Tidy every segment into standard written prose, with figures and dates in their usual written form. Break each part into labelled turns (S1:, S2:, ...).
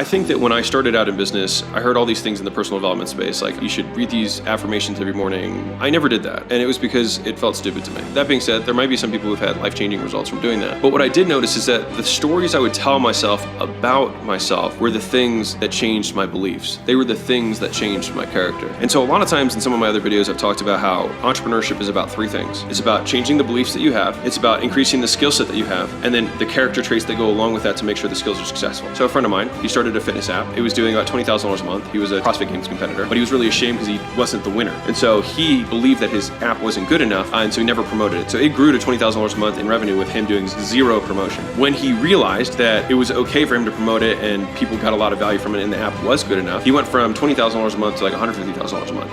S1: I think that when I started out in business, I heard all these things in the personal development space, like you should read these affirmations every morning. I never did that, and it was because it felt stupid to me. That being said, there might be some people who've had life-changing results from doing that. But what I did notice is that the stories I would tell myself about myself were the things that changed my beliefs. They were the things that changed my character. And so a lot of times in some of my other videos, I've talked about how entrepreneurship is about three things. It's about changing the beliefs that you have, it's about increasing the skill set that you have, and then the character traits that go along with that to make sure the skills are successful. So a friend of mine, he started a fitness app. It was doing about $20,000 a month. He was a CrossFit Games competitor, but he was really ashamed because he wasn't the winner. And so he believed that his app wasn't good enough, and so he never promoted it. So it grew to $20,000 a month in revenue with him doing zero promotion. When he realized that it was okay for him to promote it and people got a lot of value from it and the app was good enough, he went from $20,000 a month to like $150,000 a month.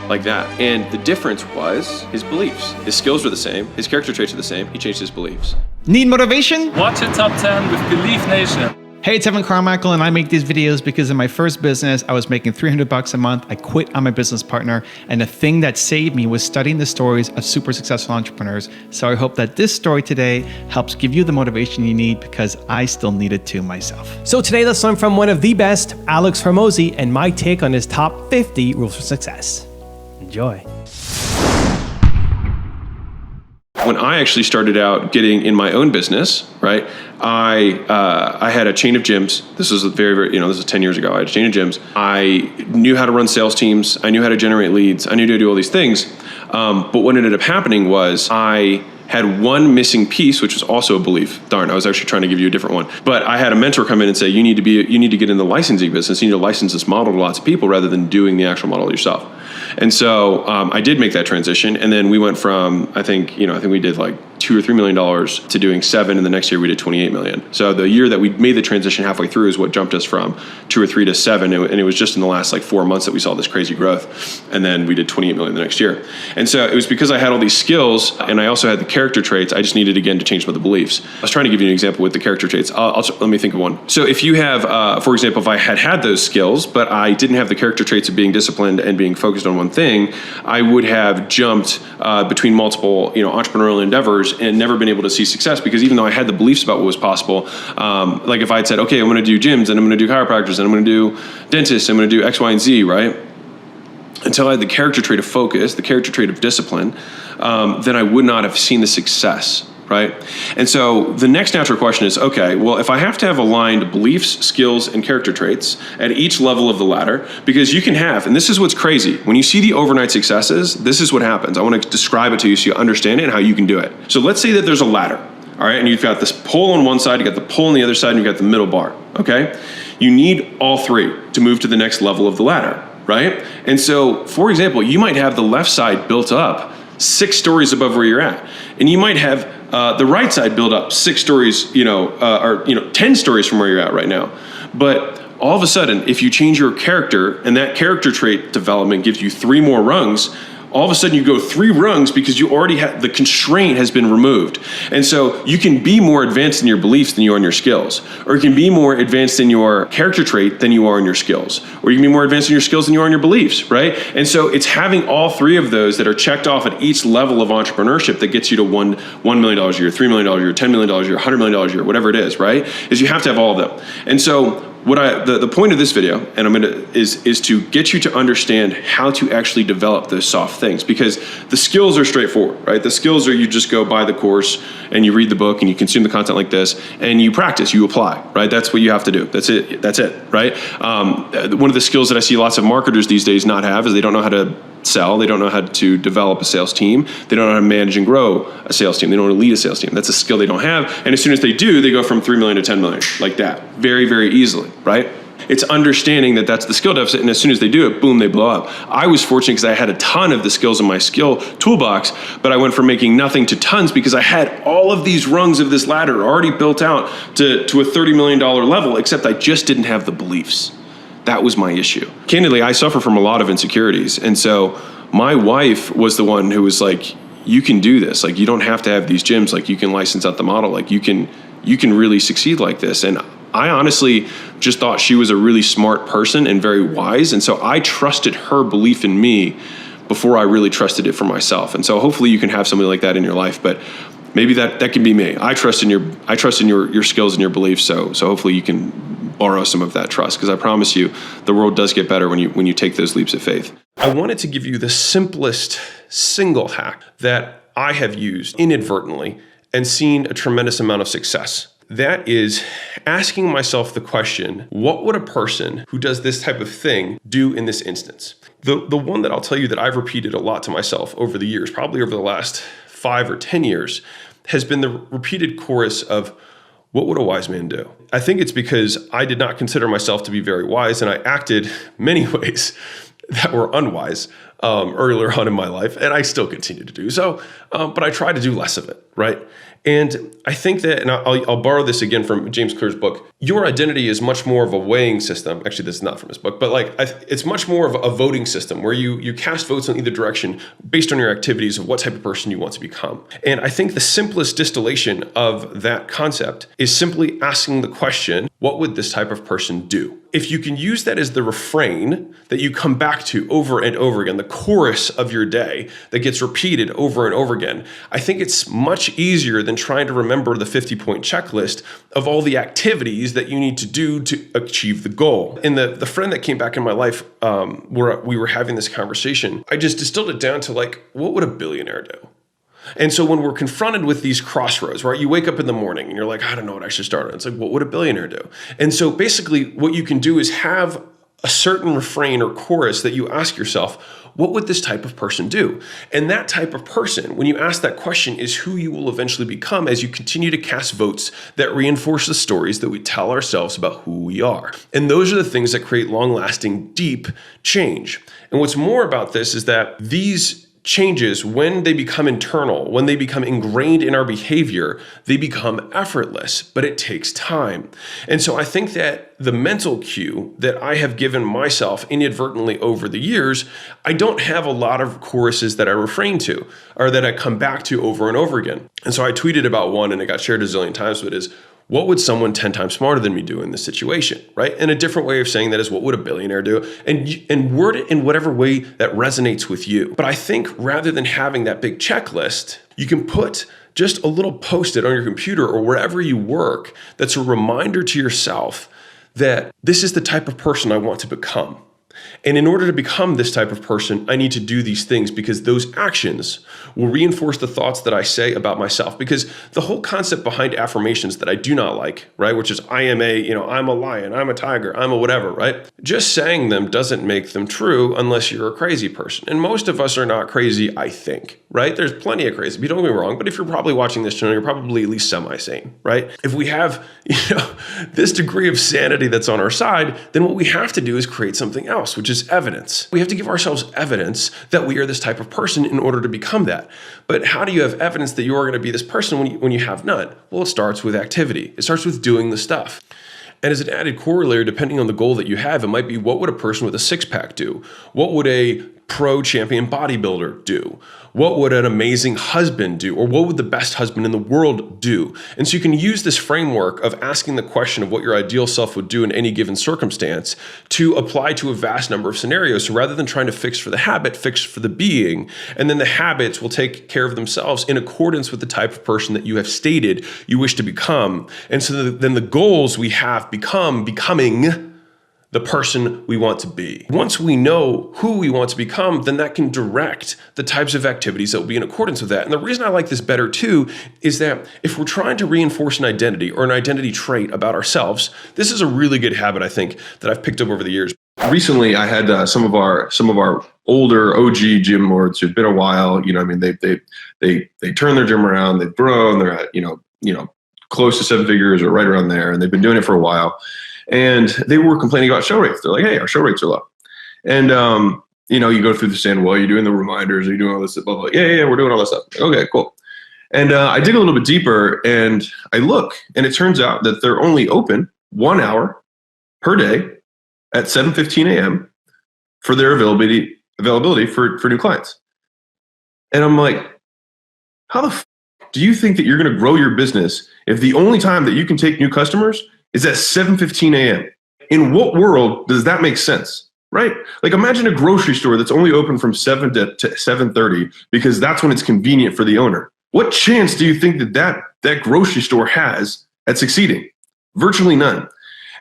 S1: Like that. And the difference was his beliefs. His skills were the same, his character traits are the same, he changed his beliefs.
S2: Need motivation?
S3: Watch a top 10 with Belief Nation.
S2: Hey, it's Evan Carmichael, and I make these videos because in my first business, I was making $300 a month. I quit on my business partner, and the thing that saved me was studying the stories of super successful entrepreneurs. So I hope that this story today helps give you the motivation you need, because I still need it too myself.
S4: So today, let's learn from one of the best, Alex Hormozi, and my take on his top 50 rules for success. Enjoy.
S1: When I actually started out getting in my own business, right, I had a chain of gyms. This was this is 10 years ago. I had a chain of gyms. I knew how to run sales teams. I knew how to generate leads. I knew to do all these things. But what ended up happening was I had one missing piece, which was also a belief. Darn, I was actually trying to give you a different one. But I had a mentor come in and say, you need to get in the licensing business. You need to license this model to lots of people rather than doing the actual model yourself. And so I did make that transition, and then we went from I think we did like $2 or $3 million to doing 7, and the next year we did 28 million. So the year that we made the transition halfway through is what jumped us from 2 or 3 to 7, and it was just in the last like 4 months that we saw this crazy growth, and then we did 28 million the next year. And so it was because I had all these skills, and I also had the character traits. I just needed again to change some of the beliefs. I was trying to give you an example with the character traits. Let me think of one. So if you have, for example, if I had those skills, but I didn't have the character traits of being disciplined and being focused on one thing, I would have jumped between multiple entrepreneurial endeavors and never been able to see success, because even though I had the beliefs about what was possible, like if I had said, okay, I'm going to do gyms and I'm going to do chiropractors and I'm going to do dentists, I'm going to do X, Y, and Z, right? Until I had the character trait of focus, the character trait of discipline, then I would not have seen the success, right? And so the next natural question is, okay, well, if I have to have aligned beliefs, skills, and character traits at each level of the ladder, because you can have, and this is what's crazy, when you see the overnight successes, this is what happens. I want to describe it to you so you understand it and how you can do it. So let's say that there's a ladder, all right, and you've got this pole on one side, you got the pole on the other side, and you've got the middle bar, okay? You need all three to move to the next level of the ladder, right? And so, for example, you might have the left side built up 6 stories above where you're at, and you might have the right side built up 6 stories, 10 stories from where you're at right now. But all of a sudden, if you change your character, and that character trait development gives you 3 more rungs, all of a sudden you go 3 rungs because you already have, the constraint has been removed. And so you can be more advanced in your beliefs than you are in your skills. Or you can be more advanced in your character trait than you are in your skills. Or you can be more advanced in your skills than you are in your beliefs, right? And so it's having all 3 of those that are checked off at each level of entrepreneurship that gets you to $1 million a year, $3 million a year, $10 million a year, $100 million a year, whatever it is, right? Is you have to have all of them. And so the point of this video, and is to get you to understand how to actually develop those soft things, because the skills are straightforward, right? The skills are, you just go buy the course and you read the book and you consume the content like this and you practice, you apply, right? That's what you have to do. That's it, right? One of the skills that I see lots of marketers these days not have is they don't know how to sell. They don't know how to develop a sales team. They don't know how to manage and grow a sales team. They don't know how to lead a sales team. That's a skill they don't have. And as soon as they do, they go from 3 million to 10 million, like that, very, very easily, right? It's understanding that that's the skill deficit, and as soon as they do it, boom, they blow up. I was fortunate because I had a ton of the skills in my skill toolbox, but I went from making nothing to tons because I had all of these rungs of this ladder already built out to a $30 million level, except I just didn't have the beliefs. That was my issue. Candidly, I suffer from a lot of insecurities, and so my wife was the one who was like, you can do this. Like, you don't have to have these gyms. Like, you can license out the model. Like, you can really succeed like this. And I honestly just thought she was a really smart person and very wise. And so I trusted her belief in me before I really trusted it for myself. And so hopefully you can have somebody like that in your life, but maybe that can be me. I trust in your skills and your beliefs. So hopefully you can borrow some of that trust, because I promise you, the world does get better when you take those leaps of faith. I wanted to give you the simplest single hack that I have used inadvertently and seen a tremendous amount of success. That is asking myself the question, what would a person who does this type of thing do in this instance? The one that I'll tell you that I've repeated a lot to myself over the years, probably over the last 5 or 10 years, has been the repeated chorus of, what would a wise man do? I think it's because I did not consider myself to be very wise, and I acted many ways that were unwise earlier on in my life, and I still continue to do so, but I try to do less of it, right? And I think that, and I'll borrow this again from James Clear's book, your identity is much more of a weighing system. Actually, this is not from his book, but it's much more of a voting system where you cast votes in either direction based on your activities of what type of person you want to become. And I think the simplest distillation of that concept is simply asking the question, what would this type of person do? If you can use that as the refrain that you come back to over and over again, the chorus of your day that gets repeated over and over again, I think it's much easier than trying to remember the 50-point checklist of all the activities that you need to do to achieve the goal. And the friend that came back in my life, where we were having this conversation, I just distilled it down to what would a billionaire do? And so when we're confronted with these crossroads, right, you wake up in the morning and you're like, I don't know what I should start on. It's like, what would a billionaire do? And so basically what you can do is have a certain refrain or chorus that you ask yourself, what would this type of person do? And that type of person, when you ask that question, is who you will eventually become as you continue to cast votes that reinforce the stories that we tell ourselves about who we are. And those are the things that create long-lasting, deep change. And what's more about this is that these changes, when they become internal, when they become ingrained in our behavior, they become effortless, but it takes time. And so I think that the mental cue that I have given myself inadvertently over the years, I don't have a lot of choruses that I refrain to or that I come back to over and over again. And so I tweeted about one and it got shared a zillion times, but it is, what would someone 10 times smarter than me do in this situation, right? And a different way of saying that is, what would a billionaire do? And word it in whatever way that resonates with you. But I think rather than having that big checklist, you can put just a little post-it on your computer or wherever you work that's a reminder to yourself that this is the type of person I want to become. And in order to become this type of person, I need to do these things because those actions will reinforce the thoughts that I say about myself. Because the whole concept behind affirmations that I do not like, right, which is I'm a lion, I'm a tiger, I'm a whatever, right? Just saying them doesn't make them true unless you're a crazy person. And most of us are not crazy, I think, right? There's plenty of crazy people, don't get me wrong, but if you're probably watching this channel, you're probably at least semi-sane, right? If we have, this degree of sanity that's on our side, then what we have to do is create something else, which is evidence. We have to give ourselves evidence that we are this type of person in order to become that. But how do you have evidence that you're going to be this person when you have none? Well, it starts with activity. It starts with doing the stuff. And as an added corollary, depending on the goal that you have, it might be, what would a person with a six-pack do? What would a pro champion bodybuilder do? What would an amazing husband do? Or what would the best husband in the world do? And so you can use this framework of asking the question of what your ideal self would do in any given circumstance to apply to a vast number of scenarios. So rather than trying to fix for the habit, fix for the being. And then the habits will take care of themselves in accordance with the type of person that you have stated you wish to become. And so then the goals we have becoming the person we want to be. Once we know who we want to become, then that can direct the types of activities that will be in accordance with that. And the reason I like this better too is that if we're trying to reinforce an identity or an identity trait about ourselves, this is a really good habit, I think, that I've picked up over the years. Recently, I had some of our older OG gym lords who've been a while. They turn their gym around, they've grown, they're at close to 7 figures or right around there, and they've been doing it for a while. And they were complaining about show rates. They're like, hey, our show rates are low. And, you go through the saying, well, you're doing the reminders, are you doing all this stuff? Blah, blah. Yeah, we're doing all this stuff. Okay, cool. And I dig a little bit deeper and I look, and it turns out that they're only open 1 hour per day at 7:15 a.m. for their availability for new clients. And I'm like, how the do you think that you're going to grow your business if the only time that you can take new customers is at 7:15 a.m.? In what world does that make sense, right? Like imagine a grocery store that's only open from 7 to 7:30 because that's when it's convenient for the owner. What chance do you think that grocery store has at succeeding? Virtually none.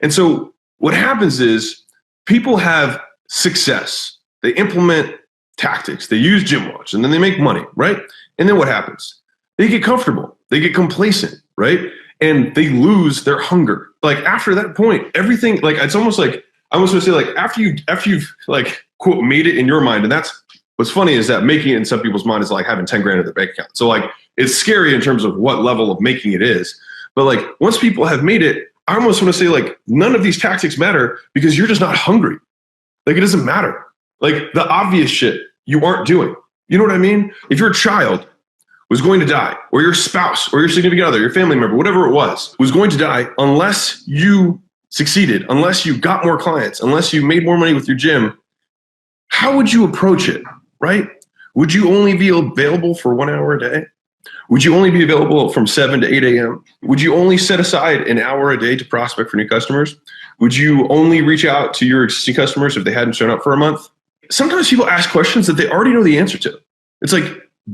S1: And so what happens is people have success. They implement tactics. They use gym watch, and then they make money, right? And then what happens? They get comfortable. They get complacent, right? And they lose their hunger. Like after that point, everything, like it's almost like, I was going to say, like after you've like quote made it in your mind, and that's what's funny is that making it in some people's mind is like having 10 grand in their bank account. So like it's scary in terms of what level of making it is. But like once people have made it, I almost want to say like none of these tactics matter because you're just not hungry. Like it doesn't matter. Like the obvious shit you aren't doing. You know what I mean? If your child was going to die, or your spouse, or your significant other, your family member, whatever it was going to die, unless you succeeded, unless you got more clients, unless you made more money with your gym, how would you approach it, right? Would you only be available for 1 hour a day? Would you only be available from 7 to 8 a.m.? Would you only set aside an hour a day to prospect for new customers? Would you only reach out to your existing customers if they hadn't shown up for a month? Sometimes people ask questions that they already know the answer to. It's like,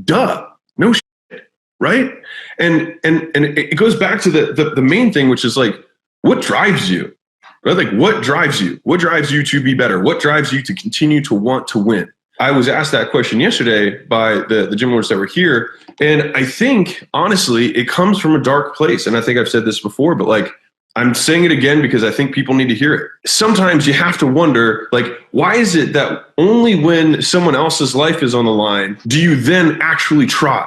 S1: duh, no shit, right? And it goes back to the main thing, which is like, what drives you? Right? Like, what drives you? What drives you to be better? What drives you to continue to want to win? I was asked that question yesterday by the gym owners that were here. And I think, honestly, it comes from a dark place. And I think I've said this before, but like, I'm saying it again because I think people need to hear it. Sometimes you have to wonder, like, why is it that only when someone else's life is on the line do you then actually try,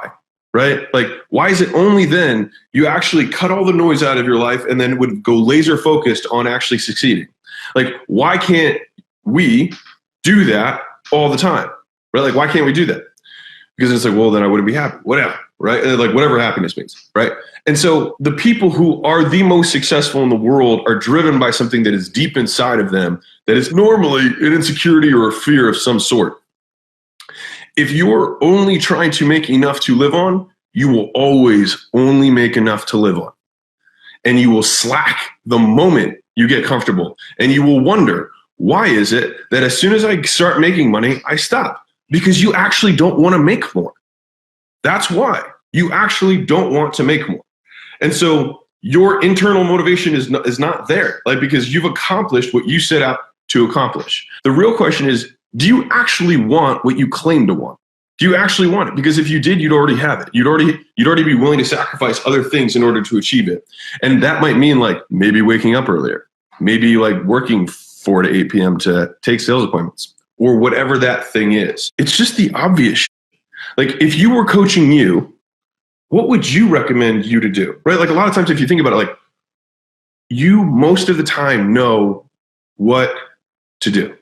S1: right? Like, why is it only then you actually cut all the noise out of your life and then would go laser focused on actually succeeding? Like, why can't we do that all the time, right? Like, why can't we do that? Because it's like, well, then I wouldn't be happy, whatever, right? And like whatever happiness means, right? And so the people who are the most successful in the world are driven by something that is deep inside of them that is normally an insecurity or a fear of some sort. If you're only trying to make enough to live on, you will always only make enough to live on. And you will slack the moment you get comfortable. And you will wonder, why is it that as soon as I start making money, I stop? Because you actually don't want to make more. That's why. You actually don't want to make more. And so your internal motivation is not there, like, because you've accomplished what you set out to accomplish. The real question is, do you actually want what you claim to want? Do you actually want it? Because if you did, you'd already have it. You'd already be willing to sacrifice other things in order to achieve it. And that might mean like maybe waking up earlier, maybe like working 4 to 8 p.m. to take sales appointments, or whatever that thing is. It's just the obvious shit. Like, if you were coaching you, what would you recommend you to do, right? Like, a lot of times if you think about it, like, you most of the time know what to do.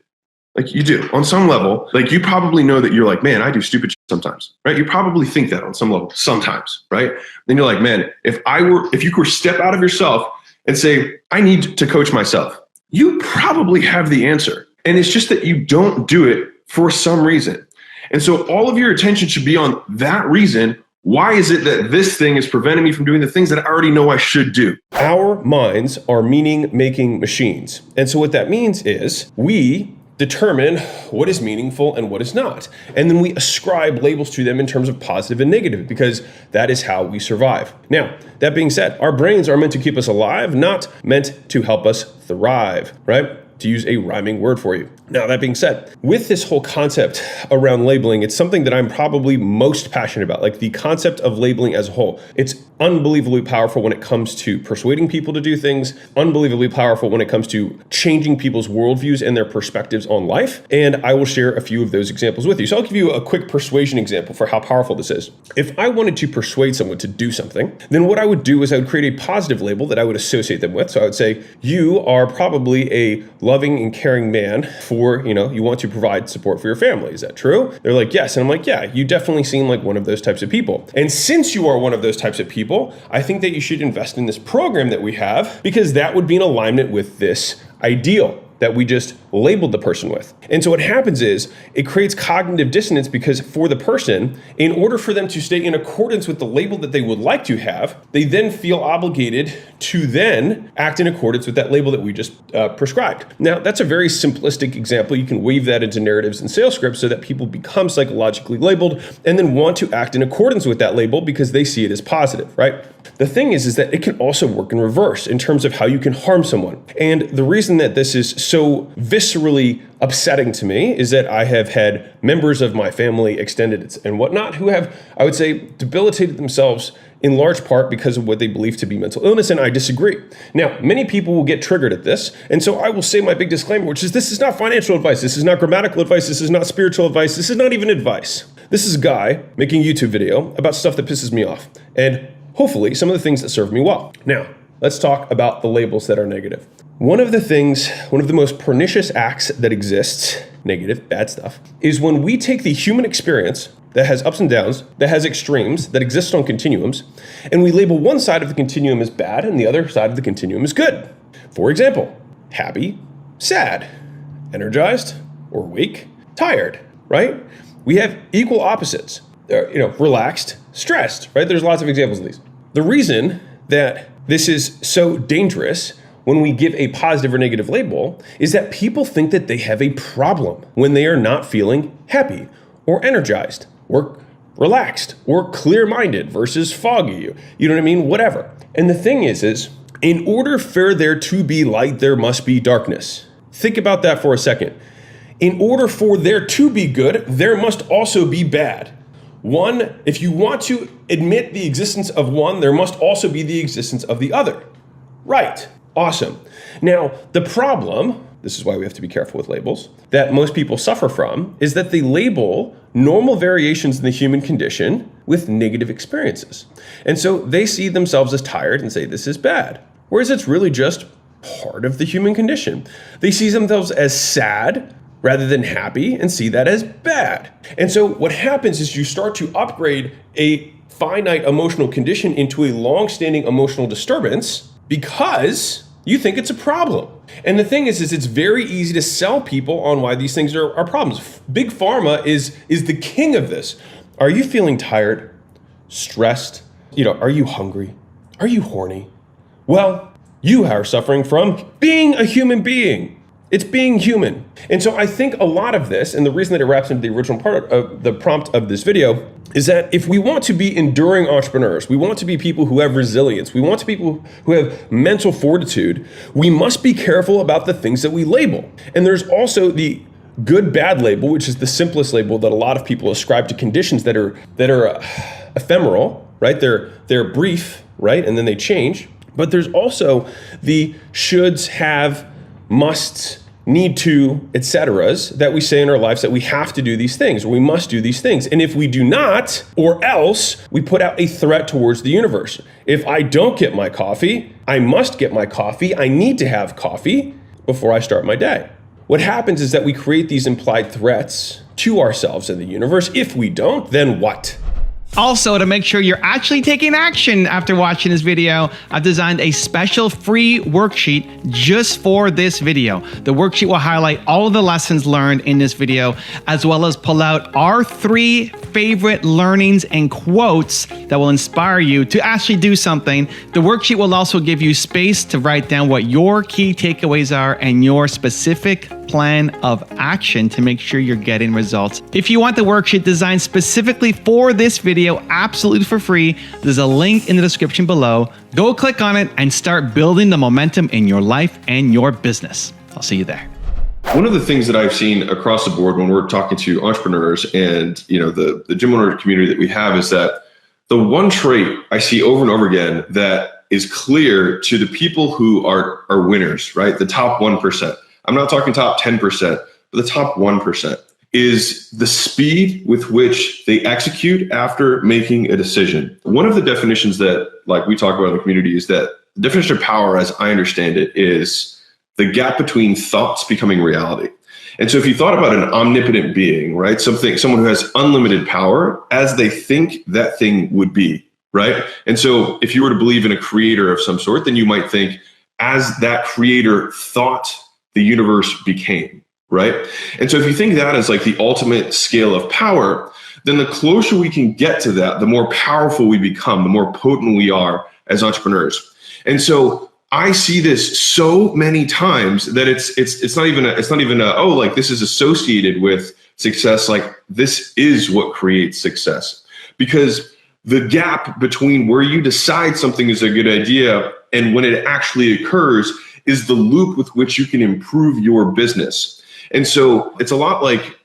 S1: Like, you do on some level. Like, you probably know that you're like, man, I do stupid shit sometimes, right? You probably think that on some level sometimes, right? Then you're like, man, if you could step out of yourself and say, I need to coach myself, you probably have the answer. And it's just that you don't do it for some reason. And so all of your attention should be on that reason. Why is it that this thing is preventing me from doing the things that I already know I should do?
S5: Our minds are meaning-making machines. And so what that means is we determine what is meaningful and what is not. And then we ascribe labels to them in terms of positive and negative, because that is how we survive. Now, that being said, our brains are meant to keep us alive, not meant to help us thrive, right? To use a rhyming word for you. Now, that being said, with this whole concept around labeling, it's something that I'm probably most passionate about, like the concept of labeling as a whole. It's unbelievably powerful when it comes to persuading people to do things, unbelievably powerful when it comes to changing people's worldviews and their perspectives on life. And I will share a few of those examples with you. So I'll give you a quick persuasion example for how powerful this is. If I wanted to persuade someone to do something, then what I would do is I would create a positive label that I would associate them with. So I would say, you are probably a loving and caring man for, you want to provide support for your family. Is that true? They're like, yes. And I'm like, yeah, you definitely seem like one of those types of people. And since you are one of those types of people, I think that you should invest in this program that we have, because that would be in alignment with this ideal that we just labeled the person with. And so what happens is it creates cognitive dissonance, because for the person, in order for them to stay in accordance with the label that they would like to have, they then feel obligated to then act in accordance with that label that we just prescribed. Now, that's a very simplistic example. You can weave that into narratives and sales scripts so that people become psychologically labeled and then want to act in accordance with that label because they see it as positive, right? The thing is that it can also work in reverse in terms of how you can harm someone. And the reason that this is so viscerally upsetting to me is that I have had members of my family, extended and whatnot, who have, I would say, debilitated themselves in large part because of what they believe to be mental illness, and I disagree. Now, many people will get triggered at this, and so I will say my big disclaimer, which is this is not financial advice, this is not grammatical advice, this is not spiritual advice, this is not even advice. This is a guy making a YouTube video about stuff that pisses me off, and hopefully some of the things that serve me well. Now, let's talk about the labels that are negative. One of the most pernicious acts that exists, negative, bad stuff, is when we take the human experience that has ups and downs, that has extremes, that exists on continuums, and we label one side of the continuum as bad and the other side of the continuum as good. For example, happy, sad, energized, or weak, tired, right? We have equal opposites, relaxed, stressed, right? There's lots of examples of these. The reason that this is so dangerous when we give a positive or negative label is that people think that they have a problem when they are not feeling happy or energized or relaxed or clear-minded versus foggy, you know what I mean? Whatever. And the thing is in order for there to be light, there must be darkness. Think about that for a second. In order for there to be good, there must also be bad. One, if you want to admit the existence of one, there must also be the existence of the other. Right. Awesome. Now, the problem, this is why we have to be careful with labels, that most people suffer from is that they label normal variations in the human condition with negative experiences. And so they see themselves as tired and say this is bad, whereas it's really just part of the human condition. They see themselves as sad rather than happy and see that as bad. And so what happens is you start to upgrade a finite emotional condition into a long-standing emotional disturbance because you think it's a problem. And the thing is it's very easy to sell people on why these things are problems. Big Pharma is the king of this. Are you feeling tired, stressed? Are you hungry? Are you horny? Well, you are suffering from being a human being. It's being human. And so I think a lot of this, and the reason that it wraps into the original part of the prompt of this video, is that if we want to be enduring entrepreneurs, we want to be people who have resilience, we want to be people who have mental fortitude, we must be careful about the things that we label. And there's also the good-bad label, which is the simplest label that a lot of people ascribe to conditions that are ephemeral, right? They're brief, right? And then they change. But there's also the shoulds, have, musts, need to, etceteras that we say in our lives that we have to do these things, or we must do these things. And if we do not, or else, we put out a threat towards the universe. If I don't get my coffee, I must get my coffee. I need to have coffee before I start my day. What happens is that we create these implied threats to ourselves and the universe. If we don't, then what?
S2: Also, to make sure you're actually taking action after watching this video, I've designed a special free worksheet just for this video. The worksheet will highlight all of the lessons learned in this video, as well as pull out our 3 favorite learnings and quotes that will inspire you to actually do something. The worksheet will also give you space to write down what your key takeaways are and your specific plan of action to make sure you're getting results. If you want the worksheet designed specifically for this video, absolutely for free, there's a link in the description below. Go click on it and start building the momentum in your life and your business. I'll see you there.
S1: One of the things that I've seen across the board when we're talking to entrepreneurs and the gym owner community that we have is that the one trait I see over and over again that is clear to the people who are winners, right? The top 1%. I'm not talking top 10%, but the top 1%. Is the speed with which they execute after making a decision. One of the definitions that we talk about in the community is that the definition of power, as I understand it, is the gap between thoughts becoming reality. And so if you thought about an omnipotent being, right, someone who has unlimited power as they think that thing would be, right? And so if you were to believe in a creator of some sort, then you might think as that creator thought the universe became. Right? And so if you think that is the ultimate scale of power, then the closer we can get to that, the more powerful we become, the more potent we are as entrepreneurs. And so I see this so many times that it's not even this is associated with success. This is what creates success. Because
S5: the gap between where you decide something is a good idea and when it actually occurs is the loop with which you can improve your business. And so it's a lot like,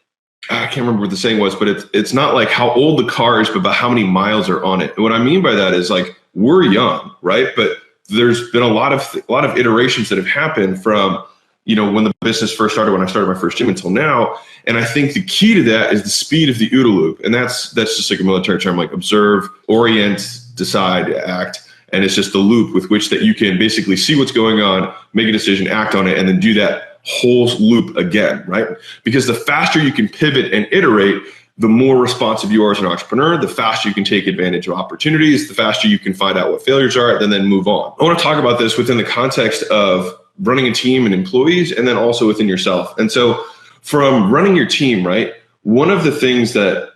S5: I can't remember what the saying was, but it's not like how old the car is, but about how many miles are on it. And what I mean by that is like, we're young, right? But there's been a lot of iterations that have happened from, when the business first started, when I started my first gym until now. And I think the key to that is the speed of the OODA loop. And that's just like a military term, like observe, orient, decide, act. And it's just the loop with which that you can basically see what's going on, make a decision, act on it, and then do that whole loop again, right? Because the faster you can pivot and iterate, the more responsive you are as an entrepreneur, the faster you can take advantage of opportunities, the faster you can find out what failures are, and then move on. I want to talk about this within the context of running a team and employees, and then also within yourself. And so from running your team, right, one of the things that,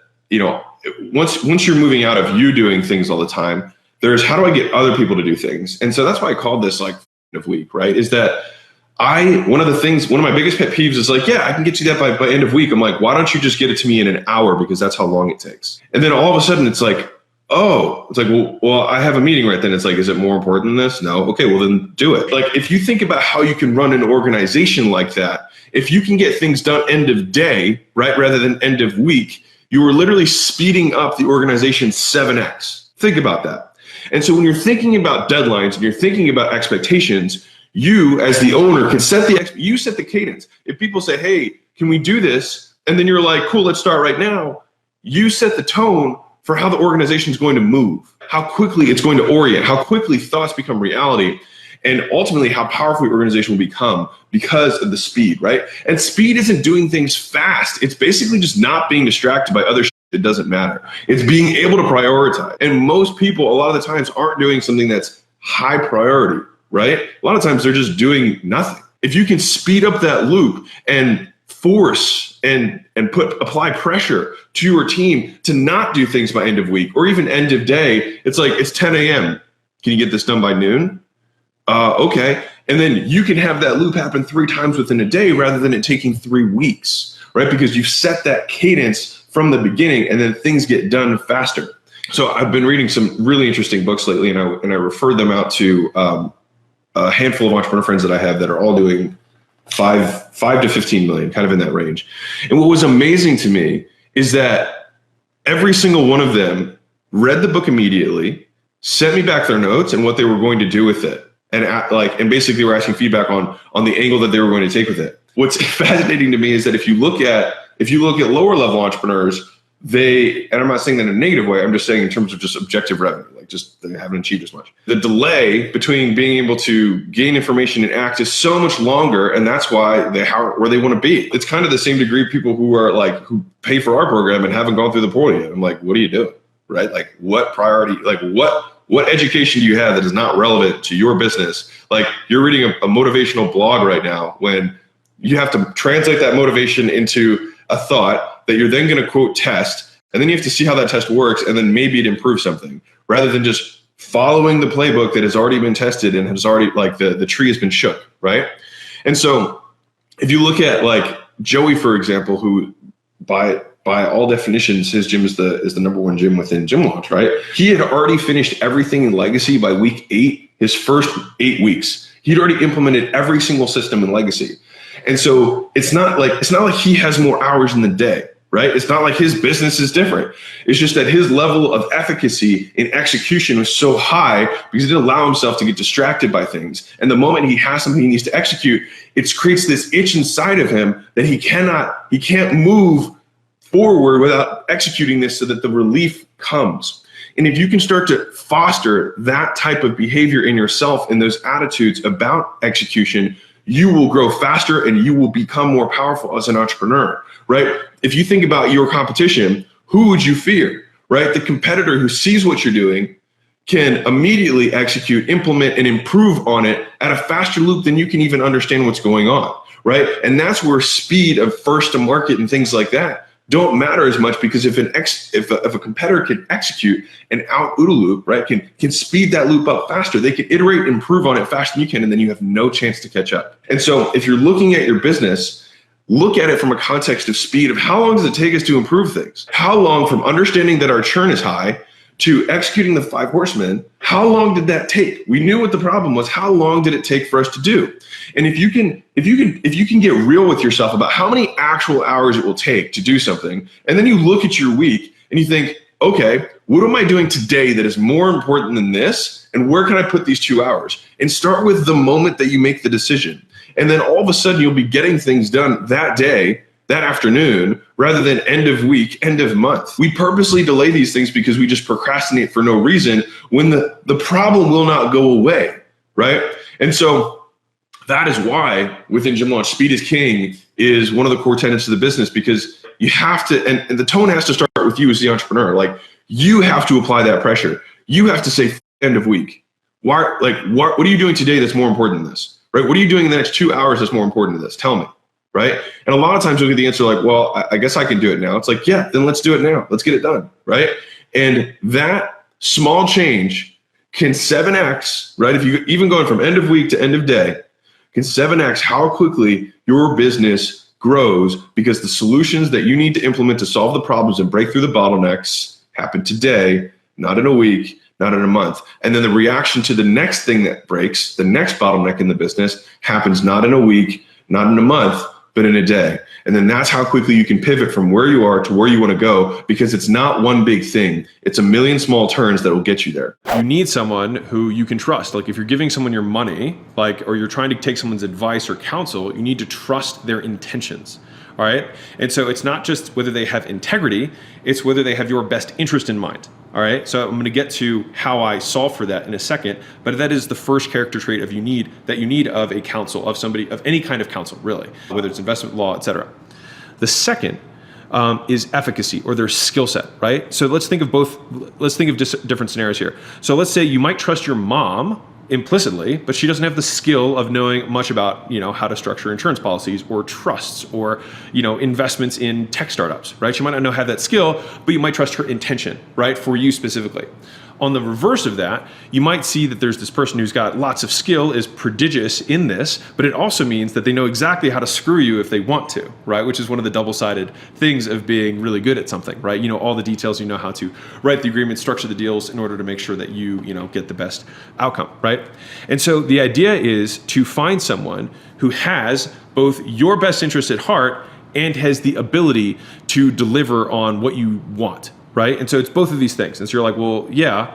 S5: once you're moving out of you doing things all the time, there's how do I get other people to do things? And so that's why I called this like of week, right? Is that one of my biggest pet peeves is like, yeah, I can get you that by end of week. I'm like, why don't you just get it to me in an hour? Because that's how long it takes. And then all of a sudden it's like, oh, it's like, well, I have a meeting right then. It's like, is it more important than this? No. Okay, well then do it. Like if you think about how you can run an organization like that, if you can get things done end of day, right, rather than end of week, you are literally speeding up the organization 7x. Think about that. And so when you're thinking about deadlines and you're thinking about expectations, you as the owner can set the cadence. If people say, hey, can we do this? And then you're like, cool, let's start right now. You set the tone for how the organization is going to move, how quickly it's going to orient, how quickly thoughts become reality, and ultimately how powerful your organization will become because of the speed, right? And speed isn't doing things fast. It's basically just not being distracted by other shit that doesn't matter. It's being able to prioritize. And most people, a lot of the times, aren't doing something that's high priority, right? A lot of times they're just doing nothing. If you can speed up that loop and force and apply pressure to your team to not do things by end of week or even end of day, it's like, it's 10 a.m. Can you get this done by noon? Okay. And then you can have that loop happen 3 times within a day rather than it taking 3 weeks, right? Because you've set that cadence from the beginning and then things get done faster. So I've been reading some really interesting books lately and I referred them out to a handful of entrepreneur friends that I have that are all doing 5 to 15 million, kind of in that range. And what was amazing to me is that every single one of them read the book immediately, sent me back their notes and what they were going to do with it. And basically were asking feedback on the angle that they were going to take with it. What's fascinating to me is that if you look at lower level entrepreneurs, and I'm not saying that in a negative way, I'm just saying in terms of just objective revenue, like just they haven't achieved as much. The delay between being able to gain information and act is so much longer, and that's why where they want to be. It's kind of the same degree of people who pay for our program and haven't gone through the portal yet. I'm like, what are you doing? Right? Like what priority, like what education do you have that is not relevant to your business? Like you're reading a motivational blog right now when you have to translate that motivation into a thought that you're then going to quote test, and then you have to see how that test works, and then maybe it improves something, rather than just following the playbook that has already been tested and has already, like the tree has been shook, right? And so if you look at like Joey, for example, who by all definitions, his gym is the number one gym within Gym Launch, right? He had already finished everything in Legacy by week 8, his first 8 weeks. He'd already implemented every single system in Legacy. And so it's not like he has more hours in the day, right? It's not like his business is different. It's just that his level of efficacy in execution was so high because he didn't allow himself to get distracted by things. And the moment he has something he needs to execute, it creates this itch inside of him that he can't move forward without executing this so that the relief comes. And if you can start to foster that type of behavior in yourself and those attitudes about execution, you will grow faster and you will become more powerful as an entrepreneur, right? If you think about your competition, who would you fear, right? The competitor who sees what you're doing can immediately execute, implement, and improve on it at a faster loop than you can even understand what's going on, right? And that's where speed of first to market and things like that don't matter as much, because if a competitor can execute an out OODA loop, right, can speed that loop up faster, they can iterate, improve on it faster than you can, and then you have no chance to catch up. And so if you're looking at your business, look at it from a context of speed of how long does it take us to improve things? How long from understanding that our churn is high
S1: to executing the 5 horsemen, how long did that take? We knew what the problem was. How long did it take for us to do? And if you can get real with yourself about how many actual hours it will take to do something, and then you look at your week and you think, okay, what am I doing today that is more important than this? And where can I put these 2 hours? And start with the moment that you make the decision. And then all of a sudden you'll be getting things done that day, that afternoon, rather than end of week, end of month. We purposely delay these things because we just procrastinate for no reason when the problem will not go away, right? And so that is why within Gym Launch, speed is king is one of the core tenets of the business, because you have to, and the tone has to start with you as the entrepreneur. Like, you have to apply that pressure. You have to say end of week. Why, like, what are you doing today that's more important than this, right? What are you doing in the next 2 hours that's more important than this? Tell me. Right? And a lot of times you'll get the answer like, well, I guess I can do it now. It's like, yeah, then let's do it now. Let's get it done. Right? And that small change can 7x, right? If you even going from end of week to end of day, can 7x how quickly your business grows, because the solutions that you need to implement to solve the problems and break through the bottlenecks happen today, not in a week, not in a month. And then the reaction to the next thing that breaks, the next bottleneck in the business, happens not in a week, not in a month, but in a day. And then that's how quickly you can pivot from where you are to where you want to go, because it's not one big thing. It's a million small turns that will get you there. You need someone who you can trust. Like, if you're giving someone your money, like, or you're trying to take someone's advice or counsel, you need to trust their intentions. All right. And so it's not just whether they have integrity, it's whether they have your best interest in mind. All right. So I'm going to get to how I solve for that in a second, but that is the first character trait you need of a counsel, of somebody, of any kind of counsel, really, whether it's investment law, et cetera. The second is efficacy, or their skill set, right? So let's think of different scenarios here. So let's say you might trust your mom implicitly, but she doesn't have the skill of knowing much about, how to structure insurance policies or trusts or, investments in tech startups, right? She might not have that skill, but you might trust her intention, right? For you specifically. On the reverse of that, you might see that there's this person who's got lots of skill, is prodigious in this, but it also means that they know exactly how to screw you if they want to, right? Which is one of the double-sided things of being really good at something, right? You know all the details, you know how to write the agreement, structure the deals in order to make sure that you get the best outcome, right? And so the idea is to find someone who has both your best interest at heart and has the ability to deliver on what you want. Right? And so it's both of these things. And so you're like, well, yeah,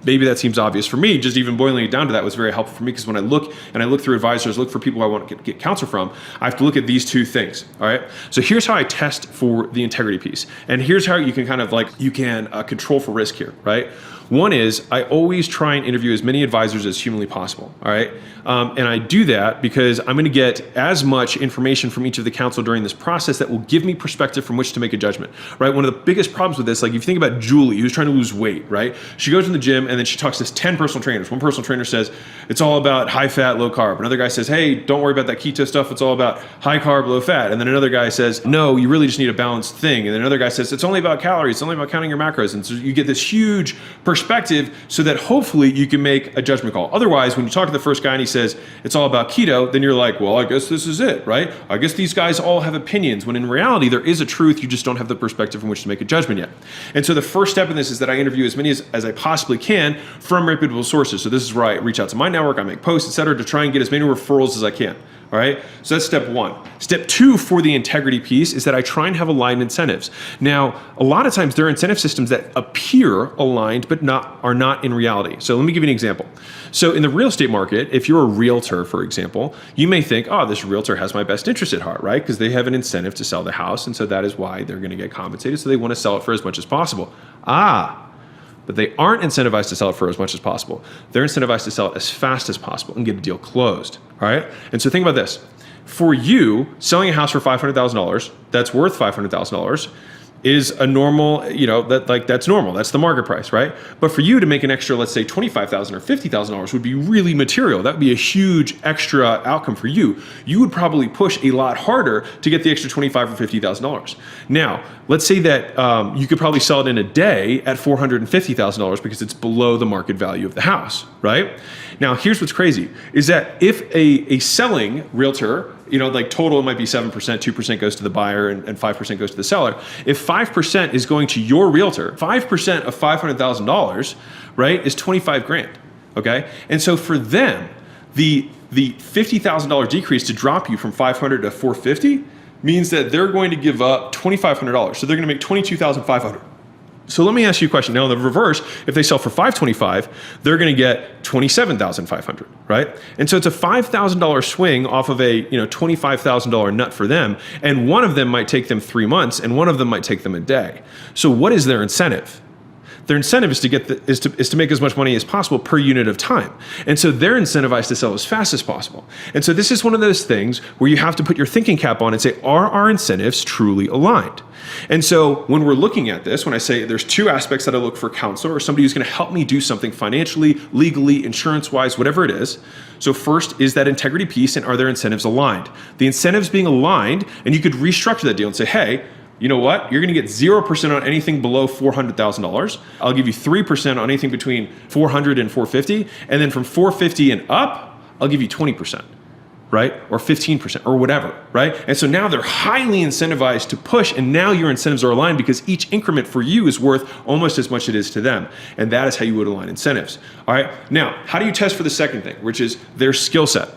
S1: maybe that seems obvious for me. Just even boiling it down to that was very helpful for me, because when I look through advisors, look for people I want to get counsel from, I have to look at these two things. All right. So here's how I test for the integrity piece. And here's how you can control for risk here. Right. One is I always try and interview as many advisors as humanly possible. All right. And I do that because I'm going to get as much information from each of the counsel during this process that will give me perspective from which to make a judgment. Right. One of the biggest problems with this, like if you think about Julie, who's trying to lose weight, right? She goes in the gym and then she talks to 10 personal trainers. One personal trainer says it's all about high fat, low carb. Another guy says, hey, don't worry about that keto stuff. It's all about high carb, low fat. And then another guy says, no, you really just need a balanced thing. And then another guy says, it's only about calories. It's only about counting your macros. And so you get this huge perspective so that hopefully you can make a judgment call. Otherwise, when you talk to the first guy and he says it's all about keto, then you're like, well, I guess this is it, right? I guess these guys all have opinions, when in reality, there is a truth. You just don't have the perspective from which to make a judgment yet. And so the first step in this is that I interview as many as I possibly can from reputable sources. So this is where I reach out to my network, I make posts, et cetera, to try and get as many referrals as I can. All right. So that's step one. Step two for the integrity piece is that I try and have aligned incentives. Now, a lot of times there are incentive systems that appear aligned, but are not in reality. So let me give you an example. So in the real estate market, if you're a realtor, for example, you may think, oh, this realtor has my best interest at heart, right? Because they have an incentive to sell the house. And so that is why they're going to get compensated. So they want to sell it for as much as possible. But they aren't incentivized to sell it for as much as possible. They're incentivized to sell it as fast as possible and get a deal closed. All right. And so think about this. For you, selling a house for $500,000 that's worth $500,000 is a normal, that's normal. That's the market price, right? But for you to make an extra, let's say $25,000 or $50,000 would be really material. That would be a huge extra outcome for you. You would probably push a lot harder to get the extra $25,000 or $50,000. Now, let's say that you could probably sell it in a day at $450,000 because it's below the market value of the house, right? Now, here's what's crazy is that if a selling realtor like total, it might be 7%, 2% goes to the buyer and 5% goes to the seller. If 5% is going to your realtor, 5% of $500,000, right, is 25 grand. Okay. And so for them, the $50,000 decrease to drop you from 500 to 450 means that they're going to give up $2,500. So they're going to make $22,500. So let me ask you a question. Now, in the reverse, if they sell for $525, they're going to get $27,500, right? And so it's a $5,000 swing off of a $25,000 nut for them, and one of them might take them 3 months, and one of them might take them a day. So what is their incentive? Their incentive is to make as much money as possible per unit of time. And so they're incentivized to sell as fast as possible. And so this is one of those things where you have to put your thinking cap on and say, are our incentives truly aligned? And so when we're looking at this, when I say there's 2 aspects that I look for a counselor or somebody who's going to help me do something financially, legally, insurance-wise, whatever it is. So first is that integrity piece, and are their incentives aligned? The incentives being aligned, and you could restructure that deal and say, hey, you know what? You're going to get 0% on anything below $400,000. I'll give you 3% on anything between $400 and $450. And then from $450 and up, I'll give you 20%, right? Or 15% or whatever, right? And so now they're highly incentivized to push, and now your incentives are aligned because each increment for you is worth almost as much as it is to them. And that is how you would align incentives. All right. Now, how do you test for the second thing, which is their skill set?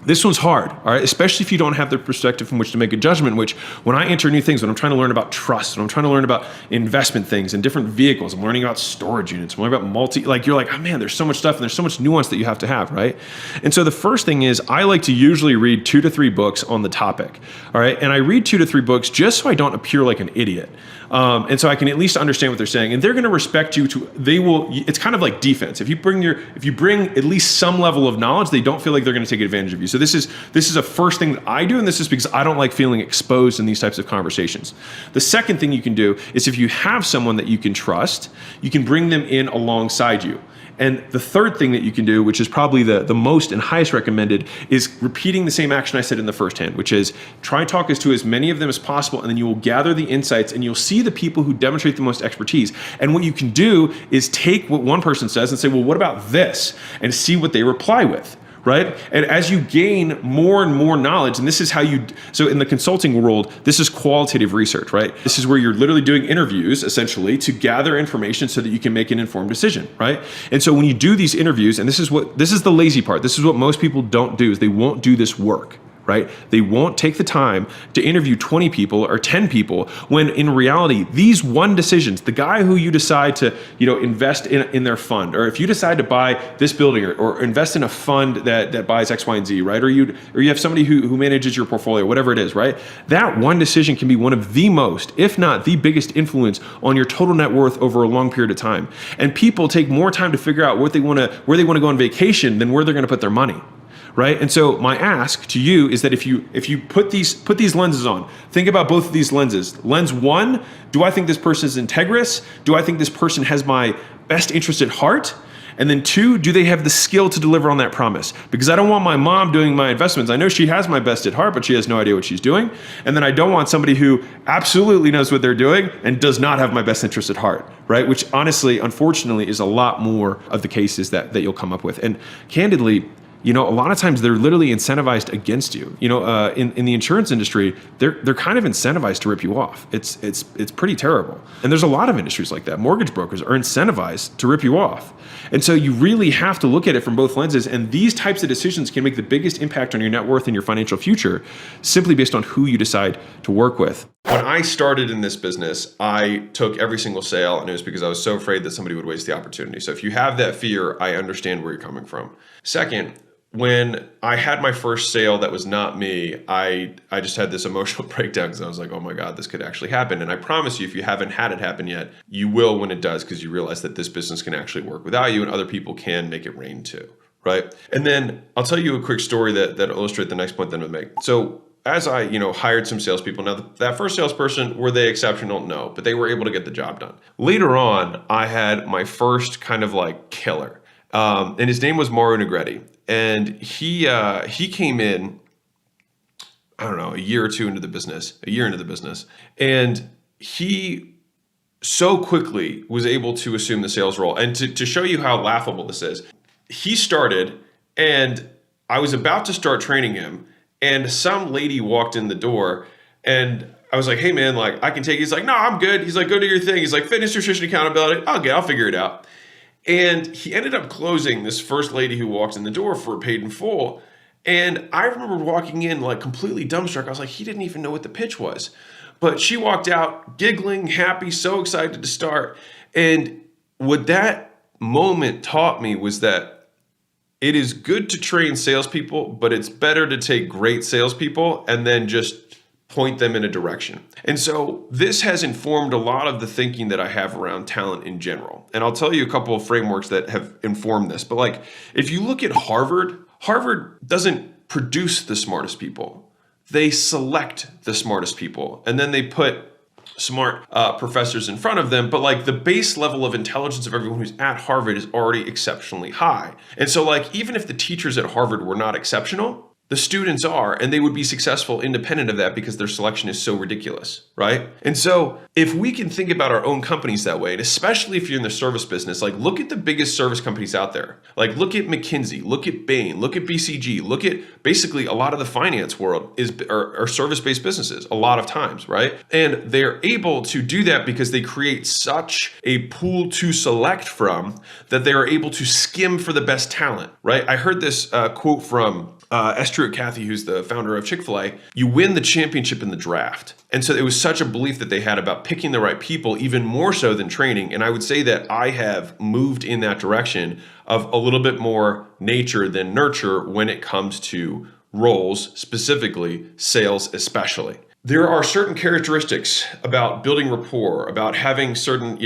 S1: This one's hard, all right, especially if you don't have the perspective from which to make a judgment, which when I enter new things, when I'm trying to learn about trust, when I'm trying to learn about investment things and different vehicles, I'm learning about storage units, I'm learning about you're like, oh man, there's so much stuff and there's so much nuance that you have to have, right? And so the first thing is I like to usually read 2 to 3 books on the topic, all right? And I read 2 to 3 books just so I don't appear like an idiot. And so I can at least understand what they're saying, and they're going to respect you. It's kind of like defense. If you bring at least some level of knowledge, they don't feel like they're going to take advantage of you. So this is a first thing that I do, and this is because I don't like feeling exposed in these types of conversations. The second thing you can do is if you have someone that you can trust, you can bring them in alongside you. And the third thing that you can do, which is probably the most and highest recommended, is repeating the same action I said in the first hand, which is try and talk to as many of them as possible, and then you will gather the insights and you'll see the people who demonstrate the most expertise. And what you can do is take what one person says and say, well, what about this? And see what they reply with. Right? And as you gain more and more knowledge, and this is how so in the consulting world, this is qualitative research, right? This is where you're literally doing interviews essentially to gather information so that you can make an informed decision, right? And so when you do these interviews, and this is the lazy part, this is what most people don't do, is they won't do this work. Right? They won't take the time to interview 20 people or 10 people when in reality, these one decisions, the guy who you decide to, invest in their fund, or if you decide to buy this building or invest in a fund that buys X, Y, and Z, right? Or you have somebody who manages your portfolio, whatever it is, right? That one decision can be one of the most, if not the biggest influence on your total net worth over a long period of time. And people take more time to figure out where they want to go on vacation than where they're going to put their money. Right? And so my ask to you is that if you put these lenses on, think about both of these lenses. Lens 1, do I think this person is integrous? Do I think this person has my best interest at heart? And then 2, do they have the skill to deliver on that promise? Because I don't want my mom doing my investments. I know she has my best at heart, but she has no idea what she's doing. And then I don't want somebody who absolutely knows what they're doing and does not have my best interest at heart, right? Which honestly, unfortunately, is a lot more of the cases that you'll come up with. And candidly, a lot of times they're literally incentivized against you. In the insurance industry, they're kind of incentivized to rip you off. It's pretty terrible. And there's a lot of industries like that. Mortgage brokers are incentivized to rip you off. And so you really have to look at it from both lenses. And these types of decisions can make the biggest impact on your net worth and your financial future simply based on who you decide to work with. When I started in this business, I took every single sale, and it was because I was so afraid that somebody would waste the opportunity. So if you have that fear, I understand where you're coming from. Second, when I had my first sale that was not me, I just had this emotional breakdown because I was like, oh my God, this could actually happen. And I promise you, if you haven't had it happen yet, you will when it does, because you realize that this business can actually work without you and other people can make it rain too, right? And then I'll tell you a quick story that illustrates the next point that I'm gonna make. So as I hired some salespeople, now that first salesperson, were they exceptional? No, but they were able to get the job done. Later on, I had my first kind of like killer. And his name was Mario Negretti. And he came in, I don't know, a year into the business. And he so quickly was able to assume the sales role. And to show you how laughable this is, he started, and I was about to start training him, And some lady walked in the door, and I was like, hey man, like I can take it. He's like, no, I'm good. He's like, go do your thing. He's like, fitness, nutrition, accountability. I'll figure it out. And he ended up closing this first lady who walked in the door for paid in full. And I remember walking in like completely dumbstruck. I was like, he didn't even know what the pitch was. But she walked out giggling, happy, so excited to start. And what that moment taught me was that it is good to train salespeople, but it's better to take great salespeople and then just point them in a direction. And so this has informed a lot of the thinking that I have around talent in general. And I'll tell you a couple of frameworks that have informed this. But like, if you look at Harvard doesn't produce the smartest people. They select the smartest people, and then they put smart professors in front of them. But like the base level of intelligence of everyone who's at Harvard is already exceptionally high. And so like, even if the teachers at Harvard were not exceptional, the students are, and they would be successful independent of that because their selection is so ridiculous, right? And so if we can think about our own companies that way, and especially if you're in the service business, like look at the biggest service companies out there. Like look at McKinsey, look at Bain, look at BCG, look at basically a lot of the finance world are service-based businesses a lot of times, right? And they're able to do that because they create such a pool to select from that they are able to skim for the best talent, right? I heard this quote from Esther Cathy, who's the founder of Chick-fil-A. You win the championship in the draft. And so it was such a belief that they had about picking the right people, even more so than training. And I would say that I have moved in that direction of a little bit more nature than nurture when it comes to roles, specifically sales especially. There are certain characteristics about building rapport, about having certain,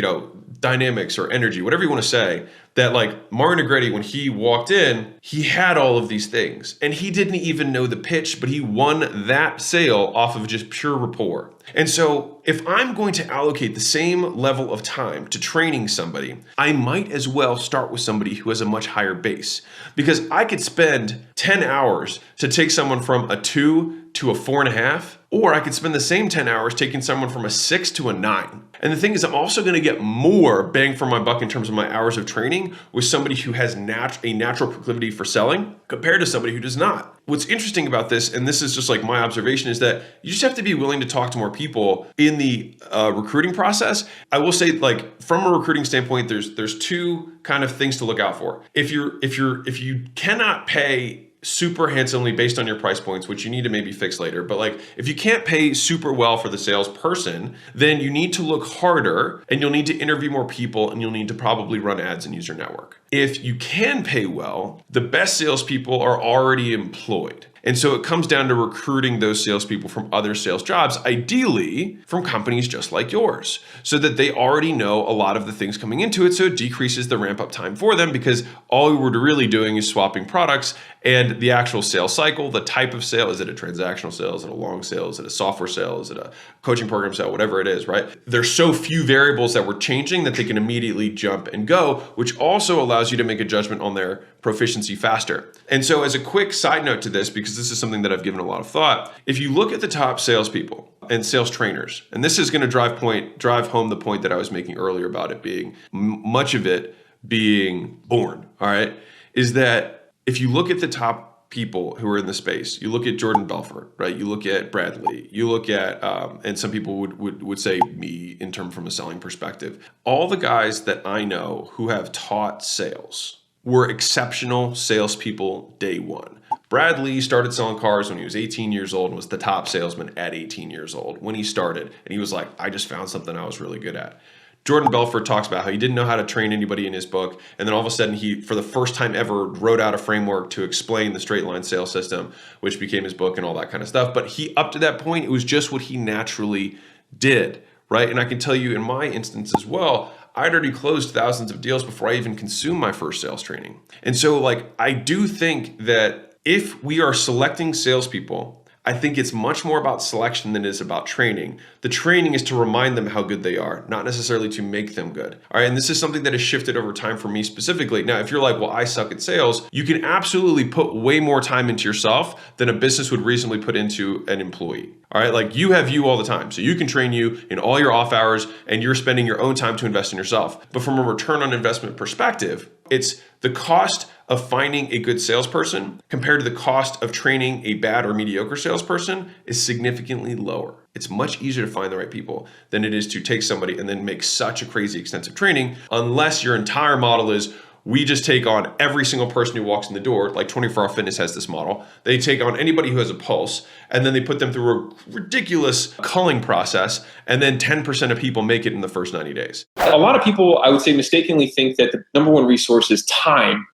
S1: dynamics or energy, whatever you want to say, that like Mario Negretti, when he walked in, he had all of these things and he didn't even know the pitch, but he won that sale off of just pure rapport. And so if I'm going to allocate the same level of time to training somebody, I might as well start with somebody who has a much higher base, because I could spend 10 hours to take someone from a 2 to a 4.5, or I could spend the same 10 hours taking someone from a 6 to a 9. And the thing is, I'm also going to get more bang for my buck in terms of my hours of training with somebody who has a natural proclivity for selling compared to somebody who does not. What's interesting about this, and this is just like my observation, is that you just have to be willing to talk to more people in the recruiting process. I will say, like, from a recruiting standpoint, there's two kind of things to look out for. If you cannot pay super handsomely based on your price points, which you need to maybe fix later. But like, if you can't pay super well for the salesperson, then you need to look harder and you'll need to interview more people and you'll need to probably run ads and use your network. If you can pay well, the best salespeople are already employed. And so it comes down to recruiting those salespeople from other sales jobs, ideally from companies just like yours, so that they already know a lot of the things coming into it. So it decreases the ramp up time for them, because all we're really doing is swapping products, and the actual sales cycle, the type of sale, is it a transactional sale? Is it a long sale? Is it a software sale? Is it a coaching program sale? Whatever it is, right? There's so few variables that we're changing that they can immediately jump and go, which also allows you to make a judgment on their proficiency faster. And so as a quick side note to this, because this is something that I've given a lot of thought, if you look at the top salespeople and sales trainers, and this is going to drive home the point that I was making earlier about it being, much of it being born, all right, is that if you look at the top people who are in the space, you look at Jordan Belfort, right? You look at Bradley, you look at, and some people would say me in terms from a selling perspective. All the guys that I know who have taught sales were exceptional salespeople day one. Bradley started selling cars when he was 18 years old and was the top salesman at 18 years old when he started. And he was like, I just found something I was really good at. Jordan Belfort talks about how he didn't know how to train anybody in his book. And then all of a sudden he, for the first time ever, wrote out a framework to explain the straight line sales system, which became his book and all that kind of stuff. But he, up to that point, it was just what he naturally did, right? And I can tell you in my instance as well, I'd already closed thousands of deals before I even consumed my first sales training. And so like, I do think that if we are selecting salespeople, I think it's much more about selection than it is about training. The training is to remind them how good they are, not necessarily to make them good. All right, and this is something that has shifted over time for me specifically. Now, if you're like, well, I suck at sales, you can absolutely put way more time into yourself than a business would reasonably put into an employee. All right, like you have you all the time. So you can train you in all your off hours and you're spending your own time to invest in yourself. But from a return on investment perspective, it's the cost of finding a good salesperson compared to the cost of training a bad or mediocre salesperson is significantly lower. It's much easier to find the right people than it is to take somebody and then make such a crazy extensive training, unless your entire model is we just take on every single person who walks in the door. Like 24 Hour Fitness has this model. They take on anybody who has a pulse, and then they put them through a ridiculous culling process, and then 10% of people make it in the first 90 days.
S6: A lot of people, I would say, mistakenly think that the number one resource is time,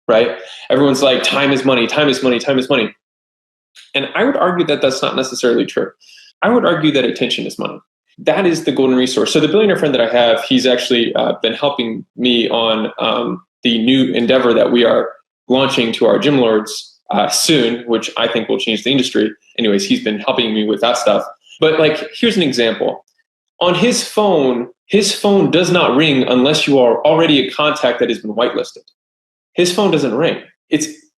S6: right? Everyone's like, time is money, time is money, time is money. And I would argue that that's not necessarily true. I would argue that attention is money. That is the golden resource. So the billionaire friend that I have, he's actually been helping me on the new endeavor that we are launching to our gym lords soon, which I think will change the industry. Anyways, he's been helping me with that stuff. But like, here's an example. On his phone does not ring unless you are already a contact that has been whitelisted. His phone doesn't ring.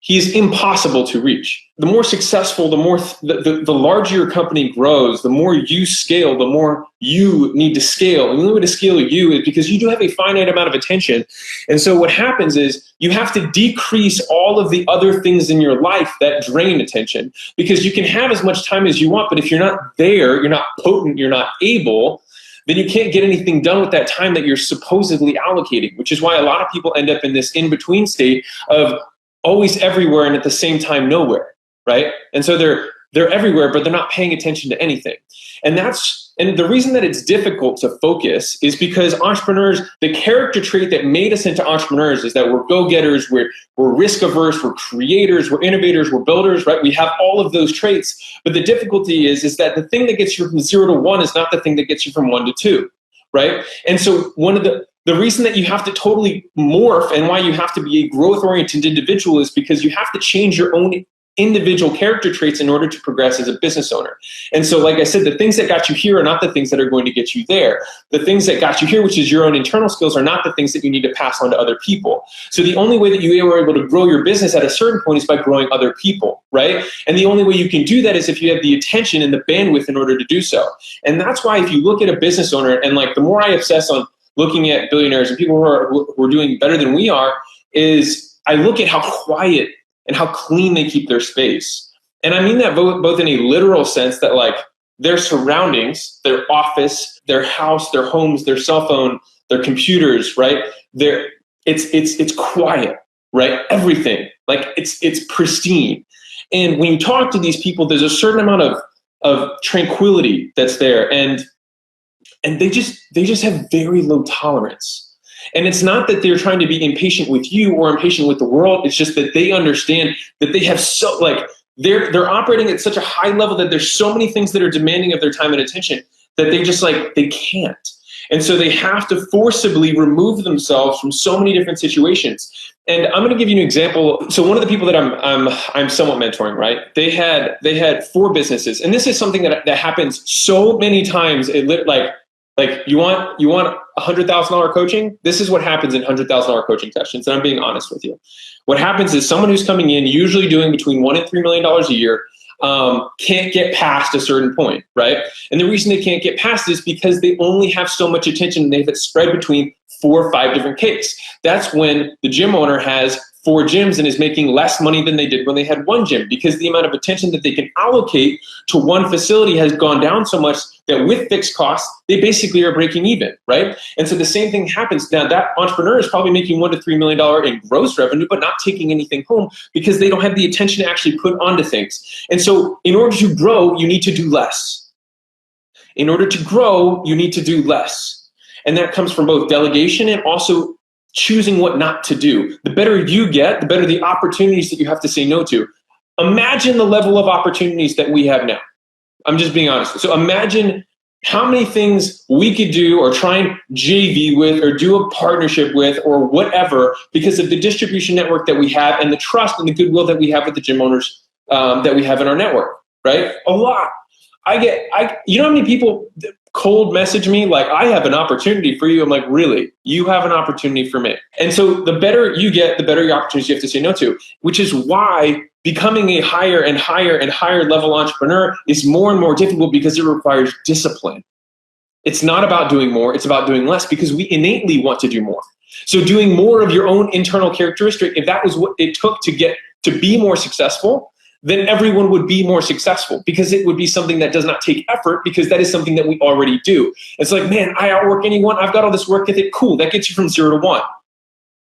S6: He's impossible to reach. The more successful, the larger your company grows, the more you scale, the more you need to scale. And the only way to scale you is because you do have a finite amount of attention. And so what happens is you have to decrease all of the other things in your life that drain attention, because you can have as much time as you want, but if you're not there, you're not potent, you're not able, then you can't get anything done with that time that you're supposedly allocating, which is why a lot of people end up in this in-between state of always everywhere and at the same time nowhere, right? And so they're everywhere, but they're not paying attention to anything. And the reason that it's difficult to focus is because entrepreneurs, the character trait that made us into entrepreneurs is that we're go-getters, we're risk averse, we're creators, we're innovators, we're builders, right? We have all of those traits, but the difficulty is that the thing that gets you from 0 to 1 is not the thing that gets you from 1 to 2, right? And so one of the reason that you have to totally morph and why you have to be a growth-oriented individual is because you have to change your own individual character traits in order to progress as a business owner. And so, like I said, the things that got you here are not the things that are going to get you there. The things that got you here, which is your own internal skills, are not the things that you need to pass on to other people. So the only way that you were able to grow your business at a certain point is by growing other people, right? And the only way you can do that is if you have the attention and the bandwidth in order to do so. And that's why if you look at a business owner, and like the more I obsess on looking at billionaires and people who are doing better than we are, is I look at how quiet and how clean they keep their space. And I mean that both in a literal sense, that like their surroundings, their office, their house, their homes, their cell phone, their computers, right? It's quiet, right? Everything, like it's pristine. And when you talk to these people, there's a certain amount of tranquility that's there, and they just have very low tolerance. And it's not that they're trying to be impatient with you or impatient with the world. It's just that they understand that they have they're operating at such a high level that there's so many things that are demanding of their time and attention that they can't. And so they have to forcibly remove themselves from so many different situations. And I'm going to give you an example. So one of the people that I'm somewhat mentoring, right? They had 4 businesses, and this is something that happens so many times. Like you want $100,000 coaching? This is what happens in $100,000 coaching sessions. And I'm being honest with you. What happens is someone who's coming in, usually doing between $1 and $3 million a year, can't get past a certain point, right? And the reason they can't get past is because they only have so much attention, and they have it spread between 4 or 5 different cakes. That's when the gym owner has 4 gyms and is making less money than they did when they had 1 gym, because the amount of attention that they can allocate to one facility has gone down so much that with fixed costs, they basically are breaking even, right? And so the same thing happens. Now that entrepreneur is probably making $1 to $3 million in gross revenue, but not taking anything home because they don't have the attention to actually put onto things. And so in order to grow, you need to do less. In order to grow, you need to do less. And that comes from both delegation and also choosing what not to do. The better you get, the better the opportunities that you have to say no to. Imagine the level of opportunities that we have now. I'm just being honest. So imagine how many things we could do or try and JV with or do a partnership with or whatever because of the distribution network that we have and the trust and the goodwill that we have with the gym owners that we have in our network, right? A lot. You know how many people cold message me like, I have an opportunity for you. I'm like, really? You have an opportunity for me. And so the better you get, the better your opportunities you have to say no to, which is why becoming a higher and higher and higher level entrepreneur is more and more difficult because it requires discipline. It's not about doing more, it's about doing less, because we innately want to do more. So doing more of your own internal characteristic, if that was what it took to be more successful, then everyone would be more successful, because it would be something that does not take effort, because that is something that we already do. It's like, man, I outwork anyone. I've got all this work ethic. Cool. That gets you from 0 to 1.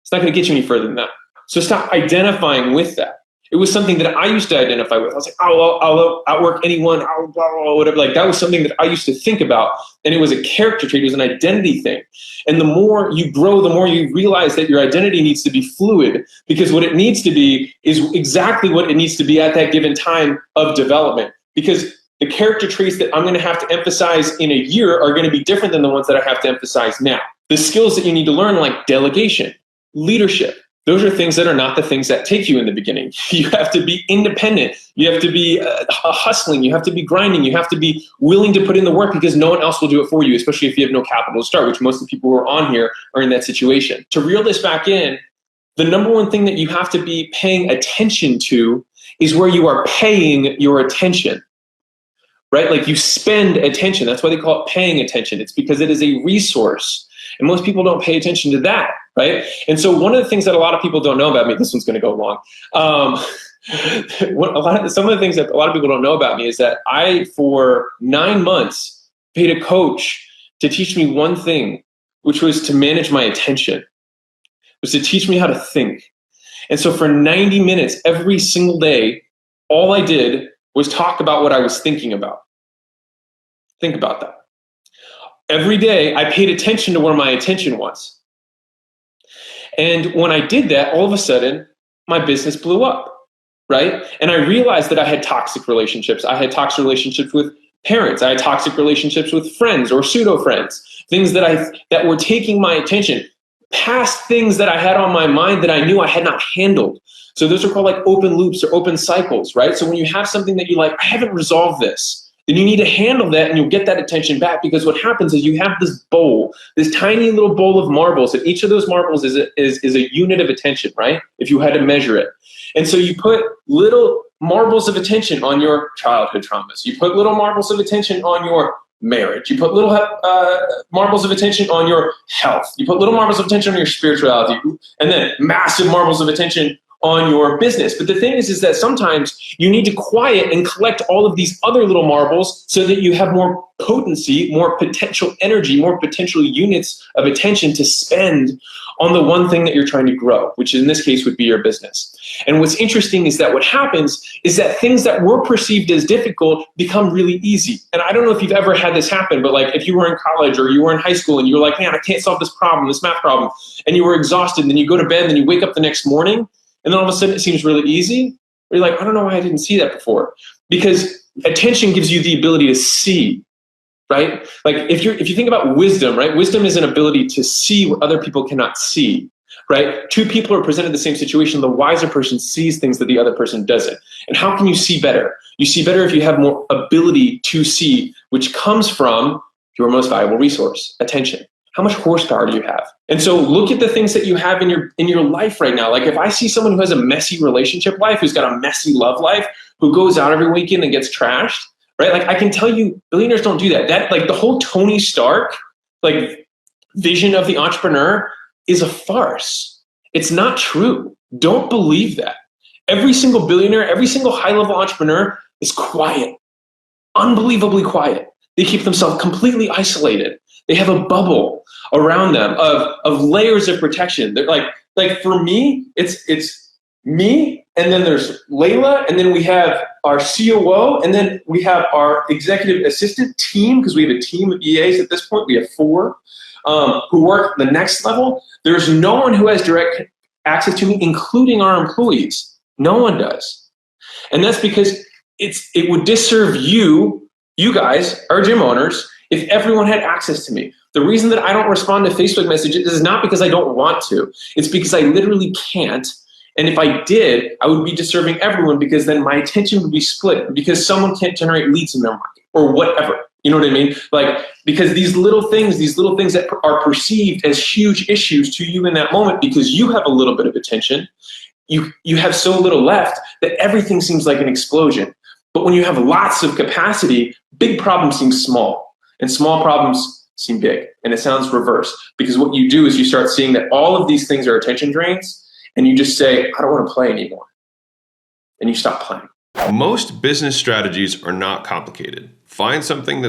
S6: It's not going to get you any further than that. So stop identifying with that. It was something that I used to identify with. I was like, I'll outwork anyone, I'll blah, blah, blah, whatever. Like, that was something that I used to think about. And it was a character trait. It was an identity thing. And the more you grow, the more you realize that your identity needs to be fluid, because what it needs to be is exactly what it needs to be at that given time of development. Because the character traits that I'm going to have to emphasize in a year are going to be different than the ones that I have to emphasize now. The skills that you need to learn, like delegation, leadership, those are things that are not the things that take you in the beginning. You have to be independent. You have to be hustling. You have to be grinding. You have to be willing to put in the work, because no one else will do it for you, especially if you have no capital to start, which most of the people who are on here are in that situation. To reel this back in, the number one thing that you have to be paying attention to is where you are paying your attention, right? Like, you spend attention. That's why they call it paying attention. It's because it is a resource. And most people don't pay attention to that, right? And so one of the things that a lot of people don't know about me, this one's going to go long. Some of the things that a lot of people don't know about me is that I, for 9 months, paid a coach to teach me one thing, which was to manage my attention, was to teach me how to think. And so for 90 minutes every single day, all I did was talk about what I was thinking about. Think about that. Every day, I paid attention to where my attention was. And when I did that, all of a sudden, my business blew up, right? And I realized that I had toxic relationships. I had toxic relationships with parents. I had toxic relationships with friends or pseudo-friends, things that were taking my attention, past things that I had on my mind that I knew I had not handled. So those are called like open loops or open cycles, right? So when you have something that you're like, I haven't resolved this, then you need to handle that, and you'll get that attention back, because what happens is you have this bowl, this tiny little bowl of marbles, and each of those marbles is a unit of attention, right? If you had to measure it. And so you put little marbles of attention on your childhood traumas. You put little marbles of attention on your marriage. You put little marbles of attention on your health. You put little marbles of attention on your spirituality, and then massive marbles of attention on your business. But the thing is that sometimes you need to quiet and collect all of these other little marbles so that you have more potency, more potential energy, more potential units of attention to spend on the one thing that you're trying to grow, which in this case would be your business. And what's interesting is that what happens is that things that were perceived as difficult become really easy. And I don't know if you've ever had this happen, but like if you were in college or you were in high school and you were like, man, I can't solve this problem, this math problem, and you were exhausted, and then you go to bed and then you wake up the next morning, and then all of a sudden it seems really easy. Or you're like, I don't know why I didn't see that before. Because attention gives you the ability to see, right? Like if you think about wisdom, right? Wisdom is an ability to see what other people cannot see, right? Two people are presented the same situation. The wiser person sees things that the other person doesn't. And how can you see better? You see better if you have more ability to see, which comes from your most valuable resource, attention. How much horsepower do you have? And so look at the things that you have in your life right now. Like if I see someone who has a messy relationship life, who's got a messy love life, who goes out every weekend and gets trashed, right? Like I can tell you, billionaires don't do that. That like the whole Tony Stark like vision of the entrepreneur is a farce. It's not true. Don't believe that. Every single billionaire, every single high-level entrepreneur is quiet, unbelievably quiet. They keep themselves completely isolated. They have a bubble around them of layers of protection. They're like for me, it's me, and then there's Leila, and then we have our COO, and then we have our executive assistant team, because we have a team of EAs at this point. We have 4 who work the next level. There's no one who has direct access to me, including our employees. No one does. And that's because it would disserve you guys, our gym owners, if everyone had access to me. The reason that I don't respond to Facebook messages is not because I don't want to. It's because I literally can't. And if I did, I would be disserving everyone, because then my attention would be split, because someone can't generate leads in their market or whatever. You know what I mean? Like, because these little things that are perceived as huge issues to you in that moment, because you have a little bit of attention, you have so little left that everything seems like an explosion. But when you have lots of capacity, big problems seem small, and small problems seem big. And it sounds reverse, because what you do is you start seeing that all of these things are attention drains, and you just say, I don't want to play anymore. And you stop playing.
S5: Most business strategies are not complicated. Find something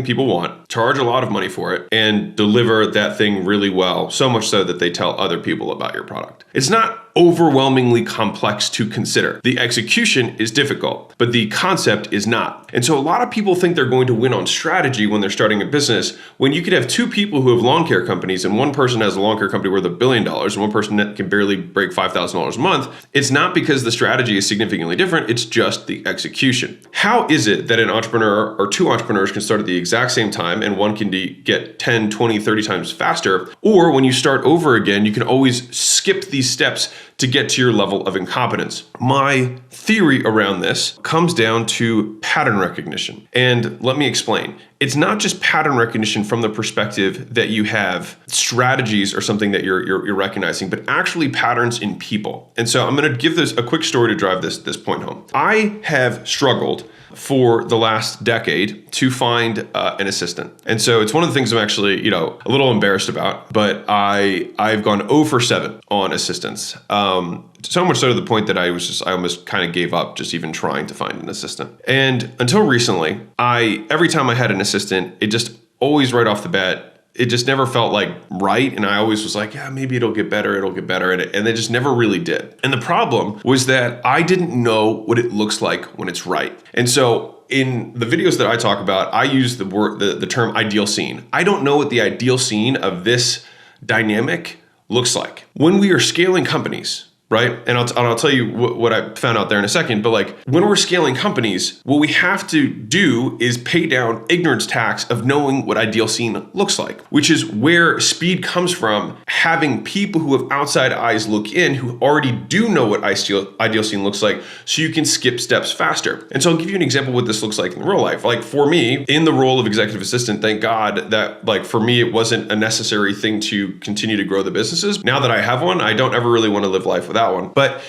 S5: people want, charge a lot of money for it, and deliver that thing really well, so much so that they tell other people about your product. It's not overwhelmingly complex to consider. The execution is difficult, but the concept is not. And so a lot of people think they're going to win on strategy when they're starting a business, when you could have two people who have lawn care companies and one person has a lawn care company worth $1 billion and one person that can barely break $5,000 a month. It's not because the strategy is significantly different, it's just the execution. How is it that an entrepreneur or two entrepreneurs can start at the exact same time and one can get 10, 20, 30 times faster? Or when you start over again, you can always skip these steps to get to your level of incompetence. My theory around this comes down to pattern recognition. And let me explain. It's not just pattern recognition from the perspective that you have strategies or something that you're recognizing, but actually patterns in people. And so I'm going to give this a quick story to drive this point home. I have struggled for the last decade to find an assistant. And so it's one of the things I'm actually, a little embarrassed about, but I've gone 0 for 7 on assistants. So much so to the point that I almost kind of gave up just even trying to find an assistant. And until recently, every time I had an assistant, it just always right off the bat, it just never felt like right. And I always was like, yeah, maybe it'll get better. And it just never really did. And the problem was that I didn't know what it looks like when it's right. And so in the videos that I talk about, I use the term ideal scene. I don't know what the ideal scene of this dynamic looks like. When we are scaling companies, right? And I'll tell you what I found out there in a second, but like when we're scaling companies, what we have to do is pay down ignorance tax of knowing what ideal scene looks like, which is where speed comes from, having people who have outside eyes look in who already do know what ideal scene looks like, so you can skip steps faster. And so I'll give you an example of what this looks like in real life. Like for me, in the role of executive assistant, thank God that like for me, it wasn't a necessary thing to continue to grow the businesses. Now that I have one, I don't ever really want to live life without one. But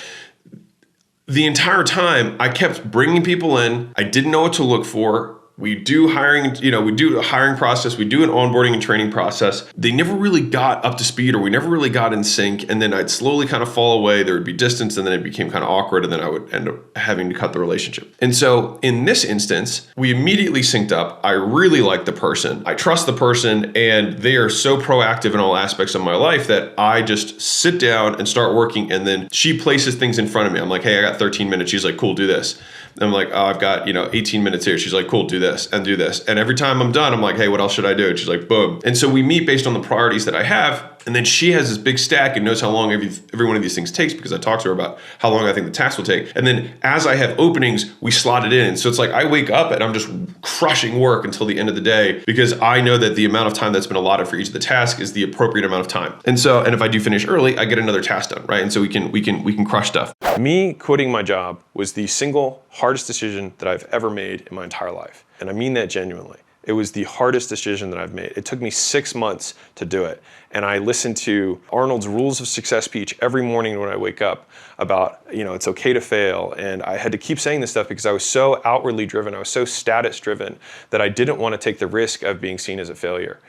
S5: the entire time I kept bringing people in. I didn't know what to look for. We do hiring, we do a hiring process. We do an onboarding and training process. They never really got up to speed, or we never really got in sync. And then I'd slowly kind of fall away. There would be distance, and then it became kind of awkward. And then I would end up having to cut the relationship. And so in this instance, we immediately synced up. I really like the person. I trust the person, and they are so proactive in all aspects of my life that I just sit down and start working. And then she places things in front of me. I'm like, hey, I got 13 minutes. She's like, cool, do this. And I'm like, oh, I've got, 18 minutes here. She's like, cool, do this and do this. And every time I'm done, I'm like, hey, what else should I do? And she's like, boom. And so we meet based on the priorities that I have. And then she has this big stack and knows how long every one of these things takes, because I talked to her about how long I think the task will take. And then as I have openings, we slot it in. So it's like I wake up and I'm just crushing work until the end of the day, because I know that the amount of time that's been allotted for each of the tasks is the appropriate amount of time. And if I do finish early, I get another task done, right? And so we can crush stuff. Me quitting my job was the single hardest decision that I've ever made in my entire life. And I mean that genuinely. It was the hardest decision that I've made. It took me 6 months to do it. And I listened to Arnold's Rules of Success speech every morning when I wake up about, it's okay to fail. And I had to keep saying this stuff because I was so outwardly driven. I was so status driven that I didn't want to take the risk of being seen as a failure.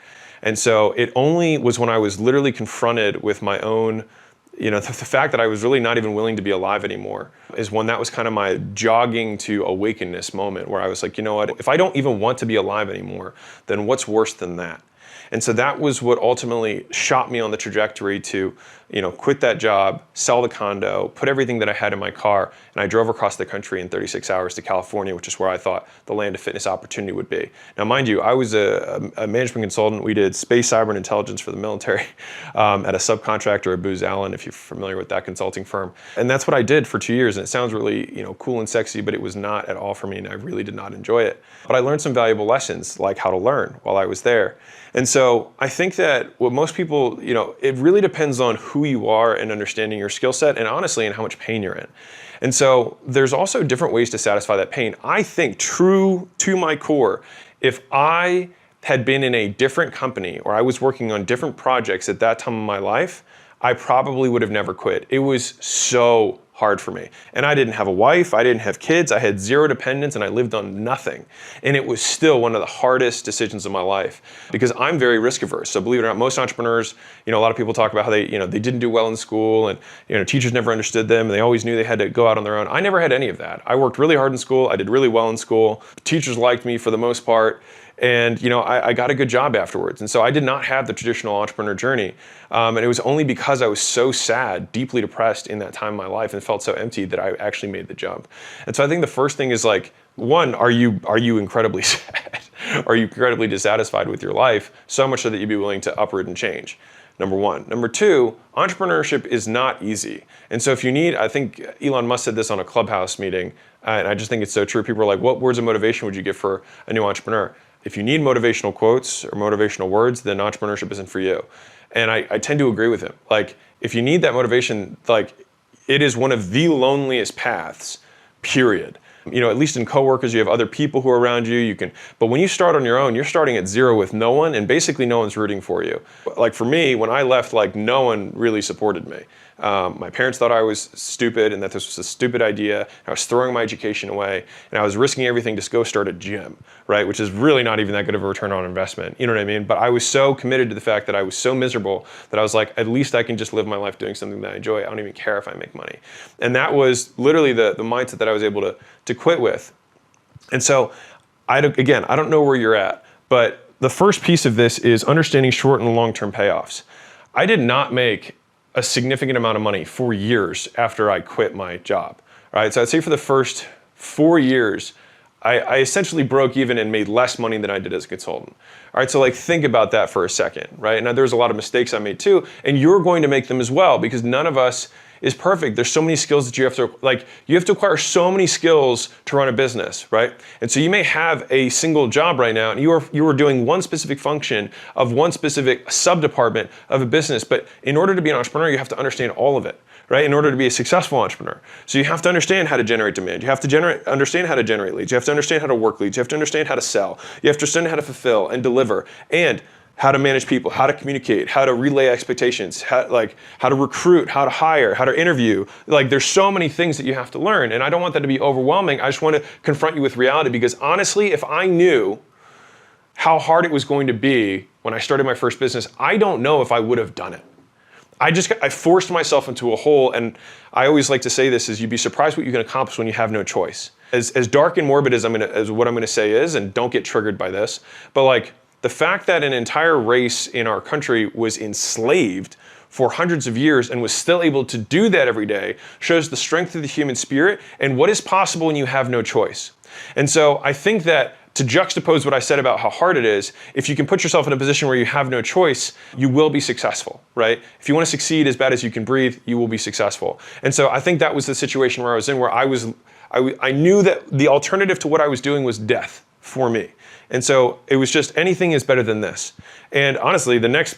S5: And so it only was when I was literally confronted with my own, the fact that I was really not even willing to be alive anymore, is when that was kind of my jogging to awakenness moment, where I was like, you know what, if I don't even want to be alive anymore, then what's worse than that? And so that was what ultimately shot me on the trajectory to, quit that job, sell the condo, put everything that I had in my car, and I drove across the country in 36 hours to California, which is where I thought the land of fitness opportunity would be. Now, mind you, I was a management consultant. We did space, cyber, and intelligence for the military at a subcontractor at Booz Allen, if you're familiar with that consulting firm. And that's what I did for 2 years. And it sounds really, cool and sexy, but it was not at all for me, and I really did not enjoy it. But I learned some valuable lessons, like how to learn, while I was there. And so I think that what most people, it really depends on who you are and understanding your skill set, and honestly, and how much pain you're in. And so there's also different ways to satisfy that pain. I think, true to my core, if I had been in a different company, or I was working on different projects at that time of my life, I probably would have never quit. It was so hard for me. And I didn't have a wife, I didn't have kids, I had zero dependents, and I lived on nothing. And it was still one of the hardest decisions of my life because I'm very risk averse. So believe it or not, most entrepreneurs, a lot of people talk about how they didn't do well in school and, teachers never understood them and they always knew they had to go out on their own. I never had any of that. I worked really hard in school, I did really well in school. Teachers liked me for the most part. And I got a good job afterwards. And so I did not have the traditional entrepreneur journey. And it was only because I was so sad, deeply depressed in that time of my life and felt so empty that I actually made the jump. And so I think the first thing is like, one, are you incredibly sad? Are you incredibly dissatisfied with your life? So much so that you'd be willing to uproot and change. Number one. Number two, entrepreneurship is not easy. And so if you need, I think Elon Musk said this on a Clubhouse meeting, and I just think it's so true. People are like, what words of motivation would you give for a new entrepreneur? If you need motivational quotes or motivational words, then entrepreneurship isn't for you. And I tend to agree with him. Like, if you need that motivation, like, it is one of the loneliest paths, period. At least in coworkers, you have other people who are around you. But when you start on your own, you're starting at zero with no one, and basically no one's rooting for you. Like for me, when I left, like no one really supported me. My parents thought I was stupid and that this was a stupid idea. I was throwing my education away, and I was risking everything to go start a gym, right? Which is really not even that good of a return on investment. You know what I mean? But I was so committed to the fact that I was so miserable that I was like, at least I can just live my life doing something that I enjoy. I don't even care if I make money. And that was literally the mindset that I was able to quit with. And so, I don't know where you're at, but the first piece of this is understanding short and long-term payoffs. I did not make a significant amount of money for years after I quit my job. Right? So I'd say for the first 4 years, I essentially broke even and made less money than I did as a consultant. All right, so like think about that for a second, right? Now there's a lot of mistakes I made too, and you're going to make them as well because none of us is perfect. There's so many skills that you have to acquire so many skills to run a business, right? And so you may have a single job right now and you are doing one specific function of one specific sub-department of a business, but in order to be an entrepreneur, you have to understand all of it, right? In order to be a successful entrepreneur. So you have to understand how to generate demand. You have to understand how to generate leads. You have to understand how to work leads. You have to understand how to sell. You have to understand how to fulfill and deliver, and how to manage people, how to communicate, how to relay expectations, how to recruit, how to hire, how to interview. Like there's so many things that you have to learn, and I don't want that to be overwhelming. I just want to confront you with reality because honestly, if I knew how hard it was going to be when I started my first business, I don't know if I would have done it. I forced myself into a hole, and I always like to say this is you'd be surprised what you can accomplish when you have no choice. As dark and morbid as what I'm gonna say is, and don't get triggered by this, but like the fact that an entire race in our country was enslaved for hundreds of years and was still able to do that every day shows the strength of the human spirit and what is possible when you have no choice. And so I think that to juxtapose what I said about how hard it is, if you can put yourself in a position where you have no choice, you will be successful, right? If you want to succeed as bad as you can breathe, you will be successful. And so I think that was the situation where I was in, where I knew that the alternative to what I was doing was death for me. And so it was just anything is better than this. And honestly, the next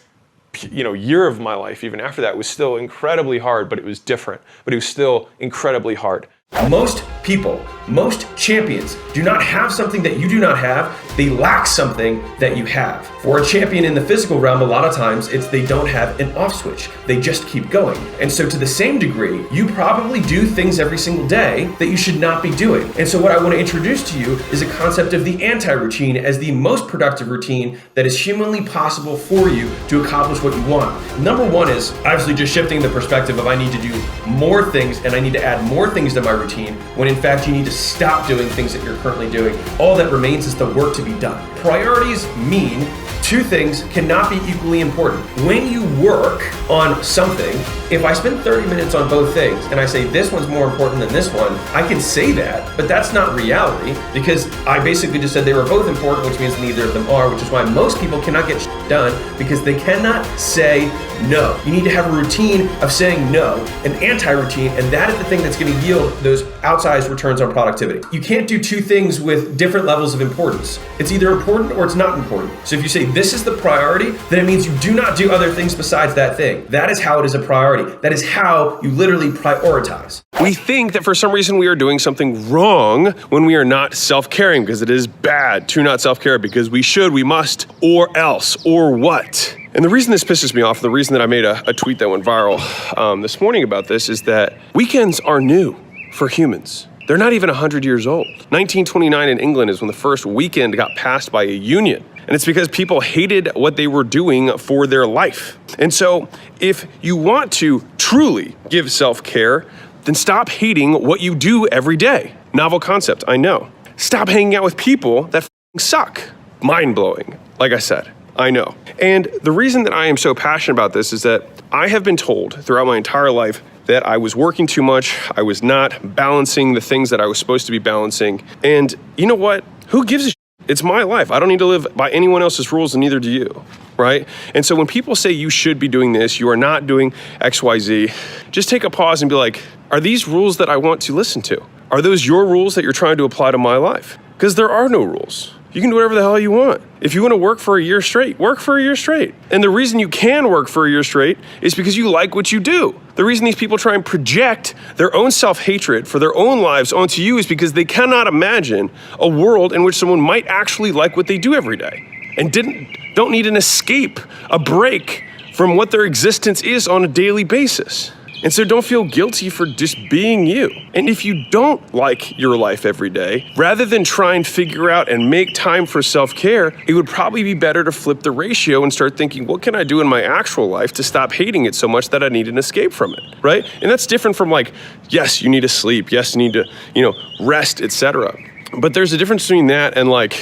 S5: year of my life, even after that, was still incredibly hard, but it was different. But it was still incredibly hard.
S7: Most people, most champions do not have something that you do not have. They lack something that you have. For a champion in the physical realm, a lot of times it's they don't have an off switch. They just keep going. And so to the same degree, you probably do things every single day that you should not be doing. And so what I want to introduce to you is a concept of the anti-routine as the most productive routine that is humanly possible for you to accomplish what you want. Number one is obviously just shifting the perspective of I need to do more things and I need to add more things to my routine, when in fact you need to stop doing things that you're currently doing. All that remains is the work to be done. Priorities mean two things cannot be equally important. When you work on something, if I spend 30 minutes on both things and I say this one's more important than this one, I can say that, but that's not reality because I basically just said they were both important, which means neither of them are, which is why most people cannot get done because they cannot say no. You need to have a routine of saying no, an anti-routine, and that is the thing that's going to yield those outsized returns on productivity. You can't do two things with different levels of importance. It's either important or it's not important. So if you say this is the priority, then it means you do not do other things besides that thing. That is how it is a priority. That is how you literally prioritize.
S5: We think that for some reason we are doing something wrong when we are not self-caring, because it is bad to not self-care, because we should, we must, or else, or what? And the reason this pisses me off, the reason that I made a tweet that went viral this morning about this, is that weekends are new for humans. They're not even 100 years old. 1929 in England is when the first weekend got passed by a union. And it's because people hated what they were doing for their life. And so if you want to truly give self-care, then stop hating what you do every day. Novel concept, I know. Stop hanging out with people that suck. Mind-blowing, like I said, I know. And the reason that I am so passionate about this is that I have been told throughout my entire life that I was working too much, I was not balancing the things that I was supposed to be balancing. And you know what? Who gives a shit? It's my life. I don't need to live by anyone else's rules, and neither do you, right? And so when people say you should be doing this, you are not doing X, Y, Z, just take a pause and be like, are these rules that I want to listen to? Are those your rules that you're trying to apply to my life? Because there are no rules. You can do whatever the hell you want. If you want to work for a year straight, work for a year straight. And the reason you can work for a year straight is because you like what you do. The reason these people try and project their own self-hatred for their own lives onto you is because they cannot imagine a world in which someone might actually like what they do every day and don't need an escape, a break from what their existence is on a daily basis. And so don't feel guilty for just being you. And if you don't like your life every day, rather than try and figure out and make time for self-care, it would probably be better to flip the ratio and start thinking, what can I do in my actual life to stop hating it so much that I need an escape from it, right? And that's different from like, yes, you need to sleep. Yes, you need to, rest, etc. But there's a difference between that and like,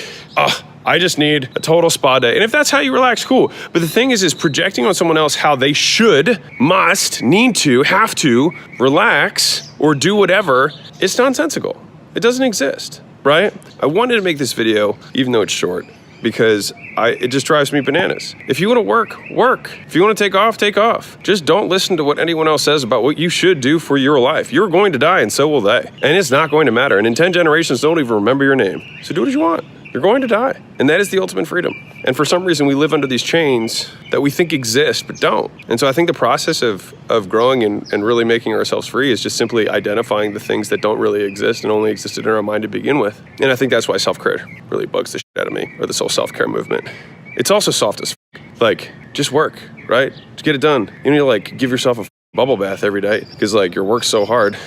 S5: I just need a total spa day. And if that's how you relax, cool. But the thing is projecting on someone else how they should, must, need to, have to relax or do whatever, it's nonsensical. It doesn't exist, right? I wanted to make this video, even though it's short, because it just drives me bananas. If you want to work, work. If you want to take off, take off. Just don't listen to what anyone else says about what you should do for your life. You're going to die and so will they. And it's not going to matter. And in 10 generations, don't even remember your name. So do what you want. You're going to die. And that is the ultimate freedom. And for some reason, we live under these chains that we think exist, but don't. And so I think the process of growing and really making ourselves free is just simply identifying the things that don't really exist and only existed in our mind to begin with. And I think that's why self-care really bugs the shit out of me, or this whole self-care movement. It's also soft as like, just work, right? Just get it done. You need to like give yourself a bubble bath every day because like your work's so hard.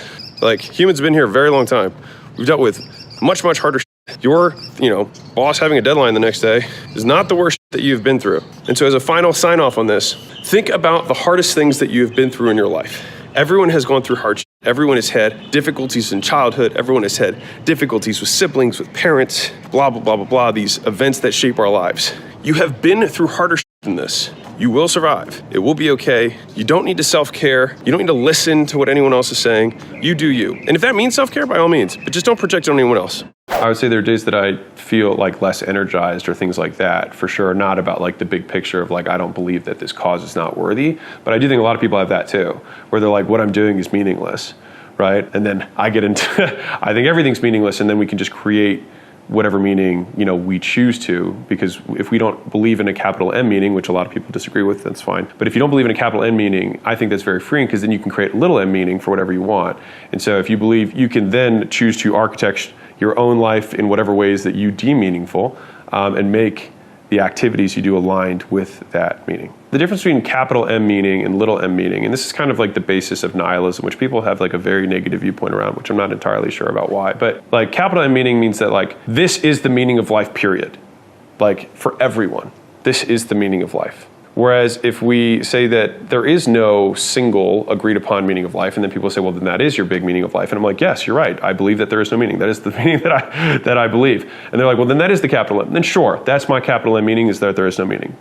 S5: Like humans have been here a very long time. We've dealt with much, much harder shit. Your, boss having a deadline the next day is not the worst that you've been through. And so as a final sign off on this, think about the hardest things that you have been through in your life. Everyone has gone through hardship. Everyone has had difficulties in childhood. Everyone has had difficulties with siblings, with parents, blah, blah, blah, blah, blah, these events that shape our lives. You have been through harder shit than this. You will survive. It will be okay. You don't need to self-care. You don't need to listen to what anyone else is saying. You do you. And if that means self-care, by all means, but just don't project it on anyone else. I would say there are days that I feel like less energized or things like that, for sure. Not about like the big picture of like, I don't believe that this cause is not worthy. But I do think a lot of people have that too, where they're like, what I'm doing is meaningless, right? And then I get into, I think everything's meaningless, and then we can just create whatever meaning, we choose to, because if we don't believe in a capital M meaning, which a lot of people disagree with, that's fine. But if you don't believe in a capital M meaning, I think that's very freeing, because then you can create a little m meaning for whatever you want. And so if you believe, you can then choose to architect your own life in whatever ways that you deem meaningful, and make the activities you do aligned with that meaning. The difference between capital M meaning and little m meaning, and this is kind of like the basis of nihilism, which people have like a very negative viewpoint around, which I'm not entirely sure about why. But like capital M meaning means that like this is the meaning of life, period. Like for everyone, this is the meaning of life. Whereas if we say that there is no single agreed upon meaning of life, and then people say, well, then that is your big meaning of life. And I'm like, yes, you're right. I believe that there is no meaning. That is the meaning that I believe. And they're like, well, then that is the capital M. Then sure, that's my capital M meaning, is that there is no meaning.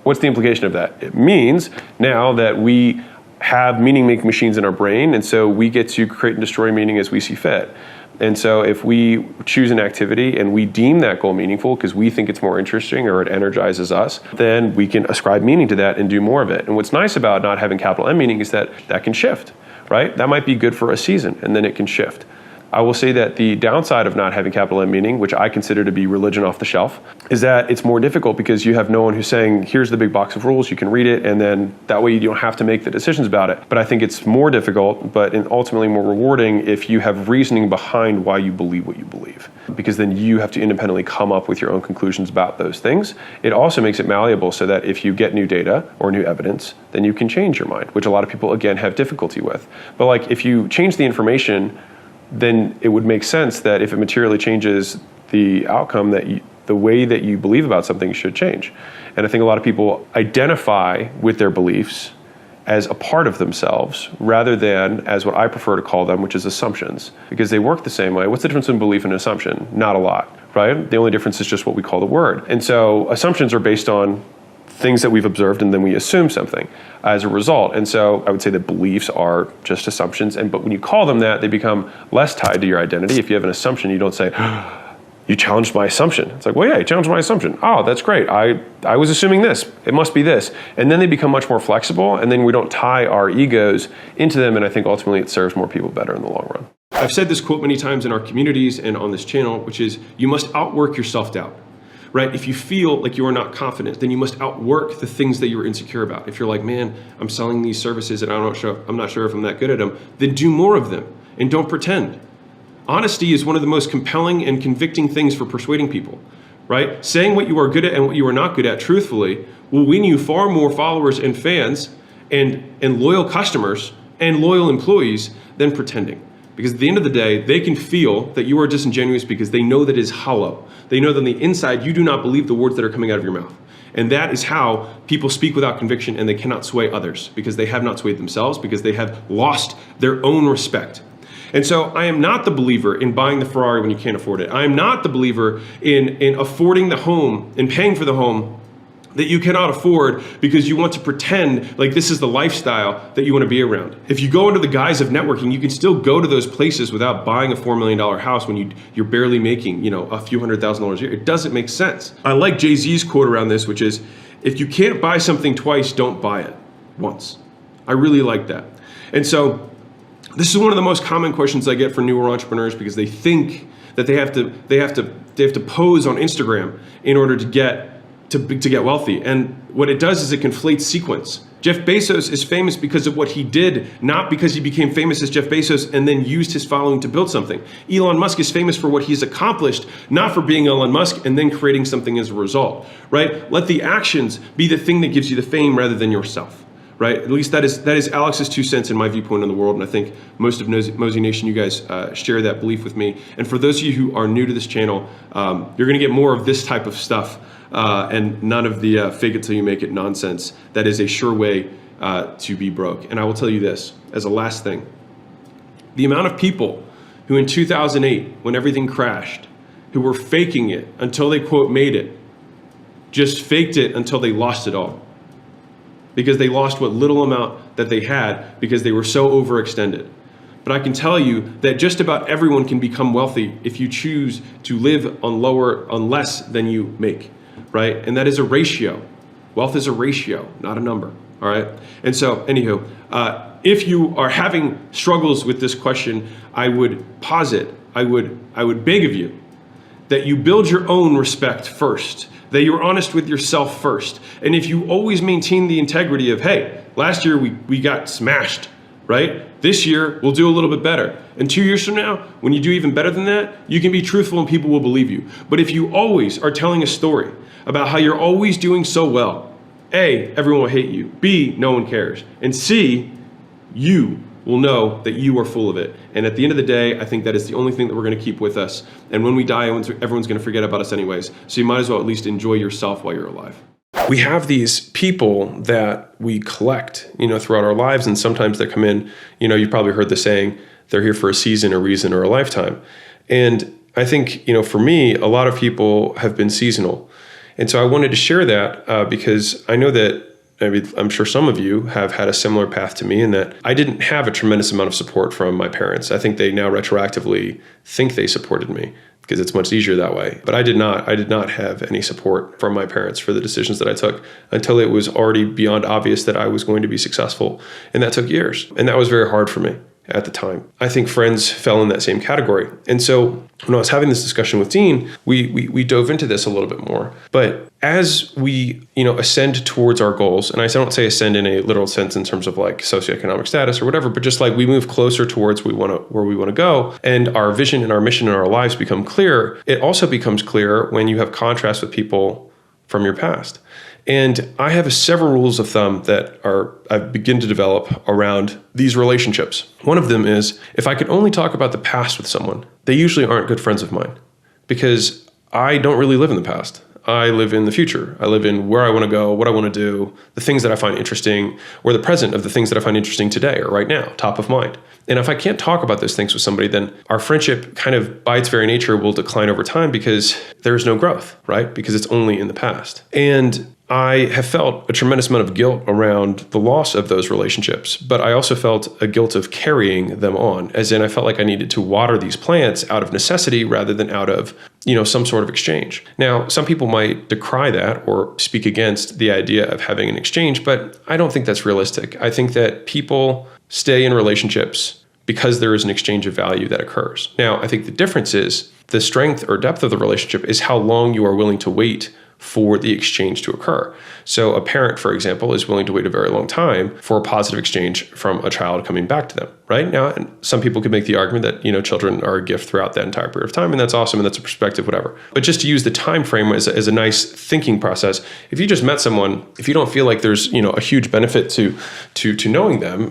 S5: What's the implication of that? It means now that we have meaning-making machines in our brain, and so we get to create and destroy meaning as we see fit. And so if we choose an activity and we deem that goal meaningful because we think it's more interesting or it energizes us, then we can ascribe meaning to that and do more of it. And what's nice about not having capital M meaning is that that can shift, right? That might be good for a season, and then it can shift. I will say that the downside of not having capital M meaning, which I consider to be religion off the shelf, is that it's more difficult because you have no one who's saying, here's the big box of rules, you can read it, and then that way you don't have to make the decisions about it. But I think it's more difficult, but ultimately more rewarding if you have reasoning behind why you believe what you believe. Because then you have to independently come up with your own conclusions about those things. It also makes it malleable so that if you get new data or new evidence, then you can change your mind, which a lot of people, again, have difficulty with. But like if you change the information, then it would make sense that if it materially changes the outcome, that the way that you believe about something should change. And I think a lot of people identify with their beliefs as a part of themselves rather than as what I prefer to call them, which is assumptions, because they work the same way. What's the difference in belief and assumption? Not a lot, right? The only difference is just what we call the word. And so assumptions are based on things that we've observed, and then we assume something as a result. And so I would say that beliefs are just assumptions, but when you call them that, they become less tied to your identity. If you have an assumption, you don't say, you challenged my assumption. It's like, well, yeah, you challenged my assumption. Oh, that's great. I was assuming this. It must be this. And then they become much more flexible, and then we don't tie our egos into them, and I think ultimately it serves more people better in the long run. I've said this quote many times in our communities and on this channel, which is, you must outwork your self-doubt. Right? If you feel like you are not confident, then you must outwork the things that you're insecure about. If you're like, man, I'm selling these services and I'm not sure if I'm that good at them, then do more of them and don't pretend. Honesty is one of the most compelling and convicting things for persuading people, right? Saying what you are good at and what you are not good at truthfully will win you far more followers and fans and loyal customers and loyal employees than pretending. Because at the end of the day, they can feel that you are disingenuous because they know that it is hollow. They know that on the inside, you do not believe the words that are coming out of your mouth. And that is how people speak without conviction, and they cannot sway others because they have not swayed themselves, because they have lost their own respect. And so I am not the believer in buying the Ferrari when you can't afford it. I am not the believer in affording the home and paying for the home that you cannot afford because you want to pretend like this is the lifestyle that you want to be around. If you go under the guise of networking, you can still go to those places without buying a $4 million house when you're barely making, a few $100,000 a year. It doesn't make sense. I like Jay-Z's quote around this, which is, if you can't buy something twice, don't buy it once. I really like that. And so this is one of the most common questions I get for newer entrepreneurs, because they think that they have to pose on Instagram in order to get wealthy. And what it does is it conflates sequence. Jeff Bezos is famous because of what he did, not because he became famous as Jeff Bezos and then used his following to build something. Elon Musk is famous for what he's accomplished, not for being Elon Musk and then creating something as a result, right? Let the actions be the thing that gives you the fame rather than yourself, right? At least that is Alex's 2 cents in my viewpoint on the world. And I think most of Mosey Nation, you guys share that belief with me. And for those of you who are new to this channel, you're gonna get more of this type of stuff and none of the fake it till you make it nonsense. That is a sure way to be broke. And I will tell you this as a last thing. The amount of people who in 2008, when everything crashed, who were faking it until they, quote, made it, just faked it until they lost it all. Because they lost what little amount that they had because they were so overextended. But I can tell you that just about everyone can become wealthy if you choose to live on less than you make. Right? And that is a ratio. Wealth is a ratio, not a number. All right. And so, anywho, if you are having struggles with this question, I would posit, I would beg of you that you build your own respect first, that you're honest with yourself first. And if you always maintain the integrity of, hey, last year we got smashed, right? This year we'll do a little bit better. And 2 years from now, when you do even better than that, you can be truthful and people will believe you. But if you always are telling a story about how you're always doing so well, A, everyone will hate you. B, no one cares. And C, you will know that you are full of it. And at the end of the day, I think that is the only thing that we're going to keep with us. And when we die, everyone's going to forget about us anyways. So you might as well at least enjoy yourself while you're alive. We have these people that we collect, throughout our lives. And sometimes they come in, you've probably heard the saying, they're here for a season, a reason, or a lifetime. And I think, for me, a lot of people have been seasonal. And so I wanted to share that because I know that I'm sure some of you have had a similar path to me, in that I didn't have a tremendous amount of support from my parents. I think they now retroactively think they supported me because it's much easier that way. But I did not have any support from my parents for the decisions that I took until it was already beyond obvious that I was going to be successful. And that took years. And that was very hard for me. at the time. I think friends fell in that same category. And so when I was having this discussion with Dean, we dove into this a little bit more. But as we, ascend towards our goals, and I don't say ascend in a literal sense in terms of like socioeconomic status or whatever, but just like we move closer towards where we want to go, and our vision and our mission in our lives become clear, it also becomes clear when you have contrast with people from your past. And I have several rules of thumb that I begin to develop around these relationships. One of them is, if I could only talk about the past with someone, they usually aren't good friends of mine, because I don't really live in the past. I live in the future. I live in where I want to go, what I want to do, the things that I find interesting, or the present of the things that I find interesting today or right now, top of mind. And if I can't talk about those things with somebody, then our friendship kind of by its very nature will decline over time, because there's no growth, right? Because it's only in the past. And I have felt a tremendous amount of guilt around the loss of those relationships, but I also felt a guilt of carrying them on, as in I felt like I needed to water these plants out of necessity rather than out of, some sort of exchange. Now, some people might decry that or speak against the idea of having an exchange, but I don't think that's realistic. I think that people stay in relationships because there is an exchange of value that occurs. Now, I think the difference is the strength or depth of the relationship is how long you are willing to wait for the exchange to occur. So a parent, for example, is willing to wait a very long time for a positive exchange from a child coming back to them, right? Now, and some people could make the argument that, children are a gift throughout that entire period of time, and that's awesome, and that's a perspective, whatever. But just to use the time frame as a nice thinking process, if you just met someone, if you don't feel like there's, a huge benefit to knowing them,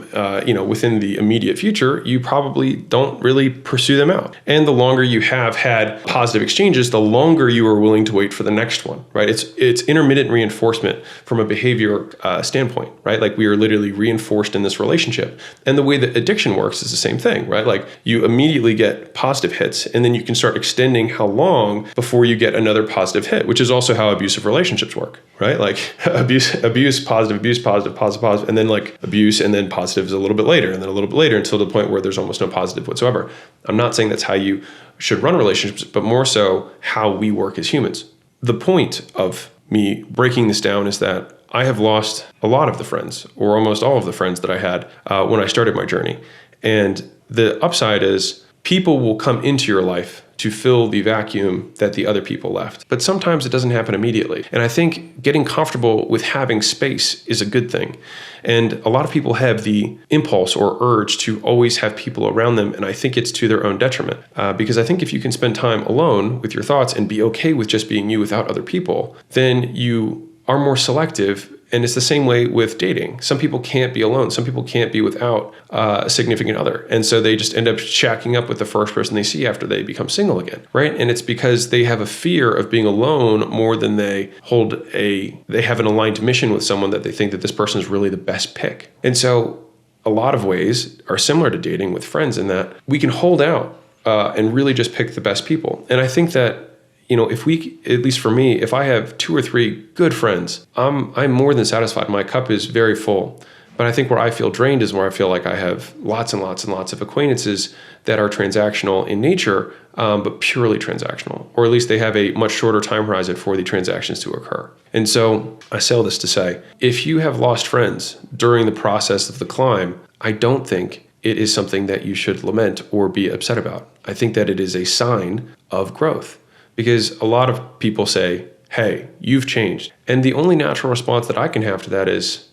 S5: within the immediate future, you probably don't really pursue them out. And the longer you have had positive exchanges, the longer you are willing to wait for the next one, right? It's intermittent reinforcement from a behavior standpoint, right? Like we are literally reinforced in this relationship. And the way that addiction works is the same thing, right? Like you immediately get positive hits, and then you can start extending how long before you get another positive hit, which is also how abusive relationships work, right? Like abuse, positive, and then like abuse, and then positive is a little bit later, and then a little bit later, until the point where there's almost no positive whatsoever. I'm not saying that's how you should run relationships, but more so how we work as humans. The point of me breaking this down is that I have lost a lot of the friends, or almost all of the friends that I had when I started my journey. And the upside is people will come into your life to fill the vacuum that the other people left. But sometimes it doesn't happen immediately. And I think getting comfortable with having space is a good thing. And a lot of people have the impulse or urge to always have people around them. And I think it's to their own detriment. Because I think if you can spend time alone with your thoughts and be okay with just being you without other people, then you are more selective. And it's the same way with dating. Some people can't be alone. Some people can't be without a significant other. And so they just end up shacking up with the first person they see after they become single again, right? And it's because they have a fear of being alone more than they have an aligned mission with someone that they think that this person is really the best pick. And so a lot of ways are similar to dating with friends in that we can hold out and really just pick the best people. And I think that if we, at least for me, if I have 2 or 3 good friends, I'm more than satisfied. My cup is very full. But I think where I feel drained is where I feel like I have lots and lots and lots of acquaintances that are transactional in nature, but purely transactional, or at least they have a much shorter time horizon for the transactions to occur. And so I say all this to say, if you have lost friends during the process of the climb, I don't think it is something that you should lament or be upset about. I think that it is a sign of growth. Because a lot of people say, hey, you've changed. And the only natural response that I can have to that is,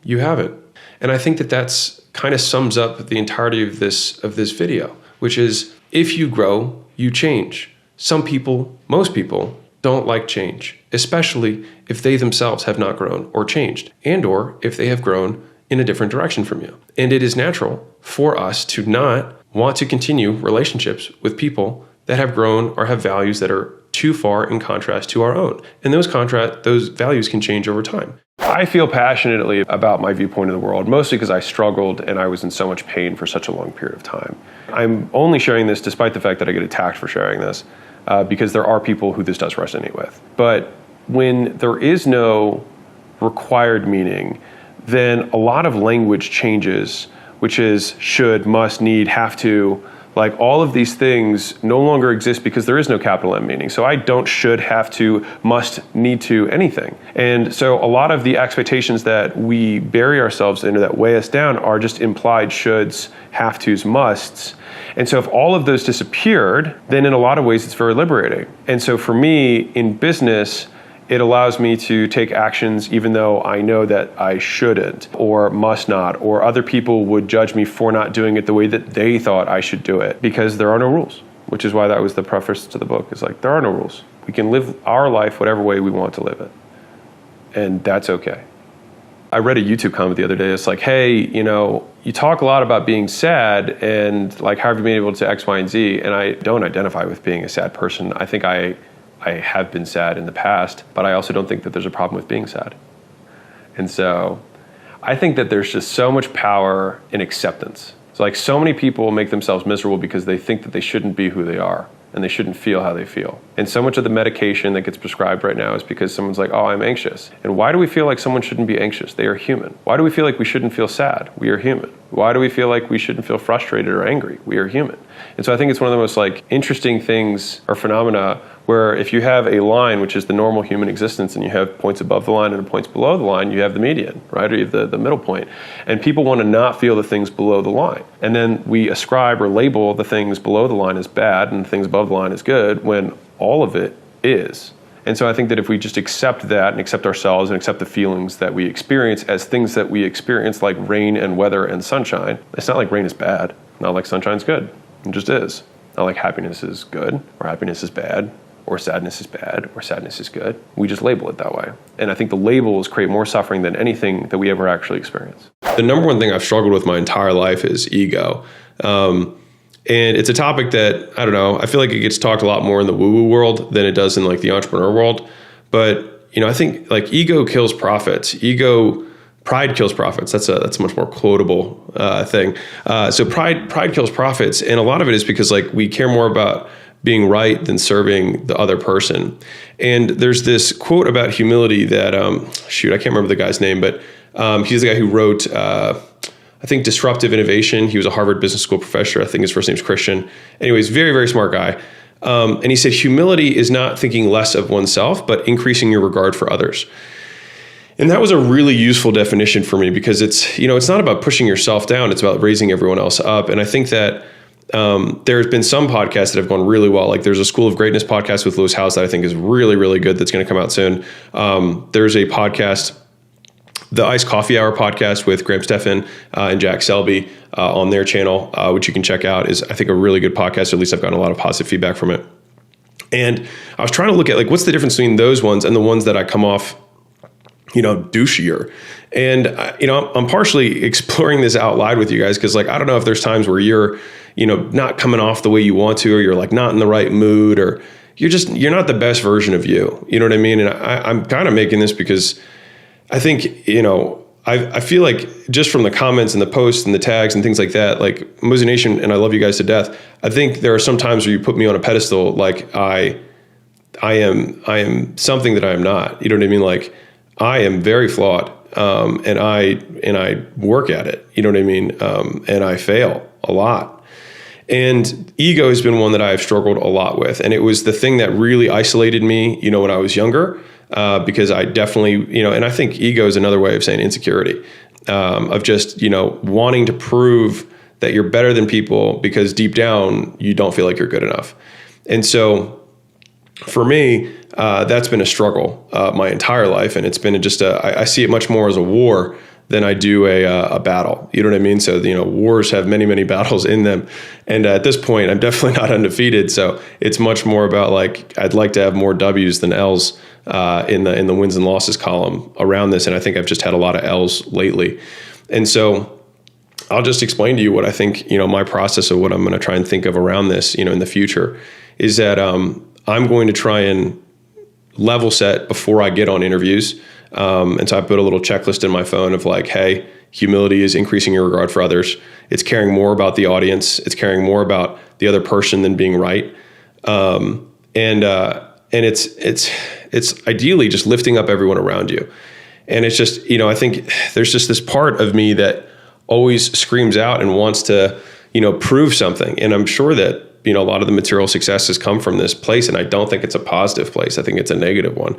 S5: you haven't. And I think that that's kind of sums up the entirety of this video, which is, if you grow, you change. Some people, most people, don't like change, especially if they themselves have not grown or changed, and or if they have grown in a different direction from you. And it is natural for us to not want to continue relationships with people that have grown or have values that are too far in contrast to our own. And those values can change over time. I feel passionately about my viewpoint of the world, mostly because I struggled and I was in so much pain for such a long period of time. I'm only sharing this despite the fact that I get attacked for sharing this, because there are people who this does resonate with. But when there is no required meaning, then a lot of language changes, which is should, must, need, have to, Like all of these things no longer exist because there is no capital M meaning. So I don't, should, have to, must, need to, anything. And so a lot of the expectations that we bury ourselves in or that weigh us down are just implied shoulds, have tos, musts. And so if all of those disappeared, then in a lot of ways it's very liberating. And so for me in business, it allows me to take actions even though I know that I shouldn't or must not, or other people would judge me for not doing it the way that they thought I should do it, because there are no rules, which is why that was the preface to the book. It's like, there are no rules. We can live our life whatever way we want to live it. And that's okay. I read a YouTube comment the other day. It's like, hey, you talk a lot about being sad and like, how have you been able to X, Y, and Z? And I don't identify with being a sad person. I think I have been sad in the past, but I also don't think that there's a problem with being sad. And so I think that there's just so much power in acceptance. So like so many people make themselves miserable because they think that they shouldn't be who they are and they shouldn't feel how they feel. And so much of the medication that gets prescribed right now is because someone's like, oh, I'm anxious. And why do we feel like someone shouldn't be anxious? They are human. Why do we feel like we shouldn't feel sad? We are human. Why do we feel like we shouldn't feel frustrated or angry? We are human. And so I think it's one of the most like interesting things or phenomena where if you have a line, which is the normal human existence, and you have points above the line and points below the line, you have the median, right? Or you have the middle point. And people want to not feel the things below the line. And then we ascribe or label the things below the line as bad and the things above the line as good when all of it is. And so I think that if we just accept that and accept ourselves and accept the feelings that we experience as things that we experience, like rain and weather and sunshine, it's not like rain is bad, not like sunshine is good. It just is. Not like happiness is good or happiness is bad or sadness is bad or sadness is good. We just label it that way. And I think the labels create more suffering than anything that we ever actually experience. The number one thing I've struggled with my entire life is ego. And it's a topic that, I don't know, I feel like it gets talked a lot more in the woo-woo world than it does in like the entrepreneur world. But, I think like ego kills profits. Pride kills profits. That's a much more quotable thing. So pride kills profits. And a lot of it is because like we care more about being right than serving the other person. And there's this quote about humility that, I can't remember the guy's name, but he's the guy who wrote, I think, Disruptive Innovation. He was a Harvard Business School professor. I think his first name's Christian. Anyways, very, very smart guy. And he said, humility is not thinking less of oneself, but increasing your regard for others. And that was a really useful definition for me because it's not about pushing yourself down. It's about raising everyone else up. And I think that there's been some podcasts that have gone really well. Like there's a School of Greatness podcast with Lewis Howes that I think is really, really good. That's going to come out soon. There's a podcast, the Iced Coffee Hour podcast with Graham Stephan and Jack Selby on their channel, which you can check out, is I think a really good podcast. Or at least I've gotten a lot of positive feedback from it. And I was trying to look at like, what's the difference between those ones and the ones that I come off, douchier. And, I'm partially exploring this out loud with you guys because like, I don't know if there's times where you're, not coming off the way you want to, or you're like not in the right mood, or you're not the best version of you. You know what I mean? And I'm kind of making this because I think, I feel like just from the comments and the posts and the tags and things like that, like Mosey Nation, and I love you guys to death. I think there are some times where you put me on a pedestal, like I am something that I am not. You know what I mean? Like I am very flawed, and I work at it. You know what I mean? And I fail a lot. And ego has been one that I've struggled a lot with, and it was the thing that really isolated me. When I was younger. Because I definitely, and I think ego is another way of saying insecurity, of just, wanting to prove that you're better than people because deep down you don't feel like you're good enough. And so for me, that's been a struggle my entire life. And it's been I see it much more as a war than I do a battle. You know what I mean? So, wars have many, many battles in them. And at this point, I'm definitely not undefeated. So it's much more about like, I'd like to have more W's than L's in the wins and losses column around this. And I think I've just had a lot of L's lately. And so I'll just explain to you what I think, my process of what I'm going to try and think of around this, in the future is that I'm going to try and level set before I get on interviews. And so I put a little checklist in my phone of like, hey, humility is increasing your regard for others. It's caring more about the audience. It's caring more about the other person than being right. And it's ideally just lifting up everyone around you. And it's just, I think there's just this part of me that always screams out and wants to, prove something. And I'm sure that, a lot of the material success has come from this place. And I don't think it's a positive place. I think it's a negative one.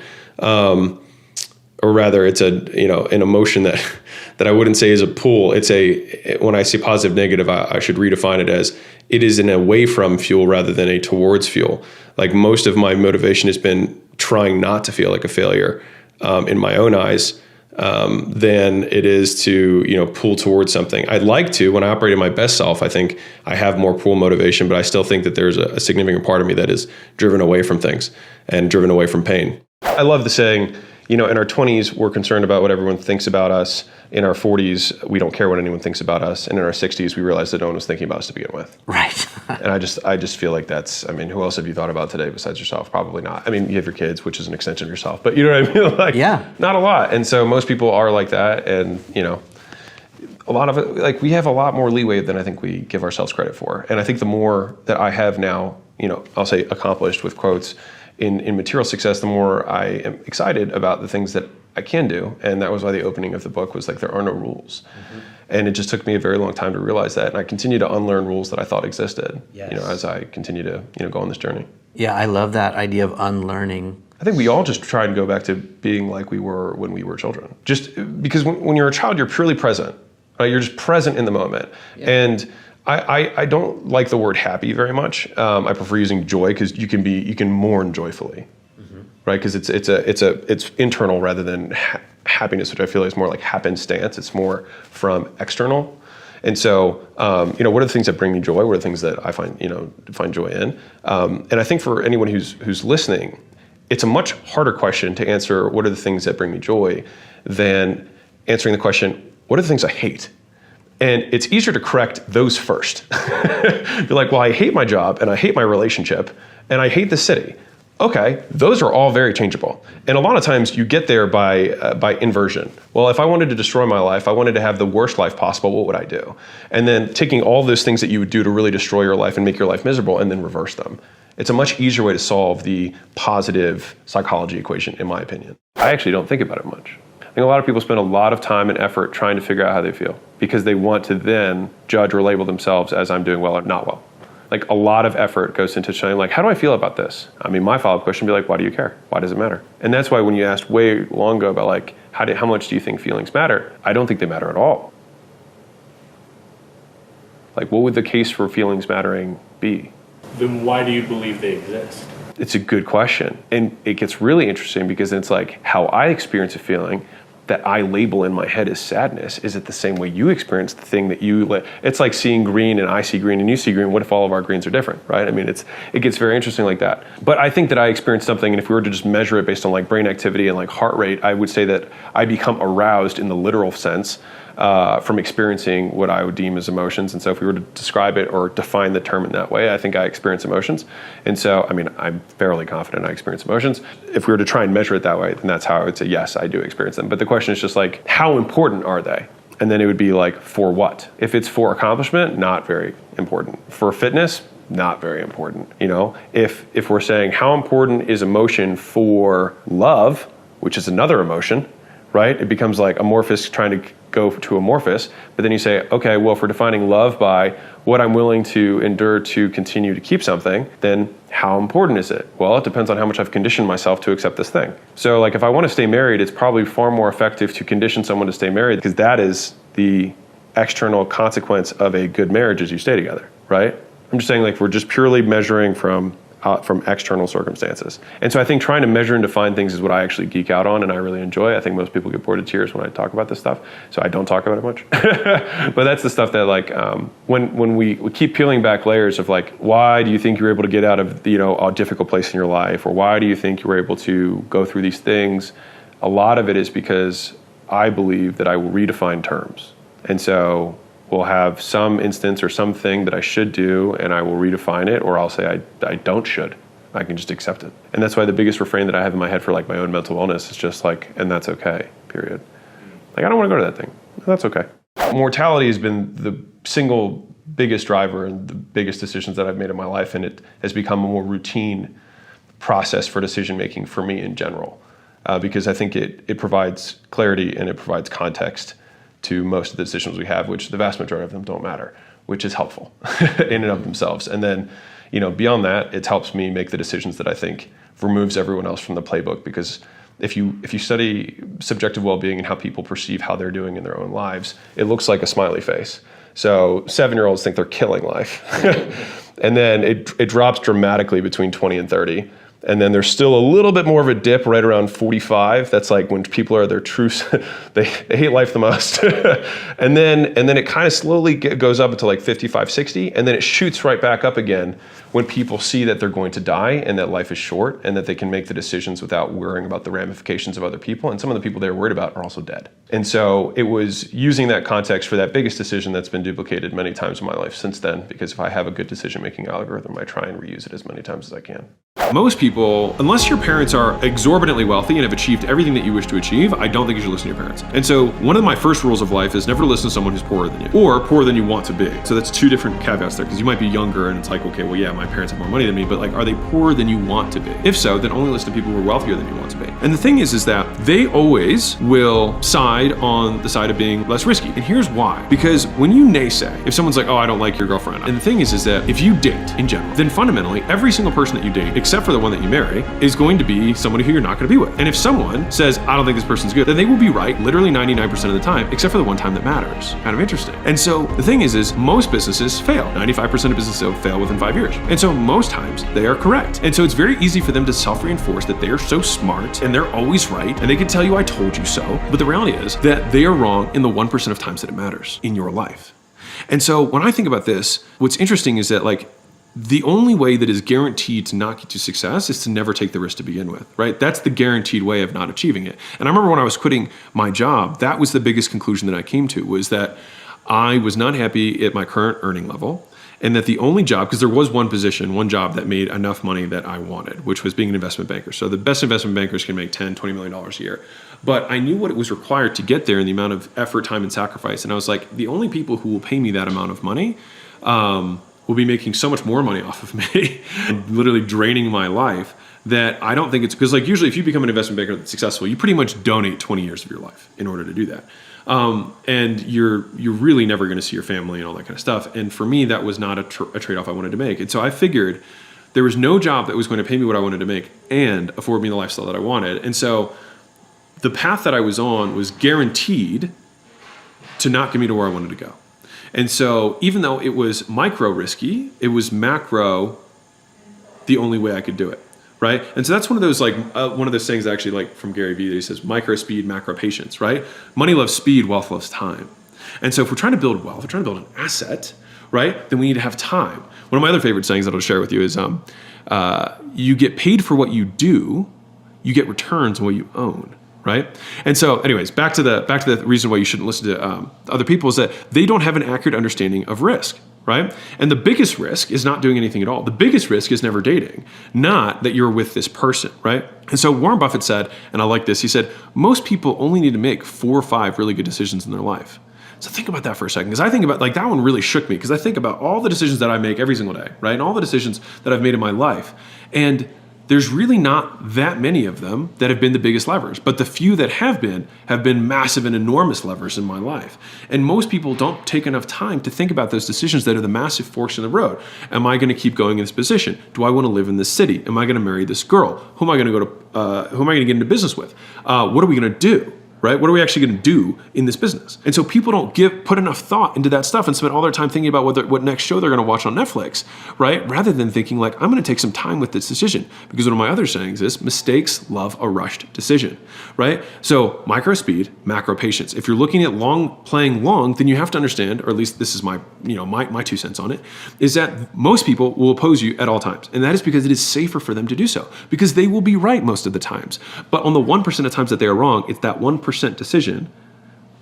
S5: Or rather it's an emotion that I wouldn't say is a pull. When I say positive, negative, I should redefine it as it is an away from fuel rather than a towards fuel. Like most of my motivation has been trying not to feel like a failure in my own eyes than it is to, pull towards something. I'd like to, when I operate in my best self, I think I have more pull motivation, but I still think that there's a significant part of me that is driven away from things and driven away from pain. I love the saying, in our 20s, we're concerned about what everyone thinks about us. In our 40s, we don't care what anyone thinks about us. And in our 60s, we realize that no one was thinking about us to begin with.
S8: Right.
S5: And I just feel like who else have you thought about today besides yourself? Probably not. You have your kids, which is an extension of yourself, but you know what I mean?
S8: Yeah.
S5: Not a lot. And so most people are like that. And, a lot of it, we have a lot more leeway than I think we give ourselves credit for. And I think the more that I have now, I'll say accomplished with quotes, in material success, the more I am excited about the things that I can do. And that was why the opening of the book was there are no rules. Mm-hmm. And it just took me a very long time to realize that. And I continue to unlearn rules that I thought existed, as I continue to, go on this journey.
S8: Yeah, I love that idea of unlearning.
S5: I think we all just try and go back to being like we were when we were children. Just because when you're a child, you're purely present, right? You're just present in the moment. Yeah. And I don't like the word happy very much. I prefer using joy because you can mourn joyfully, mm-hmm. right? Because it's internal rather than happiness, which I feel is more like happenstance. It's more from external. And so, what are the things that bring me joy? What are the things that I find joy in? And I think for anyone who's listening, it's a much harder question to answer. What are the things that bring me joy than answering the question, what are the things I hate? And it's easier to correct those first. Be like, well, I hate my job and I hate my relationship and I hate the city. Okay, those are all very changeable. And a lot of times you get there by inversion. Well, if I wanted to destroy my life, I wanted to have the worst life possible, what would I do? And then taking all those things that you would do to really destroy your life and make your life miserable and then reverse them. It's a much easier way to solve the positive psychology equation, in my opinion. I actually don't think about it much. I think a lot of people spend a lot of time and effort trying to figure out how they feel because they want to then judge or label themselves as I'm doing well or not well. A lot of effort goes into saying how do I feel about this? My follow-up question would be why do you care? Why does it matter? And that's why when you asked way long ago about how much do you think feelings matter? I don't think they matter at all. What would the case for feelings mattering be?
S3: Then why do you believe they exist?
S5: It's a good question. And it gets really interesting because it's how I experience a feeling that I label in my head as sadness. Is it the same way you experience the thing that you it's like seeing green and I see green and you see green. What if all of our greens are different, right? It gets very interesting like that. But I think that I experience something, and if we were to just measure it based on brain activity and heart rate, I would say that I become aroused in the literal sense from experiencing what I would deem as emotions. And so if we were to describe it or define the term in that way, I think I experience emotions. And so, I'm fairly confident I experience emotions. If we were to try and measure it that way, then that's how I would say, yes, I do experience them. But the question is just how important are they? And then it would be for what? If it's for accomplishment, not very important. For fitness, not very important. If we're saying how important is emotion for love, which is another emotion, right? It becomes amorphous trying to go to amorphous, but then you say, okay, well, if we're defining love by what I'm willing to endure to continue to keep something, then how important is it? Well, it depends on how much I've conditioned myself to accept this thing. So if I want to stay married, it's probably far more effective to condition someone to stay married because that is the external consequence of a good marriage as you stay together, right? I'm just saying we're just purely measuring from external circumstances. And so I think trying to measure and define things is what I actually geek out on and I really enjoy. I think most people get bored to tears when I talk about this stuff, so I don't talk about it much. But that's the stuff that when we keep peeling back layers of why do you think you're able to get out of a difficult place in your life, or why do you think you were able to go through these things? A lot of it is because I believe that I will redefine terms. And so we'll have some instance or something that I should do and I will redefine it, or I'll say I don't should. I can just accept it. And that's why the biggest refrain that I have in my head for my own mental wellness is just and that's okay, period. I don't want to go to that thing. That's okay. Mortality has been the single biggest driver and the biggest decisions that I've made in my life, and it has become a more routine process for decision making for me in general, because I think it provides clarity and it provides context to most of the decisions we have, which the vast majority of them don't matter. which is helpful in and of themselves. And then, beyond that, it helps me make the decisions that I think removes everyone else from the playbook. Because if you study subjective well-being and how people perceive how they're doing in their own lives, it looks like a smiley face. So 7-year-olds think they're killing life. And then it drops dramatically between 20 and 30. And then there's still a little bit more of a dip right around 45. That's like when people are their true, they hate life the most. and then it kind of slowly goes up until like 55, 60. And then it shoots right back up again when people see that they're going to die and that life is short and that they can make the decisions without worrying about the ramifications of other people. And some of the people they're worried about are also dead. And so it was using that context for that biggest decision that's been duplicated many times in my life since then, because if I have a good decision-making algorithm, I try and reuse it as many times as I can.
S1: Most people, unless your parents are exorbitantly wealthy and have achieved everything that you wish to achieve, I don't think you should listen to your parents. And so one of my first rules of life is never listen to someone who's poorer than you or poorer than you want to be. So that's two different caveats there, because you might be younger and it's like, okay, well, yeah, my parents have more money than me, but like, are they poorer than you want to be? If so, then only listen to people who are wealthier than you want to be. And the thing is that they always will side on the side of being less risky. And here's why. Because when you naysay, if someone's like, oh, I don't like your girlfriend. And the thing is that if you date in general, then fundamentally every single person that you date, except for the one that you marry, is going to be somebody who you're not going to be with. And if someone says, I don't think this person's good, then they will be right literally 99% of the time, except for the one time that matters. Kind of interesting. And so the thing is most businesses fail. 95% of businesses fail within 5 years. And so most times they are correct. And so it's very easy for them to self-reinforce that they are so smart and they're always right. And they can tell you, I told you so. But the reality is that they are wrong in the 1% of times that it matters in your life. And so when I think about this, what's interesting is that like, the only way that is guaranteed to not get to success is to never take the risk to begin with, right? That's the guaranteed way of not achieving it. And I remember when I was quitting my job, that was the biggest conclusion that I came to, was that I was not happy at my current earning level. And that the only job, because there was one position, one job that made enough money that I wanted, which was being an investment banker. So the best investment bankers can make $10, $20 million a year. But I knew what it was required to get there and the amount of effort, time, and sacrifice. And I was like, the only people who will pay me that amount of money will be making so much more money off of me and literally draining my life that I don't think it's, because like usually if you become an investment banker that's successful, you pretty much donate 20 years of your life in order to do that. And you're really never going to see your family and all that kind of stuff. And for me, that was not a trade-off I wanted to make. And so I figured there was no job that was going to pay me what I wanted to make and afford me the lifestyle that I wanted. And so the path that I was on was guaranteed to not get me to where I wanted to go. And so even though it was micro risky, it was macro the only way I could do it. Right. And so that's one of those one of those things actually like from Gary Vee that he says micro speed, macro patience. Right. Money loves speed, wealth loves time. And so if we're trying to build wealth, if we're trying to build an asset, right, then we need to have time. One of my other favorite sayings that I'll share with you is you get paid for what you do, you get returns on what you own. Right. And so anyways, back to the reason why you shouldn't listen to other people is that they don't have an accurate understanding of risk. Right. And the biggest risk is not doing anything at all. The biggest risk is never dating, not that you're with this person. Right. And so Warren Buffett said, and I like this, he said, most people only need to make 4 or 5 really good decisions in their life. So think about that for a second, because I think about like that one really shook me, because I think about all the decisions that I make every single day. Right. And all the decisions that I've made in my life. And there's really not that many of them that have been the biggest levers, but the few that have been massive and enormous levers in my life. And most people don't take enough time to think about those decisions that are the massive forks in the road. Am I going to keep going in this position? Do I want to live in this city? Am I going to marry this girl? Who am I going to get into business with? What are we going to do? Right? What are we actually going to do in this business? And so people don't put enough thought into that stuff and spend all their time thinking about what next show they're going to watch on Netflix, right? Rather than thinking like, I'm going to take some time with this decision. Because one of my other sayings is mistakes love a rushed decision, right? So micro speed, macro patience. If you're looking at playing long, then you have to understand, or at least this is my 2 cents on it, is that most people will oppose you at all times. And that is because it is safer for them to do so, because they will be right most of the times. But on the 1% of times that they are wrong, it's that 1% decision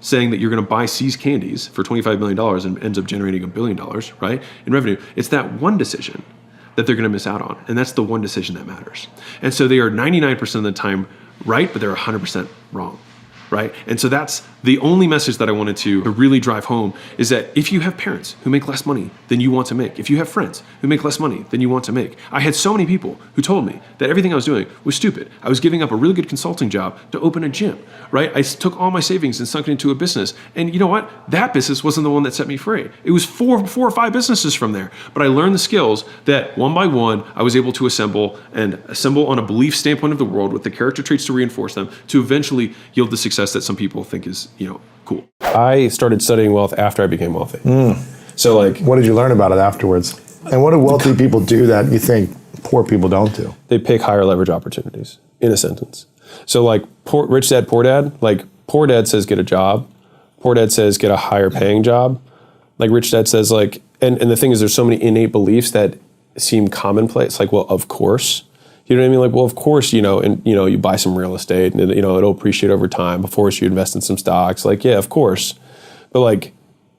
S1: saying that you're going to buy See's candies for $25 million and ends up generating $1 billion, right, in revenue. It's that one decision that they're going to miss out on. And that's the one decision that matters. And so they are 99% of the time right, but they're 100% wrong. right? And so that's the only message that I wanted to really drive home, is that if you have parents who make less money than you want to make, if you have friends who make less money than you want to make, I had so many people who told me that everything I was doing was stupid. I was giving up a really good consulting job to open a gym, right? I took all my savings and sunk it into a business. And you know what? That business wasn't the one that set me free. It was four or five businesses from there. But I learned the skills that one by one, I was able to assemble on a belief standpoint of the world with the character traits to reinforce them to eventually yield the success that some people think is, cool.
S5: I started studying wealth after I became wealthy. So like,
S9: What did you learn about it afterwards? And what do wealthy people do that you think poor people don't do?
S5: they pick higher leverage opportunities, in a sentence. So like rich dad, poor dad, like poor dad says get a job. Poor dad says get a higher paying job. Like rich dad says like, and the thing is there's so many innate beliefs that seem commonplace. Like, well, of course. You know what I mean? Like, well, of course, you buy some real estate and, it'll appreciate over time. Of course, you invest in some stocks. Like, yeah, of course. But like,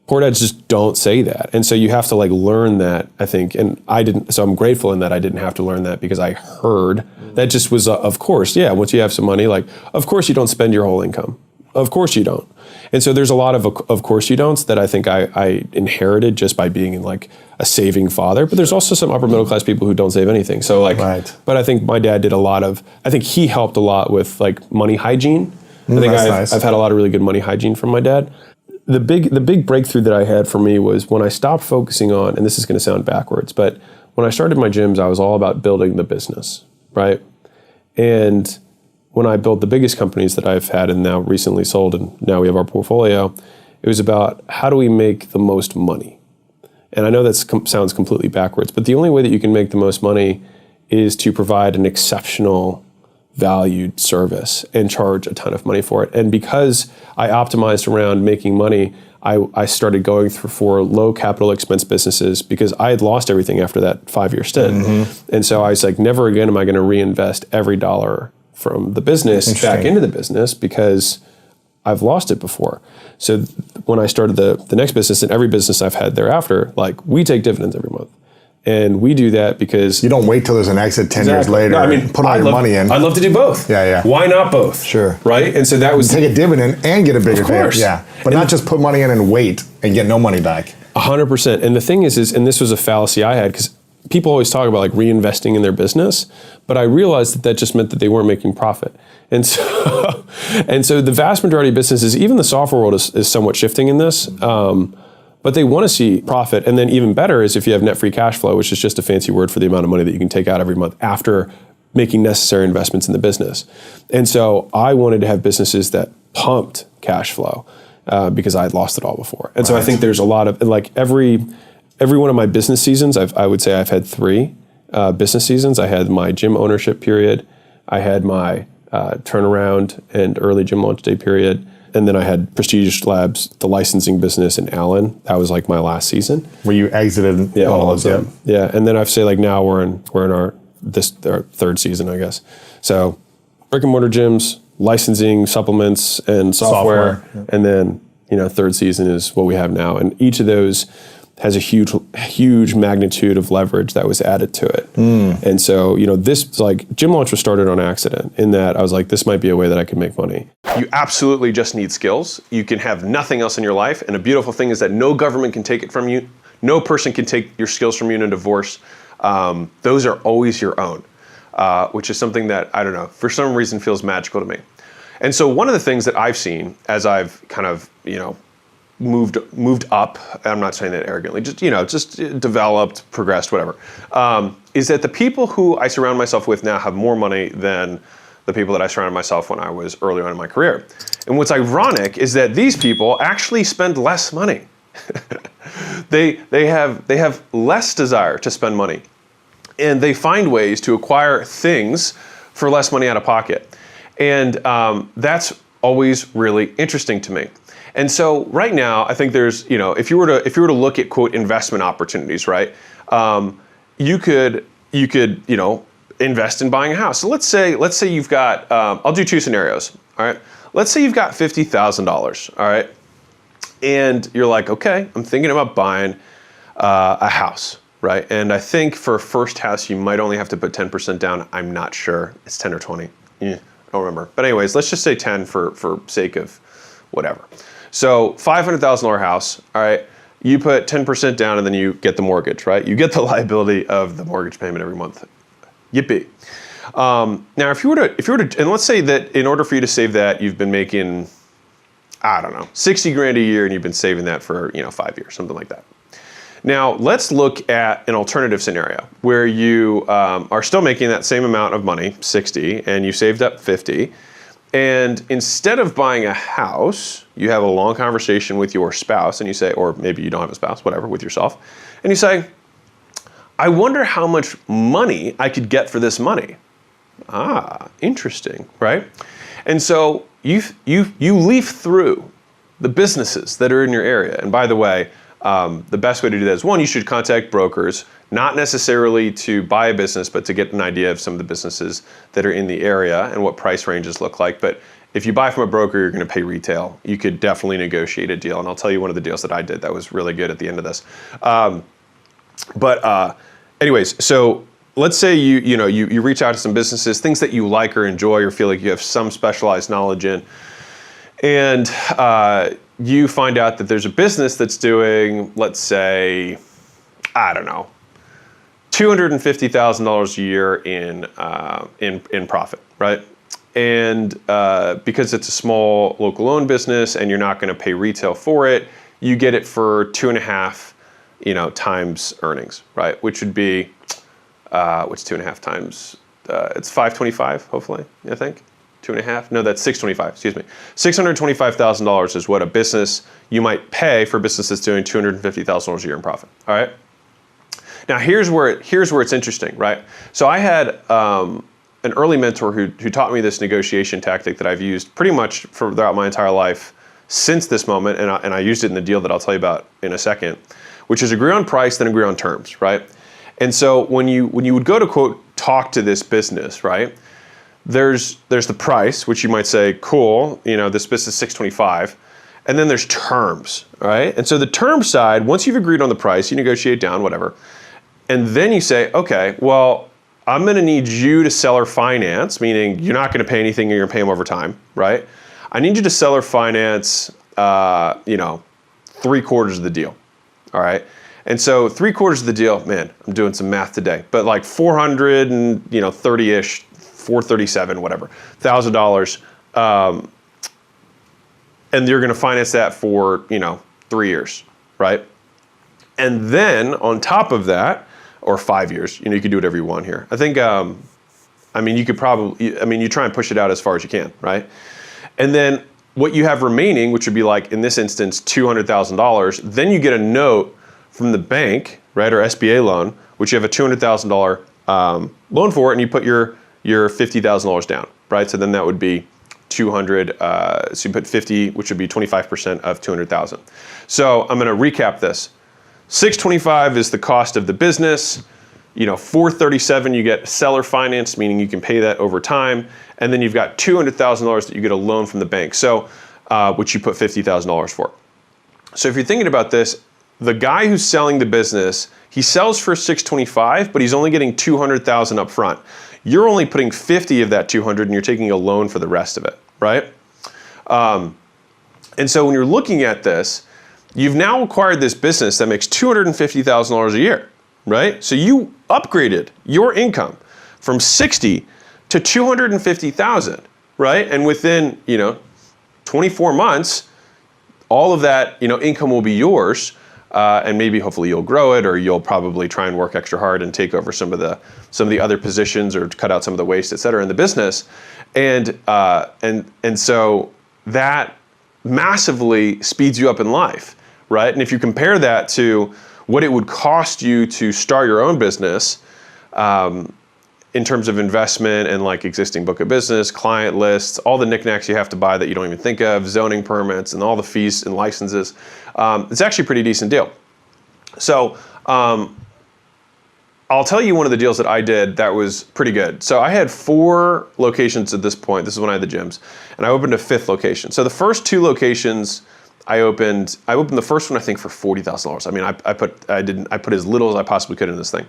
S5: poor dads just don't say that. And so you have to like learn that, I think. And I didn't, so I'm grateful in that I didn't have to learn that because I heard that just was, of course, yeah, once you have some money, like, of course you don't spend your whole income. Of course you don't. And so there's a lot of course you don'ts that I think I inherited just by being like a saving father. But there's also some upper middle class people who don't save anything. So like,
S9: Right.
S5: But I think my dad did I think he helped a lot with like money hygiene. I think I've had a lot of really good money hygiene from my dad. The big breakthrough that I had for me was when I stopped focusing on, and this is going to sound backwards, but when I started my gyms, I was all about building the business, right? And when I built the biggest companies that I've had and now recently sold, and now we have our portfolio, it was about how do we make the most money? And I know that sounds completely backwards, but the only way that you can make the most money is to provide an exceptional valued service and charge a ton of money for it. And because I optimized around making money, I started going for low capital expense businesses because I had lost everything after that 5-year stint. And so I was like, never again am I going to reinvest every dollar from the business back into the business because I've lost it before. So when I started the next business and every business I've had thereafter, like we take dividends every month. And we do that because...
S9: You don't wait till there's an exit 10 years later and put all your money in.
S5: I'd love to do both.
S9: Yeah.
S5: Why not both?
S9: Sure.
S5: Right? And so that was...
S9: Take a dividend and get a bigger
S5: course.
S9: pay. Yeah. But not just put money in and wait and get no money back.
S5: 100%. And the thing is, and this was a fallacy I had, because people always talk about like reinvesting in their business, but I realized that just meant that they weren't making profit. And so, the vast majority of businesses, even the software world is somewhat shifting in this, but they want to see profit. And then even better is if you have net free cash flow, which is just a fancy word for the amount of money that you can take out every month after making necessary investments in the business. And so I wanted to have businesses that pumped cash flow because I had lost it all before. And so I think there's a lot of, like every one of my business seasons, I would say I've had 3 business seasons. I had my gym ownership period. I had my turnaround and early gym launch day period. And then I had Prestige Labs, the licensing business in Allen. That was like my last season.
S9: Where you exited
S5: all of them. Yeah, and then I'd say like now we're in our 3rd season, I guess. So brick and mortar gyms, licensing, supplements, and software. And then 3rd season is what we have now. And each of those has a huge magnitude of leverage that was added to it. And so, this like gym launch was started on accident in that I was like, this might be a way that I could make money.
S1: You absolutely just need skills. You can have nothing else in your life. And a beautiful thing is that no government can take it from you. No person can take your skills from you in a divorce. Those are always your own, which is something that, I don't know, for some reason feels magical to me. And so one of the things that I've seen as I've kind of, moved up, I'm not saying that arrogantly, just developed, progressed, whatever, is that the people who I surround myself with now have more money than the people that I surrounded myself when I was early on in my career. And what's ironic is that these people actually spend less money. They have less desire to spend money, and they find ways to acquire things for less money out of pocket. And that's always really interesting to me. And so right now, I think there's, if you were to look at quote investment opportunities, right? You could invest in buying a house. So let's say you've got, I'll do 2 scenarios. All right. Let's say you've got $50,000. All right. And you're like, okay, I'm thinking about buying a house, right? And I think for a first house, you might only have to put 10% down. I'm not sure. It's 10 or 20. don't remember. But anyways, let's just say 10 for sake of whatever. So $500,000 house, all right? You put 10% down and then you get the mortgage, right? You get the liability of the mortgage payment every month. Yippee. Now, if you were to, and let's say that in order for you to save that, you've been making, I don't know, 60 grand a year and you've been saving that for, 5 years, something like that. Now, let's look at an alternative scenario where you are still making that same amount of money, 60, and you saved up 50. And instead of buying a house, you have a long conversation with your spouse and you say, or maybe you don't have a spouse, whatever, with yourself. And you say, I wonder how much money I could get for this money. Ah, interesting, right? And so you leaf through the businesses that are in your area. And by the way, the best way to do that is, one, you should contact brokers, not necessarily to buy a business, but to get an idea of some of the businesses that are in the area and what price ranges look like. But if you buy from a broker, you're going to pay retail. You could definitely negotiate a deal. And I'll tell you one of the deals that I did that was really good at the end of this. Anyways, so let's say you reach out to some businesses, things that you like or enjoy or feel like you have some specialized knowledge in. And you find out that there's a business that's doing, let's say, I don't know, $250,000 a year in profit, right? And because it's a small local owned business and you're not going to pay retail for it, you get it for 2.5, times earnings, right? Which would be, what's 2.5 times? It's 525, hopefully, I think. 2.5? No, that's 625. Excuse me. $625,000 is what a business you might pay for a business that's doing $250,000 a year in profit. All right. Now here's where it's interesting, right? So I had an early mentor who taught me this negotiation tactic that I've used pretty much throughout my entire life since this moment, and I used it in the deal that I'll tell you about in a second, which is agree on price, then agree on terms, right? And so when you would go to quote talk to this business, right? There's the price, which you might say, cool, this business is 625, and then there's terms, right? And so the term side, once you've agreed on the price, you negotiate down, whatever, and then you say, okay, well, I'm going to need you to seller finance, meaning you're not going to pay anything, you're going to pay them over time, right? I need you to seller finance, 3/4 of the deal, all right? And so 3/4 of the deal, man, I'm doing some math today, but like 430-ish, 437, whatever, $1,000, and you're going to finance that for 3 years, right? And then on top of that, or 5 years, you could do whatever you want here. I think, you could probably, you try and push it out as far as you can, right? And then what you have remaining, which would be like in this instance $200,000, then you get a note from the bank, right, or SBA loan, which you have a $200,000 loan for, and you put your $50,000 down, right? So then that would be 200. So you put 50, which would be 25% of 200,000. So I'm going to recap this. 625 is the cost of the business. 437 you get seller finance, meaning you can pay that over time, and then you've got $200,000 that you get a loan from the bank. So which you put $50,000 for. So if you're thinking about this, the guy who's selling the business, he sells for 625, but he's only getting 200,000 up front. You're only putting 50 of that 200 and you're taking a loan for the rest of it, right? And so when you're looking at this, you've now acquired this business that makes $250,000 a year, right? So you upgraded your income from 60 to 250,000, right? And within, 24 months, all of that, income will be yours. And maybe hopefully you'll grow it, or you'll probably try and work extra hard and take over some of the other positions or cut out some of the waste, et cetera, in the business. And so that massively speeds you up in life, right? And if you compare that to what it would cost you to start your own business, in terms of investment and like existing book of business, client lists, all the knickknacks you have to buy that you don't even think of, zoning permits and all the fees and licenses, it's actually a pretty decent deal. So I'll tell you one of the deals that I did that was pretty good. So I had 4 locations at this point. This is when I had the gyms, and I opened a 5th location. So the first 2 locations I opened the first one, I think, for $40,000. I mean, I put as little as I possibly could in this thing.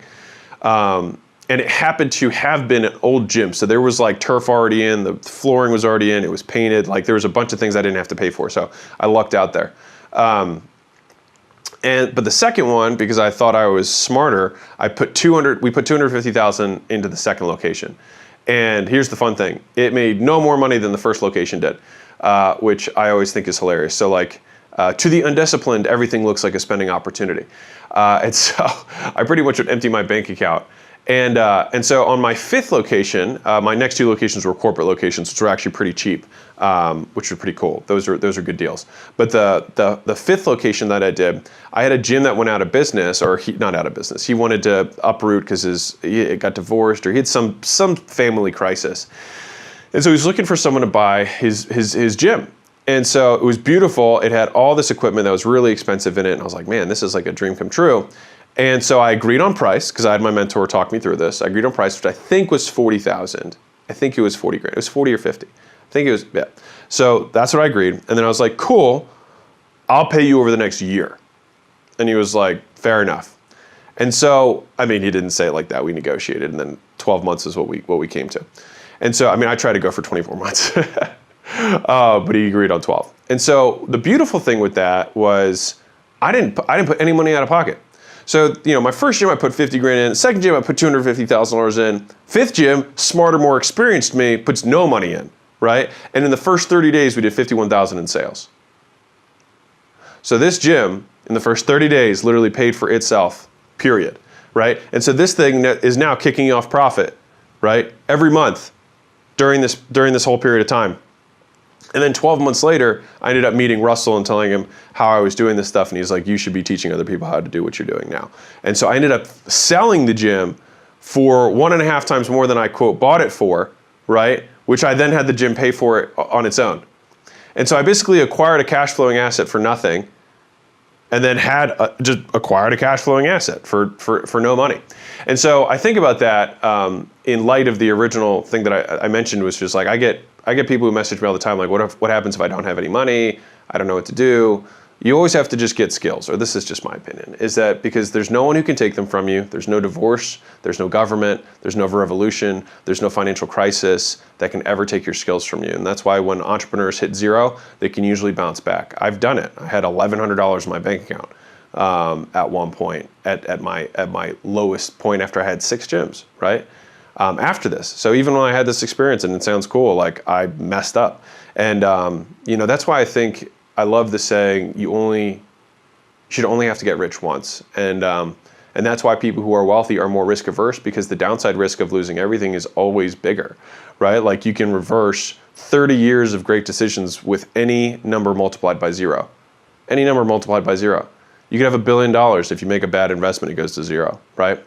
S1: And it happened to have been an old gym. So there was like turf already in, the flooring was already in, it was painted. Like there was a bunch of things I didn't have to pay for. So I lucked out there. But the second one, because I thought I was smarter, we put $250,000 into the second location. And here's the fun thing. It made no more money than the first location did, which I always think is hilarious. So like, to the undisciplined, everything looks like a spending opportunity. And so I pretty much would empty my bank account. And so on my fifth location, my next two locations were corporate locations, which were actually pretty cheap, which were pretty cool. Those are good deals. But the fifth location that I did, I had a gym that went out of business, or not out of business. He wanted to uproot because he got divorced, or he had some family crisis. And so he was looking for someone to buy his gym. And so it was beautiful. It had all this equipment that was really expensive in it. And I was like, man, this is like a dream come true. And so I agreed on price, because I had my mentor talk me through this. I agreed on price, which I think was $40,000. I think it was 40 grand. It was 40 or 50. I think it was, yeah. So that's what I agreed. And then I was like, cool, I'll pay you over the next year. And he was like, fair enough. And so, I mean, he didn't say it like that. We negotiated, and then 12 months is what we came to. And so, I mean, I tried to go for 24 months, but he agreed on 12. And so the beautiful thing with that was I didn't put any money out of pocket. So, my first gym, I put 50 grand in. Second gym, I put $250,000 in. Fifth gym, smarter, more experienced me, puts no money in, right? And in the first 30 days, we did 51,000 in sales. So this gym, in the first 30 days, literally paid for itself, period, right? And so this thing is now kicking off profit, right? Every month during this whole period of time. And then 12 months later, I ended up meeting Russell and telling him how I was doing this stuff. And he's like, you should be teaching other people how to do what you're doing now. And so I ended up selling the gym for 1.5 times more than I, quote, bought it for, right? Which I then had the gym pay for it on its own. And so I basically acquired a cash flowing asset for nothing, and then just acquired a cash flowing asset for no money. And so I think about that in light of the original thing that I mentioned, was just like, I get people who message me all the time, like, what happens if I don't have any money? I don't know what to do. You always have to just get skills, or this is just my opinion, is that because there's no one who can take them from you. There's no divorce, there's no government, there's no revolution, there's no financial crisis that can ever take your skills from you. And that's why when entrepreneurs hit zero, they can usually bounce back. I've done it. I had $1,100 in my bank account at one point, at my lowest point after I had 6 gyms, right? After this. So even when I had this experience, and it sounds cool, like I messed up. And that's why I think I love the saying, you should only have to get rich once. And that's why people who are wealthy are more risk averse, because the downside risk of losing everything is always bigger, right? Like you can reverse 30 years of great decisions with any number multiplied by 0. Any number multiplied by 0. You could have $1 billion. If you make a bad investment, it goes to 0, right?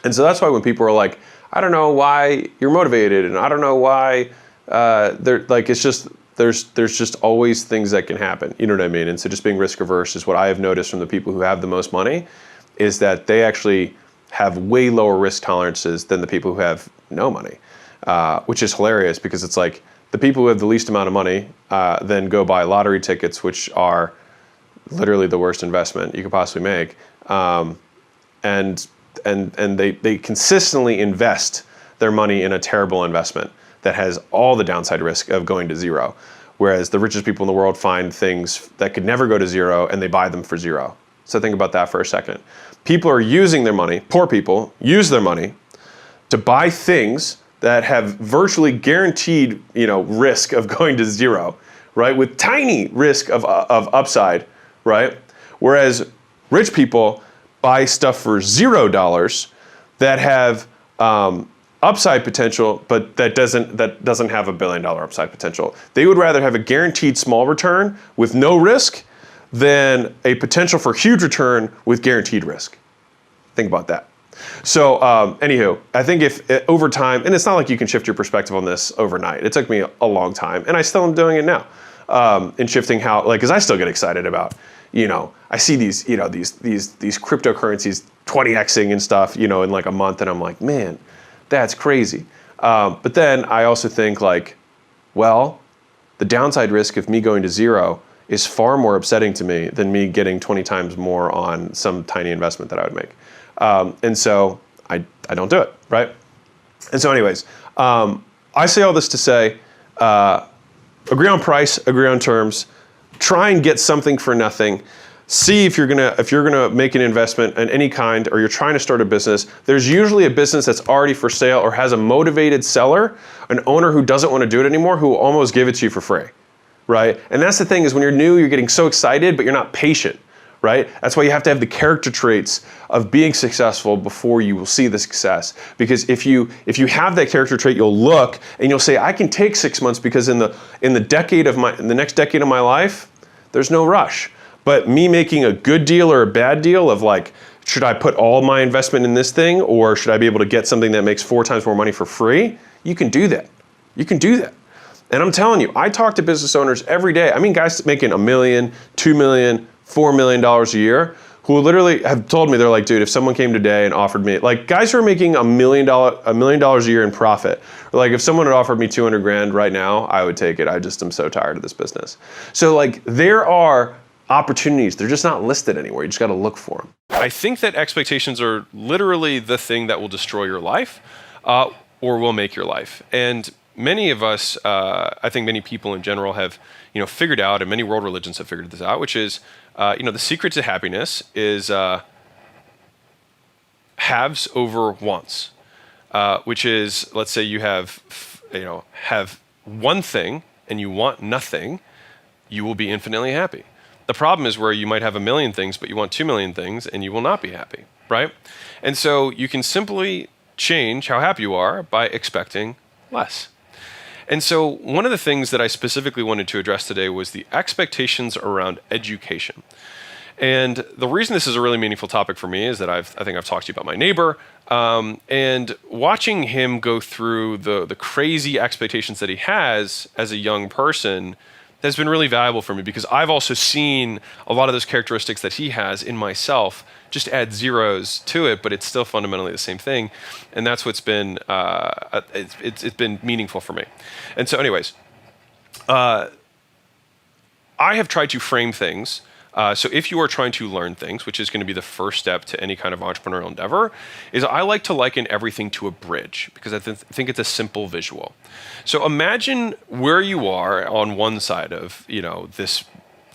S1: And so that's why when people are like, I don't know why you're motivated, and I don't know why they're like, it's just, there's just always things that can happen. You know what I mean? And so just being risk averse is what I have noticed from the people who have the most money, is that they actually have way lower risk tolerances than the people who have no money, which is hilarious, because it's like the people who have the least amount of money then go buy lottery tickets, which are literally the worst investment you could possibly make. And they consistently invest their money in a terrible investment that has all the downside risk of going to 0. Whereas the richest people in the world find things that could never go to 0, and they buy them for 0. So think about that for a second. People are using their money, poor people use their money to buy things that have virtually guaranteed, risk of going to 0, right? With tiny risk of upside, right? Whereas rich people buy stuff for $0 that have upside potential, but that doesn't have $1 billion upside potential. They would rather have a guaranteed small return with no risk than a potential for huge return with guaranteed risk. Think about that. So anywho, I think if over time, and it's not like you can shift your perspective on this overnight. It took me a long time, and I still am doing it now. In shifting how, because I still get excited about, I see these cryptocurrencies 20xing and stuff, in like a month, and I'm like, man, that's crazy. But then I also think like, well, the downside risk of me going to 0 is far more upsetting to me than me getting 20 times more on some tiny investment that I would make. And so I don't do it, right? And so anyways, I say all this to say, agree on price, agree on terms, try and get something for nothing. See if you're gonna make an investment in any kind, or you're trying to start a business. There's usually a business that's already for sale or has a motivated seller, an owner who doesn't want to do it anymore, who will almost give it to you for free, right? And that's the thing, is when you're new, you're getting so excited, but you're not patient, right? That's why you have to have the character traits of being successful before you will see the success. Because if you have that character trait, you'll look and you'll say, I can take 6 months, because in the next decade of my life, there's no rush. But me making a good deal or a bad deal of like, should I put all my investment in this thing, or should I be able to get something that makes 4 times more money for free? You can do that. You can do that. And I'm telling you, I talk to business owners every day. I mean, guys making $1 million, $2 million, $4 million a year, who literally have told me, they're like, dude, if someone came today and offered me, like guys who are making $1 million a year in profit, or like if someone had offered me 200 grand right now, I would take it. I just am so tired of this business. So like there are opportunities. They're just not listed anywhere. You just got to look for them. I think that expectations are literally the thing that will destroy your life, or will make your life. And many of us, I think many people in general have, figured out, and many world religions have figured this out, which is, the secret to happiness is haves over wants, which is, let's say you have one thing and you want nothing, you will be infinitely happy. The problem is where you might have 1 million things, but you want 2 million things, and you will not be happy, right? And so you can simply change how happy you are by expecting less. And so one of the things that I specifically wanted to address today was the expectations around education. And the reason this is a really meaningful topic for me is that I think I've talked to you about my neighbor, and watching him go through the crazy expectations that he has as a young person has been really valuable for me, because I've also seen a lot of those characteristics that he has in myself, just add zeros to it, but it's still fundamentally the same thing. And that's what's been, it's been meaningful for me. And so anyways, I have tried to frame things. So if you are trying to learn things, which is going to be the first step to any kind of entrepreneurial endeavor, is I like to liken everything to a bridge, because I think it's a simple visual. So imagine where you are on one side of,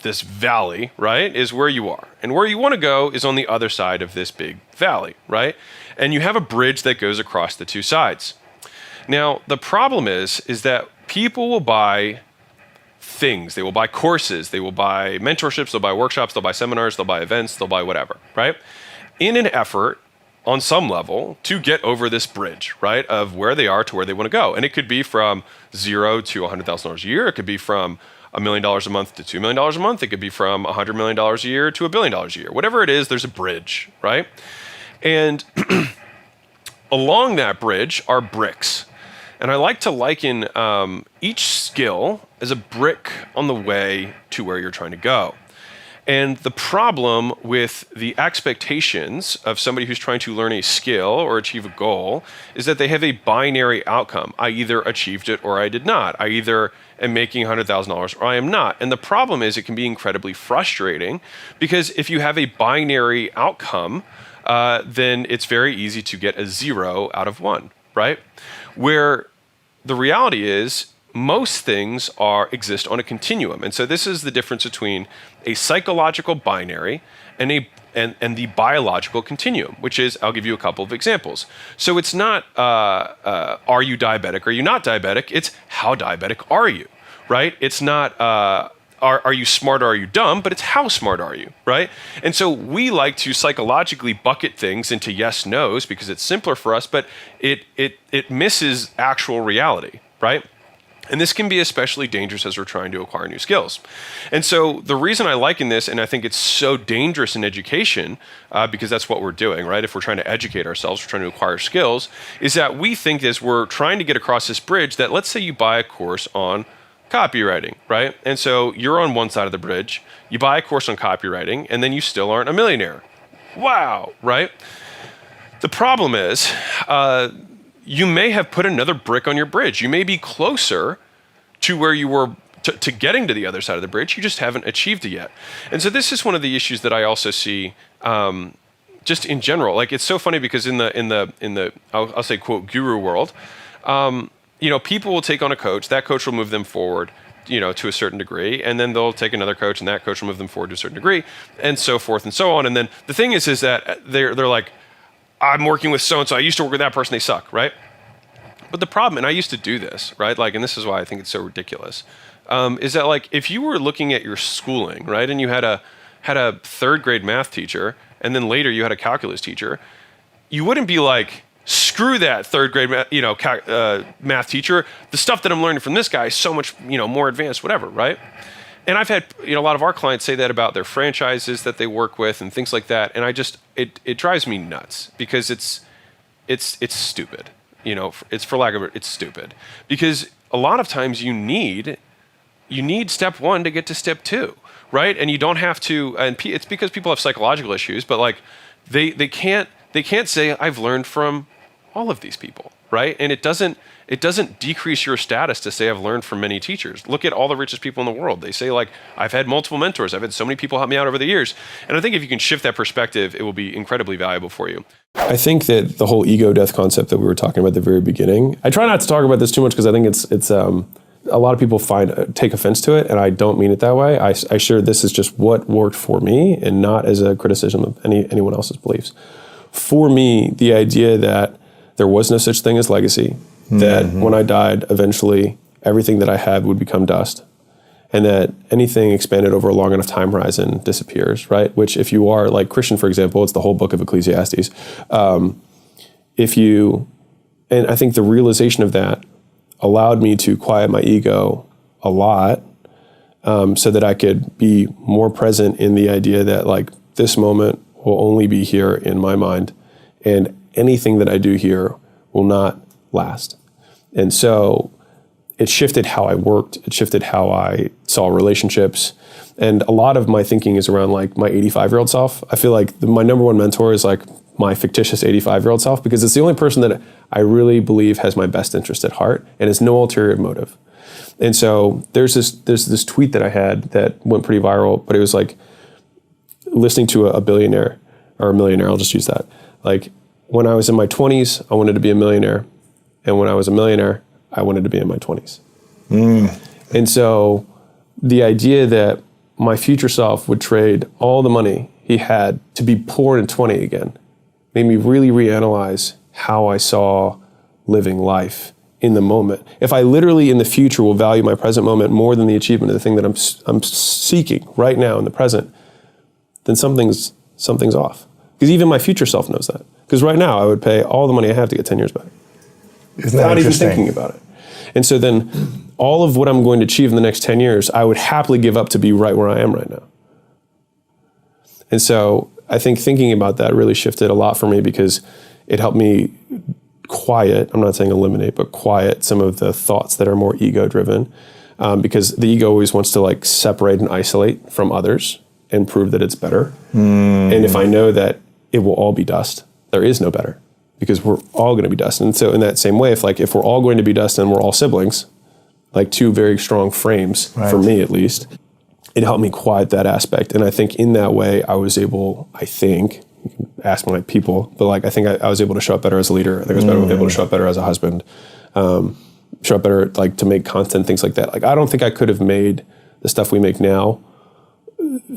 S1: this valley, right, is where you are. And where you want to go is on the other side of this big valley, right? And you have a bridge that goes across the two sides. Now, the problem is that people will buy things. They will buy courses, they will buy mentorships, they'll buy workshops, they'll buy seminars, they'll buy events, they'll buy whatever, right? In an effort, on some level, to get over this bridge, right, of where they are to where they want to go. And it could be from $0 to $100,000 a year. It could be from $1 million a month to $2 million a month. It could be from $100 million a year to $1 billion a year. Whatever it is, there's a bridge, right? And along that bridge are bricks. And I like to liken each skill as a brick on the way to where you're trying to go. And the problem with the expectations of somebody who's trying to learn a skill or achieve a goal is that they have a binary outcome. I either achieved it or I did not. I either am making $100,000 or I am not. And the problem is it can be incredibly frustrating, because if you have a binary outcome, then it's very easy to get a 0 out of 1, right? Where the reality is, most things exist on a continuum. And so this is the difference between a psychological binary and the biological continuum, which is, I'll give you a couple of examples. So it's not, are you diabetic? Are you not diabetic? It's how diabetic are you, right? It's not, are you smart or are you dumb? But it's how smart are you, right? And so we like to psychologically bucket things into yes, no's, because it's simpler for us, but it misses actual reality, right? And this can be especially dangerous as we're trying to acquire new skills. And so the reason I liken this, and I think it's so dangerous in education, because that's what we're doing, right? If we're trying to educate ourselves, we're trying to acquire skills, is that we think as we're trying to get across this bridge that, let's say you buy a course on copywriting, right? And so you're on one side of the bridge, you buy a course on copywriting, and then you still aren't a millionaire. Wow, right? The problem is, you may have put another brick on your bridge. You may be closer to where you were to getting to the other side of the bridge. You just haven't achieved it yet. And so this is one of the issues that I also see just in general, like it's so funny because in the I'll say quote guru world, people will take on a coach. That coach will move them forward, to a certain degree, and then they'll take another coach, and that coach will move them forward to a certain degree, and so forth and so on. And then the thing is that they're like, I'm working with so and so. I used to work with that person. They suck, right? But the problem, and I used to do this, right? Like, and this is why I think it's so ridiculous, is that like if you were looking at your schooling, right, and you had a third grade math teacher, and then later you had a calculus teacher, you wouldn't be like, screw that third grade math teacher. The stuff that I'm learning from this guy is so much more advanced, whatever, right? And I've had a lot of our clients say that about their franchises that they work with and things like that. And it drives me nuts because it's stupid. It's for lack of it's stupid because a lot of times you need step one to get to step two, right? And you don't have to. And it's because people have psychological issues, but like they can't say I've learned from all of these people, right? And it doesn't decrease your status to say I've learned from many teachers. Look at all the richest people in the world. They say like, I've had multiple mentors. I've had so many people help me out over the years. And I think if you can shift that perspective, it will be incredibly valuable for you.
S5: I think that the whole ego death concept that we were talking about at the very beginning, I try not to talk about this too much because I think it's a lot of people take offense to it, and I don't mean it that way. I share this is just what worked for me and not as a criticism of anyone else's beliefs. For me, the idea that there was no such thing as legacy, that when I died, eventually everything that I had would become dust, and that anything expanded over a long enough time horizon disappears, right? Which if you are like Christian, for example, it's the whole book of Ecclesiastes. And I think the realization of that allowed me to quiet my ego a lot, so that I could be more present in the idea that like this moment will only be here in my mind, and anything that I do here will not last. And so it shifted how I worked. It shifted how I saw relationships. And a lot of my thinking is around like my 85-year-old self. I feel like my number one mentor is like my fictitious 85-year-old self because it's the only person that I really believe has my best interest at heart and has no ulterior motive. And so there's this tweet that I had that went pretty viral, but it was like listening to a billionaire or a millionaire, I'll just use that. Like when I was in my 20s, I wanted to be a millionaire. And when I was a millionaire, I wanted to be in my 20s. And so the idea that my future self would trade all the money he had to be poor in 20 again made me really reanalyze how I saw living life in the moment. If I literally in the future will value my present moment more than the achievement of the thing that I'm seeking right now in the present, then something's off. Because even my future self knows that. Because right now I would pay all the money I have to get 10 years back. Without even thinking about it. And so then all of what I'm going to achieve in the next 10 years, I would happily give up to be right where I am right now. And so I think thinking about that really shifted a lot for me because it helped me quiet, I'm not saying eliminate, but quiet some of the thoughts that are more ego driven. Because the ego always wants to like separate and isolate from others and prove that it's better. And if I know that it will all be dust, there is no better. Because we're all going to be dust. And so in that same way, if we're all going to be dust and we're all siblings, like two very strong frames, for me at least, it helped me quiet that aspect. And I think in that way, I was able, you can ask my people, but like I think I was able to show up better as a leader. I think I was able to show up better as a husband, show up better like to make content, things like that. Like I don't think I could have made the stuff we make now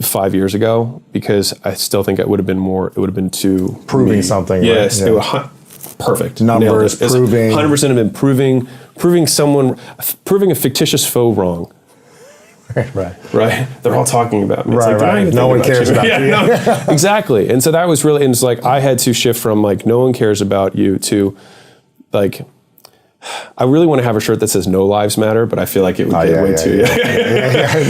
S5: 5 years ago, because I still think it would have been too
S9: proving something.
S5: Yes,
S9: right?
S5: It was perfect.
S9: Numbers, proving.
S5: 100% have been proving a fictitious foe wrong. Right. They're all talking about me.
S9: Right. No one cares about you.
S5: No, exactly. And so that was really, and it's like I had to shift from like no one cares about you to like I really want to have a shirt that says "No Lives Matter," but I feel like it would get way too.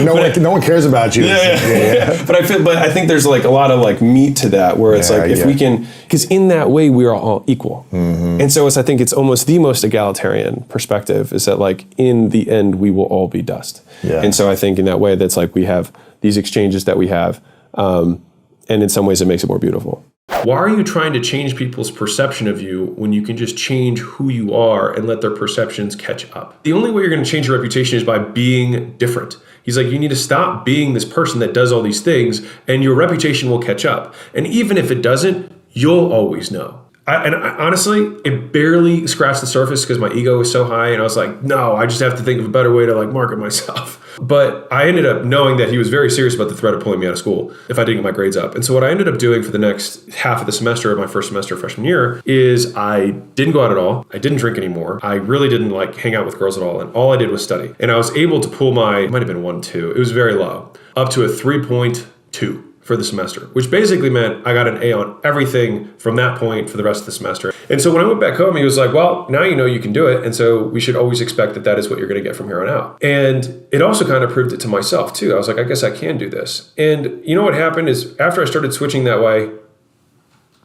S9: No one cares about you.
S5: But I think there's like a lot of like meat to that, where it's like if we can, because in that way we are all equal, and so I think it's almost the most egalitarian perspective is that like in the end we will all be dust, and so I think in that way that's like we have these exchanges that we have, and in some ways it makes it more beautiful.
S1: Why are you trying to change people's perception of you when you can just change who you are and let their perceptions catch up? The only way you're going to change your reputation is by being different. He's like, you need to stop being this person that does all these things and your reputation will catch up. And even if it doesn't,
S5: you'll always know. Honestly, it barely scratched the surface because my ego was so high, and I was like, no, I just have to think of a better way to like market myself. But I ended up knowing that he was very serious about the threat of pulling me out of school if I didn't get my grades up. And so what I ended up doing for the next half of the semester of my first semester of freshman year is I didn't go out at all. I didn't drink anymore. I really didn't like hang out with girls at all. And all I did was study. And I was able to pull it might have been 1.2. It was very low, up to a 3.2. For the semester, which basically meant I got an A on everything from that point for the rest of the semester. And so when I went back home, he was like, well, now you know you can do it. And so we should always expect that is what you're going to get from here on out. And it also kind of proved it to myself too. I was like, I guess I can do this. And you know what happened is after I started switching that way,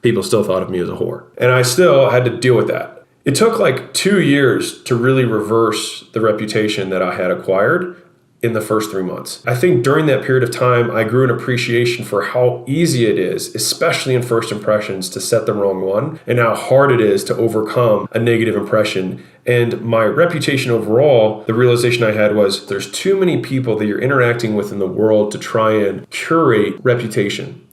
S5: people still thought of me as a whore. And I still had to deal with that. It took like 2 years to really reverse the reputation that I had acquired in the first 3 months. I think during that period of time, I grew an appreciation for how easy it is, especially in first impressions, to set the wrong one, and how hard it is to overcome a negative impression. And my reputation overall, the realization I had was there's too many people that you're interacting with in the world to try and curate reputation.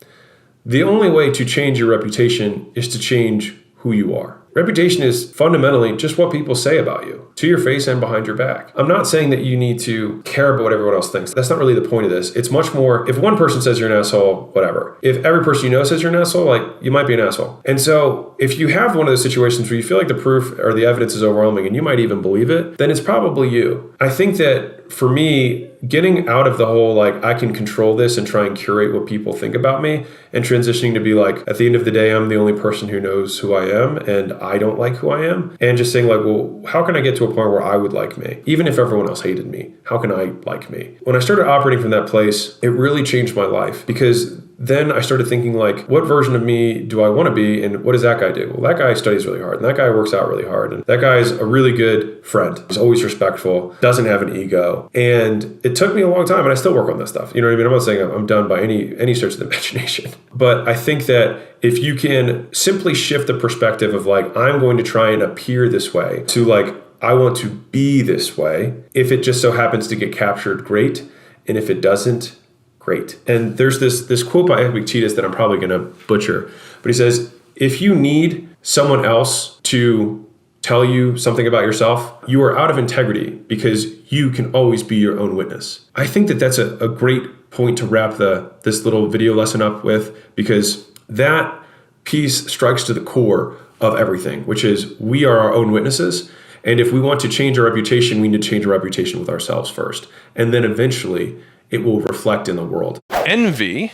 S5: The only way to change your reputation is to change who you are. Reputation is fundamentally just what people say about you, to your face and behind your back. I'm not saying that you need to care about what everyone else thinks. That's not really the point of this. It's much more, if one person says you're an asshole, whatever. If every person you know says you're an asshole, like, you might be an asshole. And so if you have one of those situations where you feel like the proof or the evidence is overwhelming and you might even believe it, then it's probably you. I think that for me, getting out of the whole, like, I can control this and try and curate what people think about me, and transitioning to be like, at the end of the day, I'm the only person who knows who I am and I don't like who I am. And just saying like, well, how can I get to a point where I would like me? Even if everyone else hated me, how can I like me? When I started operating from that place, it really changed my life, because then I started thinking like, what version of me do I want to be? And what does that guy do? Well, that guy studies really hard, and that guy works out really hard, and that guy's a really good friend. He's always respectful, doesn't have an ego. And it took me a long time, and I still work on this stuff. You know what I mean? I'm not saying I'm done by any stretch of the imagination. But I think that if you can simply shift the perspective of like, I'm going to try and appear this way, to like, I want to be this way. If it just so happens to get captured, great. And if it doesn't, great. And there's this quote by Epictetus that I'm probably going to butcher, but he says, if you need someone else to tell you something about yourself, you are out of integrity, because you can always be your own witness. I think that that's a great point to wrap this little video lesson up with, because that piece strikes to the core of everything, which is we are our own witnesses. And if we want to change our reputation, we need to change our reputation with ourselves first. And then eventually it will reflect in the world.
S1: Envy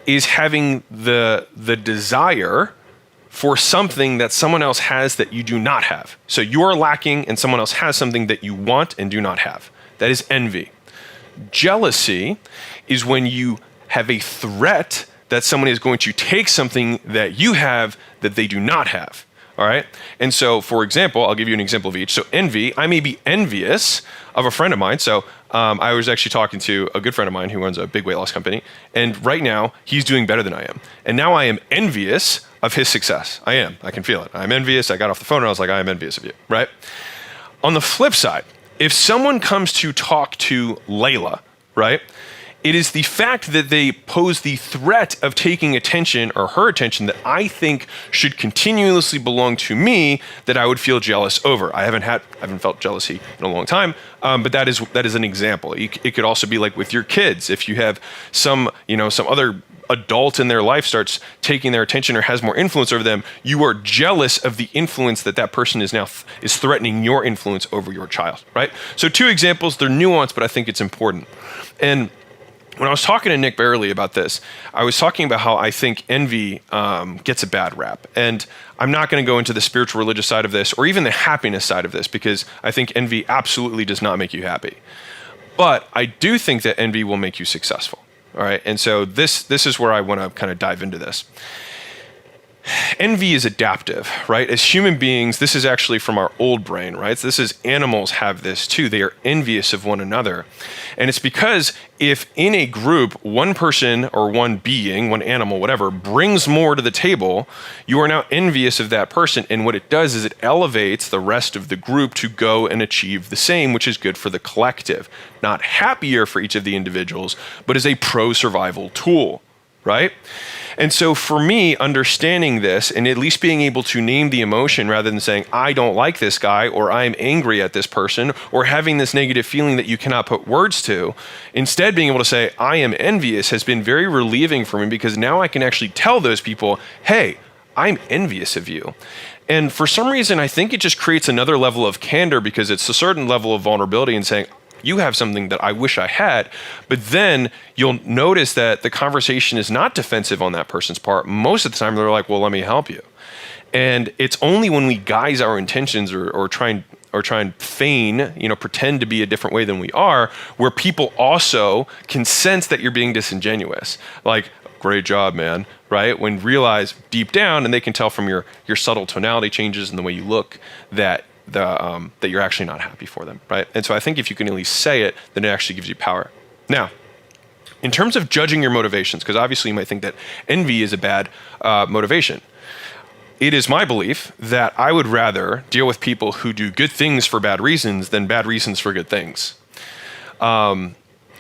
S1: is having the desire for something that someone else has that you do not have. So you are lacking and someone else has something that you want and do not have. That is envy. Jealousy is when you have a threat that someone is going to take something that you have that they do not have. All right. And so, for example, I'll give you an example of each. So envy, I may be envious of a friend of mine. So I was actually talking to a good friend of mine who runs a big weight loss company. And right now he's doing better than I am. And now I am envious of his success. I am. I can feel it. I'm envious. I got off the phone and I was like, I am envious of you. Right. On the flip side, if someone comes to talk to Leila, right, it is the fact that they pose the threat of taking attention, or her attention, that I think should continuously belong to me, that I would feel jealous over. I haven't felt jealousy in a long time, but that is an example. It could also be like with your kids. If you have some other adult in their life starts taking their attention or has more influence over them, you are jealous of the influence that person is now is threatening your influence over your child, right? So 2 examples, they're nuanced, but I think it's important. And when I was talking to Nick Barely about this, I was talking about how I think envy gets a bad rap. And I'm not going to go into the spiritual religious side of this or even the happiness side of this, because I think envy absolutely does not make you happy. But I do think that envy will make you successful. All right. And so this is where I want to kind of dive into this. Envy is adaptive, right? As human beings, this is actually from our old brain, right? So this is animals have this too. They are envious of one another. And it's because if in a group, one person or one being, one animal, whatever, brings more to the table, you are now envious of that person. And what it does is it elevates the rest of the group to go and achieve the same, which is good for the collective. Not happier for each of the individuals, but is a pro-survival tool. right? And so for me, understanding this and at least being able to name the emotion rather than saying, I don't like this guy, or I'm angry at this person, or having this negative feeling that you cannot put words to, instead being able to say, I am envious, has been very relieving for me, because now I can actually tell those people, hey, I'm envious of you. And for some reason, I think it just creates another level of candor, because it's a certain level of vulnerability in saying, you have something that I wish I had. But then you'll notice that the conversation is not defensive on that person's part. Most of the time, they're like, well, let me help you. And it's only when we guise our intentions or try and feign, pretend to be a different way than we are, where people also can sense that you're being disingenuous. Like, great job, man, right? When realize deep down, and they can tell from your subtle tonality changes and the way you look, that that you're actually not happy for them, right? And so I think if you can at least say it, then it actually gives you power. Now, in terms of judging your motivations, because obviously you might think that envy is a bad motivation. It is my belief that I would rather deal with people who do good things for bad reasons than bad reasons for good things. Or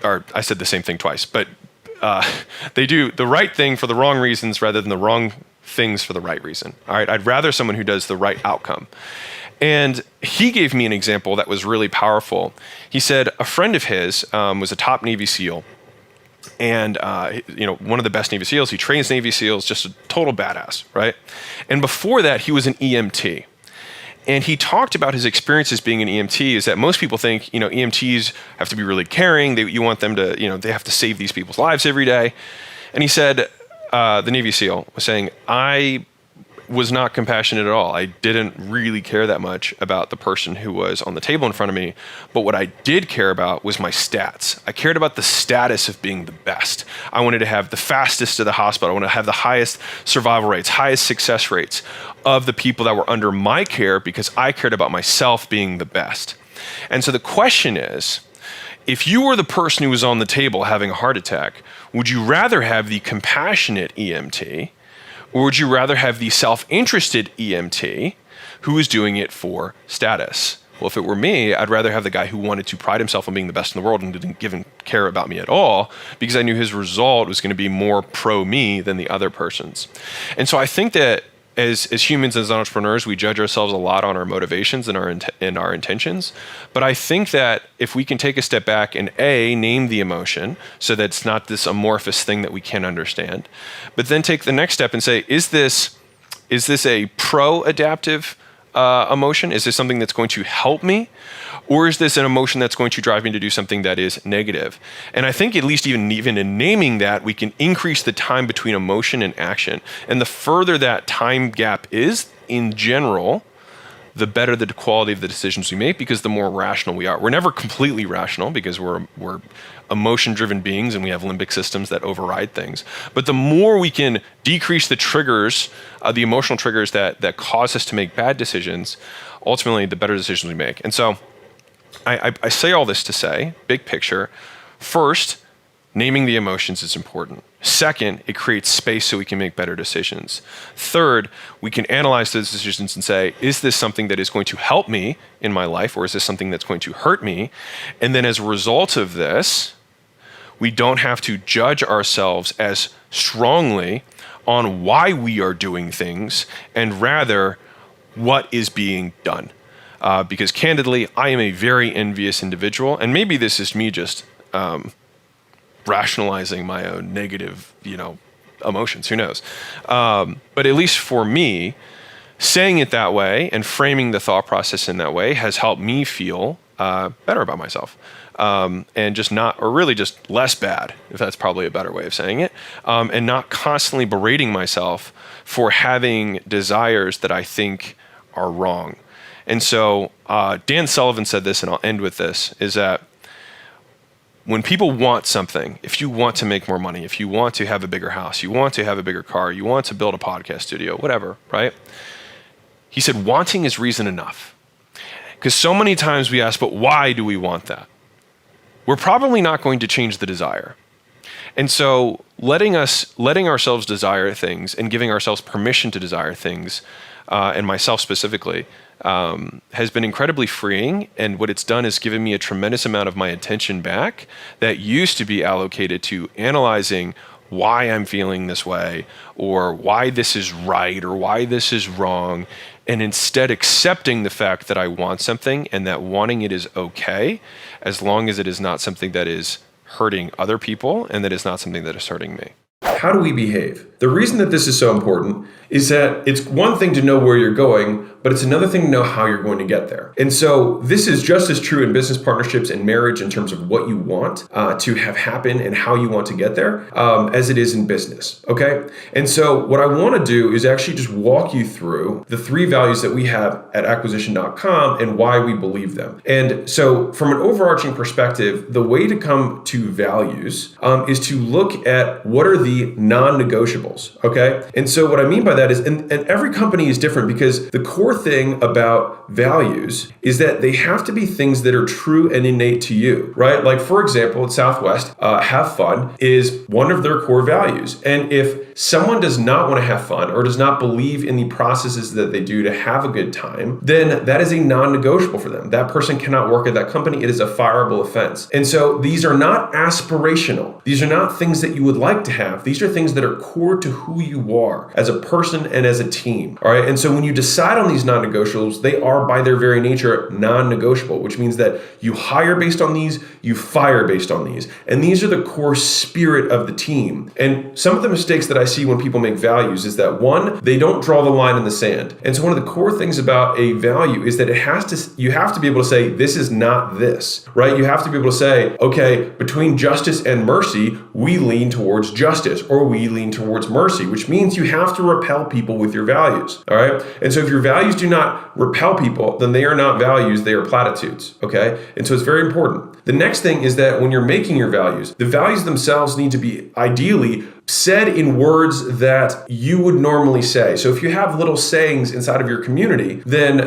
S1: I said the same thing twice, but they do the right thing for the wrong reasons rather than the wrong things for the right reason. All right, I'd rather someone who does the right outcome. And he gave me an example that was really powerful. He said a friend of his was a top Navy SEAL, and one of the best Navy SEALs. He trains Navy SEALs, just a total badass, right? And before that, he was an EMT. And he talked about his experiences being an EMT is that most people think, EMTs have to be really caring. You want them to, they have to save these people's lives every day. And he said, the Navy SEAL was saying, I was not compassionate at all. I didn't really care that much about the person who was on the table in front of me. But what I did care about was my stats. I cared about the status of being the best. I wanted to have the fastest to the hospital. I wanted to have the highest survival rates, highest success rates of the people that were under my care, because I cared about myself being the best. And so the question is, if you were the person who was on the table having a heart attack, would you rather have the compassionate EMT, or would you rather have the self-interested EMT who is doing it for status? Well, if it were me, I'd rather have the guy who wanted to pride himself on being the best in the world and didn't give and care about me at all, because I knew his result was going to be more pro-me than the other person's. And so I think that as humans, as entrepreneurs, we judge ourselves a lot on our motivations and our intentions. But I think that if we can take a step back and name the emotion, so that it's not this amorphous thing that we can't understand, but then take the next step and say, is this a pro-adaptive emotion? Is this something that's going to help me? Or is this an emotion that's going to drive me to do something that is negative? And I think at least even in naming that, we can increase the time between emotion and action. And the further that time gap is, in general, the better the quality of the decisions we make, because the more rational we are. We're never completely rational, because we're emotion-driven beings and we have limbic systems that override things. But the more we can decrease the triggers, the emotional triggers that cause us to make bad decisions, ultimately the better decisions we make. And so I say all this to say, big picture, first, naming the emotions is important. Second, it creates space so we can make better decisions. Third, we can analyze those decisions and say, is this something that is going to help me in my life, or is this something that's going to hurt me? And then as a result of this, we don't have to judge ourselves as strongly on why we are doing things, and rather what is being done. Because candidly, I am a very envious individual, and maybe this is me just rationalizing my own negative, emotions. Who knows? But at least for me, saying it that way and framing the thought process in that way has helped me feel better about myself, and just less bad, if that's probably a better way of saying it, and not constantly berating myself for having desires that I think are wrong. And so Dan Sullivan said this, and I'll end with this, is that when people want something, if you want to make more money, if you want to have a bigger house, you want to have a bigger car, you want to build a podcast studio, whatever, right? He said, wanting is reason enough. Because so many times we ask, but why do we want that? We're probably not going to change the desire. And so letting ourselves desire things and giving ourselves permission to desire things, and myself specifically, has been incredibly freeing. And what it's done is given me a tremendous amount of my attention back that used to be allocated to analyzing why I'm feeling this way, or why this is right, or why this is wrong, and instead accepting the fact that I want something and that wanting it is okay, as long as it is not something that is hurting other people and that is not something that is hurting me.
S5: How do we behave? The reason that this is so important is that it's one thing to know where you're going, but it's another thing to know how you're going to get there. And so this is just as true in business partnerships and marriage in terms of what you want to have happen and how you want to get there as it is in business, okay? And so what I want to do is actually just walk you through the 3 values that we have at acquisition.com and why we believe them. And so from an overarching perspective, the way to come to values is to look at what are the non-negotiables, okay? And so what I mean by that is, and every company is different, because the core thing about values is that they have to be things that are true and innate to you, right? Like, for example, at Southwest, have fun is one of their core values. And if someone does not want to have fun or does not believe in the processes that they do to have a good time, then that is a non-negotiable for them. That person cannot work at that company. It is a fireable offense. And so these are not aspirational. These are not things that you would like to have. These are things that are core to who you are as a person and as a team. All right. And so when you decide on these non-negotiables, they are by their very nature non-negotiable, which means that you hire based on these, you fire based on these. And these are the core spirit of the team. And some of the mistakes that I see when people make values is that, one, they don't draw the line in the sand. And so one of the core things about a value is that you have to be able to say, this is not this, right? You have to be able to say, okay, between justice and mercy, we lean towards justice, or we lean towards mercy, which means you have to repel people with your values, all right? And so if your values do not repel people, then they are not values, they are platitudes, okay? And so it's very important. The next thing is that when you're making your values, the values themselves need to be ideally said in words that you would normally say. So if you have little sayings inside of your community, then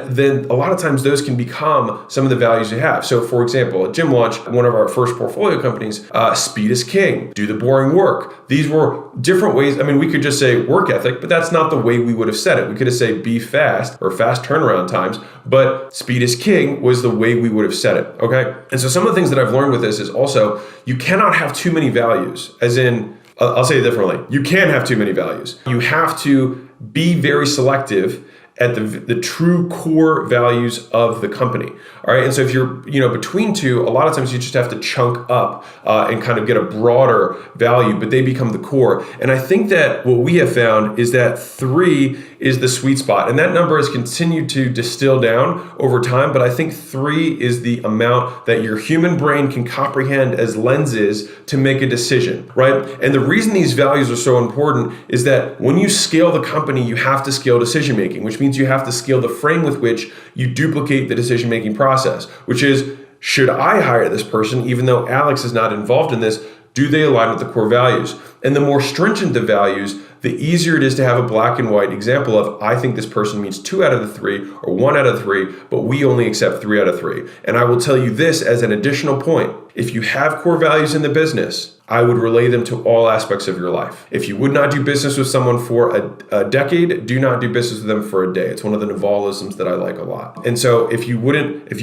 S5: a lot of times those can become some of the values you have. So for example, at Gym Launch, one of our first portfolio companies, speed is king, do the boring work. These were different ways. I mean, we could just say work ethic, but that's not the way we would have said it. We could have said be fast or fast turnaround times, but speed is king was the way we would have said it, okay? And so some of the things that I've learned with this is also, you cannot have too many values, as in, I'll say it differently. You can have too many values. You have to be very selective at the true core values of the company. All right. And so if you're, between two, a lot of times you just have to chunk up and kind of get a broader value, but they become the core. And I think that what we have found is that 3 is the sweet spot. And that number has continued to distill down over time. But I think 3 is the amount that your human brain can comprehend as lenses to make a decision, right? And the reason these values are so important is that when you scale the company, you have to scale decision making, which means you have to scale the frame with which you duplicate the decision-making process, which is, should I hire this person even though Alex is not involved in this? Do they align with the core values? And the more stringent the values, the easier it is to have a black and white example of, I think this person meets 2 out of the 3 or 1 out of the 3, but we only accept 3 out of 3. And I will tell you this as an additional point. If you have core values in the business, I would relay them to all aspects of your life. If you would not do business with someone for a decade, do not do business with them for a day. It's one of the Navalisms that I like a lot. And so if you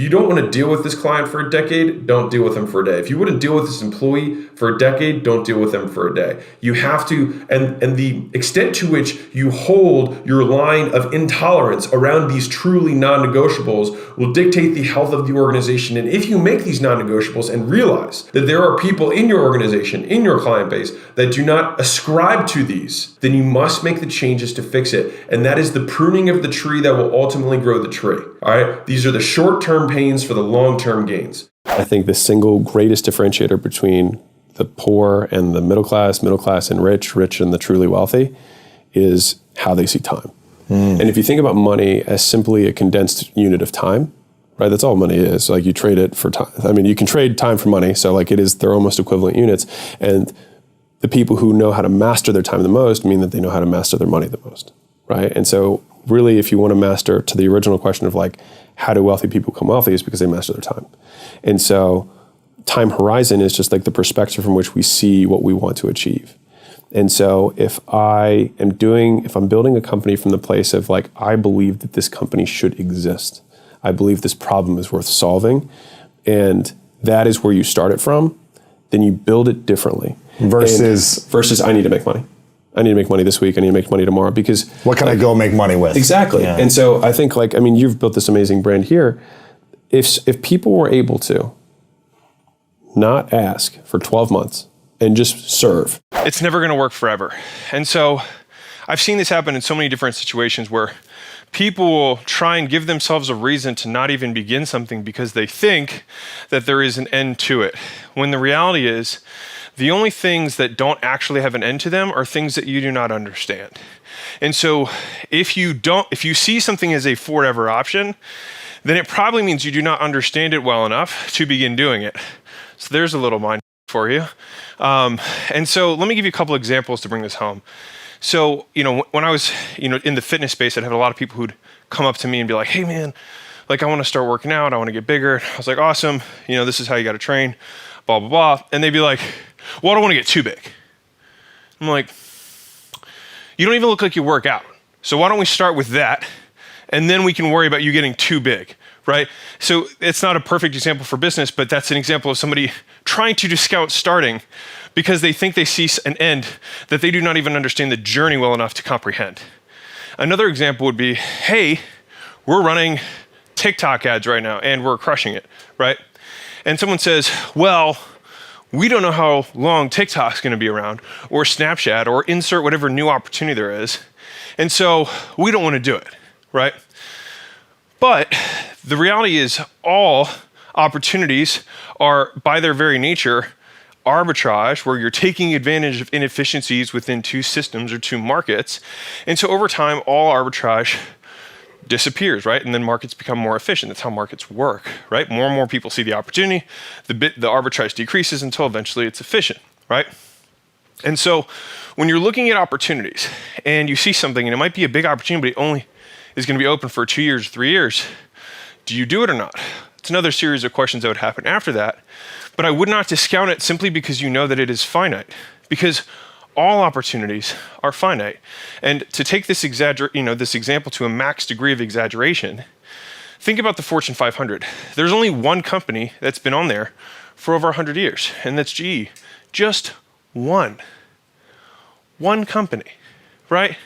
S5: don't want to deal with this client for a decade, don't deal with them for a day. If you wouldn't deal with this employee for a decade, don't deal with them for a day. You have to, and the extent to which you hold your line of intolerance around these truly non-negotiables will dictate the health of the organization. And if you make these non-negotiables and realize that there are people in your organization, in your client base, that do not ascribe to these, then you must make the changes to fix it. And that is the pruning of the tree that will ultimately grow the tree. All right. These are the short-term pains for the long-term gains. I think the single greatest differentiator between the poor and the middle class and rich and the truly wealthy is how they see time. And if you think about money as simply a condensed unit of time, right? That's all money is. Like, you trade it for time. I mean, you can trade time for money. So like, they're almost equivalent units. And the people who know how to master their time the most mean that they know how to master their money the most, right? And so really, if you want to master, to the original question of like, how do wealthy people become wealthy, is because they master their time. And so time horizon is just like the perspective from which we see what we want to achieve. And so if I'm building a company from the place of like, I believe that this company should exist, I believe this problem is worth solving, and that is where you start it from, then you build it differently. versus I need to make money. I need to make money this week. I need to make money tomorrow because
S9: what can I go make money with?
S5: Exactly.
S9: Yeah.
S5: And so I think you've built this amazing brand here. If people were able to not ask for 12 months and just serve,
S1: it's never going to work forever. And so I've seen this happen in so many different situations where people will try and give themselves a reason to not even begin something because they think that there is an end to it. When the reality is, the only things that don't actually have an end to them are things that you do not understand. And so if you see something as a forever option, then it probably means you do not understand it well enough to begin doing it. So there's a little mind for you. And so let me give you a couple examples to bring this home. So, when I was, in the fitness space, I'd have a lot of people who'd come up to me and be like, hey man, I want to start working out. I want to get bigger. I was like, awesome. This is how you got to train, blah, blah, blah. And they'd be like, well, I don't want to get too big. I'm like, you don't even look like you work out. So why don't we start with that? And then we can worry about you getting too big, right? So it's not a perfect example for business, but that's an example of somebody trying to discount starting because they think they see an end that they do not even understand the journey well enough to comprehend. Another example would be, hey, we're running TikTok ads right now and we're crushing it, right? And someone says, well, we don't know how long TikTok's gonna be around, or Snapchat, or insert whatever new opportunity there is. And so we don't wanna do it, right? But the reality is all opportunities are, by their very nature, arbitrage, where you're taking advantage of inefficiencies within two systems or two markets. And so over time, all arbitrage disappears, right? And then markets become more efficient. That's how markets work, right? More and more people see the opportunity, the arbitrage decreases until eventually it's efficient, right? And so when you're looking at opportunities and you see something and it might be a big opportunity, but it only is going to be open for 2 years, 3 years, do you do it or not? It's another series of questions that would happen after that, but I would not discount it simply because you know that it is finite, because all opportunities are finite. And to take this example to a max degree of exaggeration, think about the Fortune 500. There's only one company that's been on there for over 100 years, and that's GE. Just one company, right?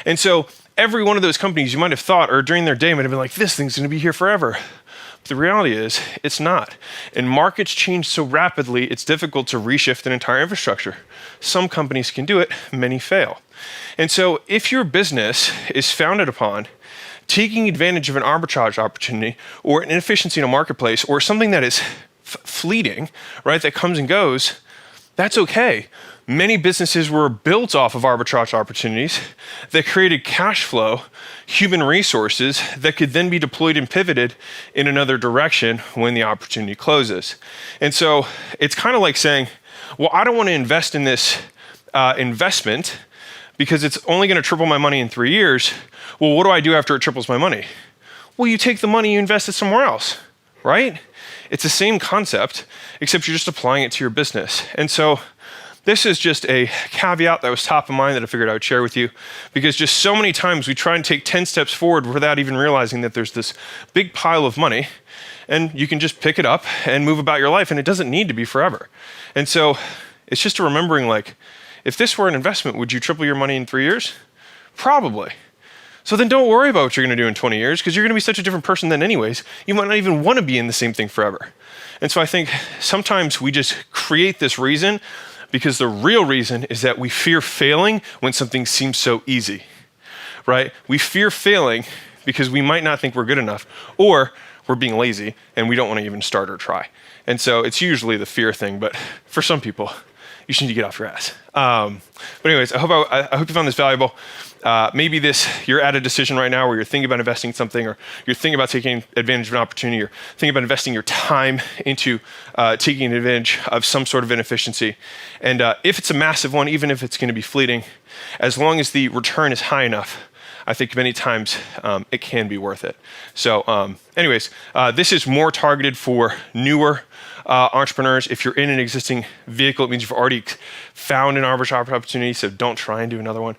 S1: And so every one of those companies you might have thought, or during their day might have been like, this thing's gonna be here forever. But the reality is, it's not. And markets change so rapidly, it's difficult to reshift an entire infrastructure. Some companies can do it, many fail. And so if your business is founded upon taking advantage of an arbitrage opportunity or an inefficiency in a marketplace or something that is fleeting, right, that comes and goes, that's okay. Many businesses were built off of arbitrage opportunities that created cash flow, human resources that could then be deployed and pivoted in another direction when the opportunity closes. And so it's kind of like saying, well, I don't want to invest in this investment because it's only going to triple my money in 3 years. Well, what do I do after it triples my money? Well, you take the money, you invest it somewhere else, right? It's the same concept, except you're just applying it to your business. And so this is just a caveat that was top of mind that I figured I would share with you, because just so many times we try and take 10 steps forward without even realizing that there's this big pile of money and you can just pick it up and move about your life, and it doesn't need to be forever. And so it's just a remembering, like, if this were an investment, would you triple your money in 3 years? Probably. So then don't worry about what you're gonna do in 20 years, because you're gonna be such a different person then anyways. You might not even wanna be in the same thing forever. And so I think sometimes we just create this reason because the real reason is that we fear failing when something seems so easy, right? We fear failing because we might not think we're good enough, or we're being lazy and we don't want to even start or try. And so it's usually the fear thing, but for some people, you should need to get off your ass. But anyways, I hope you found this valuable. Maybe you're at a decision right now where you're thinking about investing in something, or you're thinking about taking advantage of an opportunity, or thinking about investing your time into taking advantage of some sort of inefficiency. And if it's a massive one, even if it's going to be fleeting, as long as the return is high enough, I think many times it can be worth it. So anyways, this is more targeted for newer entrepreneurs. If you're in an existing vehicle, it means you've already found an arbitrage opportunity, so don't try and do another one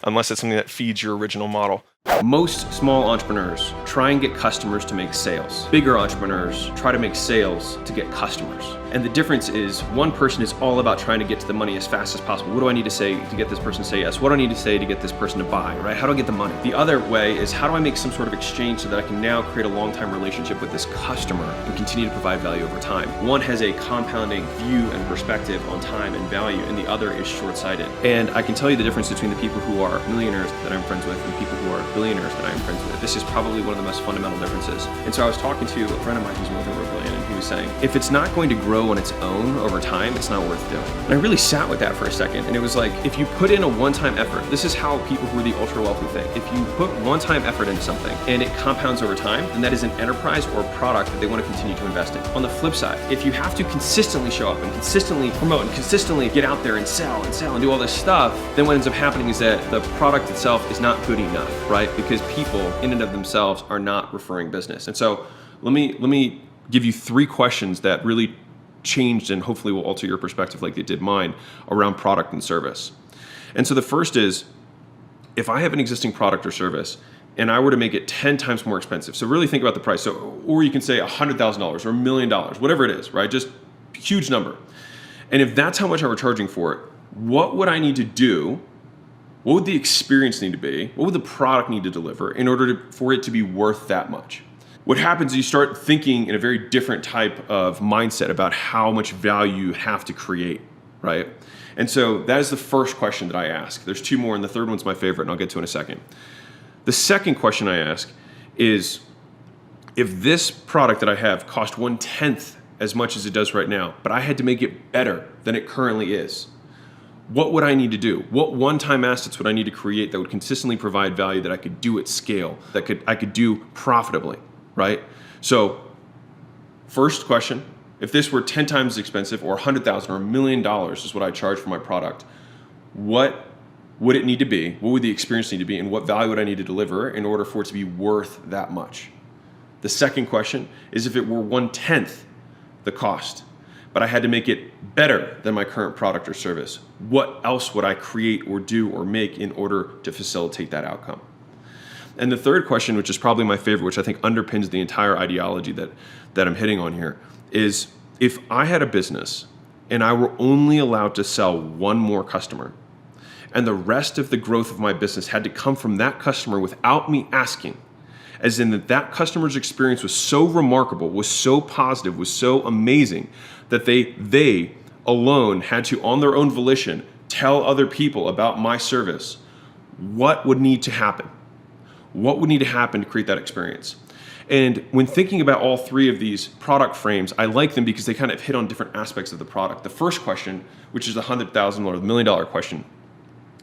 S1: unless it's something that feeds your original model. Most small entrepreneurs try and get customers to make sales. Bigger entrepreneurs try to make sales to get customers. And the difference is one person is all about trying to get to the money as fast as possible. What do I need to say to get this person to say yes? What do I need to say to get this person to buy, right? How do I get the money? The other way is how do I make some sort of exchange so that I can now create a long-time relationship with this customer and continue to provide value over time? One has a compounding view and perspective on time and value, and the other is short-sighted. And I can tell you the difference between the people who are millionaires that I'm friends with and people who are billionaires that I'm friends with. This is probably one of the most fundamental differences. And so I was talking to a friend of mine who's north of $1 billion, and he was saying, if it's not going to grow on its own over time, it's not worth doing. And I really sat with that for a second, and it was like, if you put in a one-time effort, this is how people who are the ultra-wealthy think. If you put one-time effort into something and it compounds over time, then that is an enterprise or a product that they want to continue to invest in. On the flip side, if you have to consistently show up and consistently promote and consistently get out there and sell and do all this stuff, then what ends up happening is that the product itself is not good enough, right? Because people in and of themselves are not referring business. And so let me give you 3 questions that really changed and hopefully will alter your perspective like they did mine around product and service. And so the first is, if I have an existing product or service and I were to make it 10 times more expensive, so really think about the price. So, or you can say $100,000 or $1 million, whatever it is, right? Just huge number. And if that's how much I were charging for it, what would I need to do? What would the experience need to be? What would the product need to deliver in order for it to be worth that much? What happens is you start thinking in a very different type of mindset about how much value you have to create, right? And so that is the first question that I ask. There's 2 more, and the third one's my favorite, and I'll get to in a second. The second question I ask is, if this product that I have cost 1/10 as much as it does right now, but I had to make it better than it currently is, what would I need to do? What one-time assets would I need to create that would consistently provide value that I could do at scale, that I could do profitably, right? So first question, if this were 10 times as expensive or $100,000 or $1 million is what I charge for my product, what would it need to be? What would the experience need to be? And what value would I need to deliver in order for it to be worth that much? The second question is, if it were 1/10 the cost, but I had to make it better than my current product or service, what else would I create or do or make in order to facilitate that outcome? And the third question, which is probably my favorite, which I think underpins the entire ideology that I'm hitting on here, is if I had a business and I were only allowed to sell one more customer, and the rest of the growth of my business had to come from that customer without me asking, as in that customer's experience was so remarkable, was so positive, was so amazing, that they alone had to, on their own volition, tell other people about my service, what would need to happen? What would need to happen to create that experience? And when thinking about all 3 of these product frames, I like them because they kind of hit on different aspects of the product. The first question, which is the $100,000 or the $1 million question,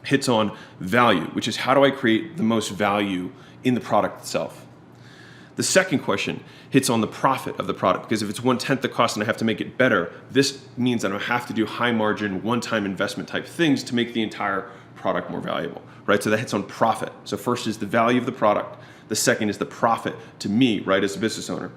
S1: hits on value, which is how do I create the most value in the product itself? The second question hits on the profit of the product, because if it's 1/10 the cost and I have to make it better, this means that I have to do high margin, one-time investment type things to make the entire product more valuable, right? So that hits on profit. So first is the value of the product. The second is the profit to me, right, as a business owner.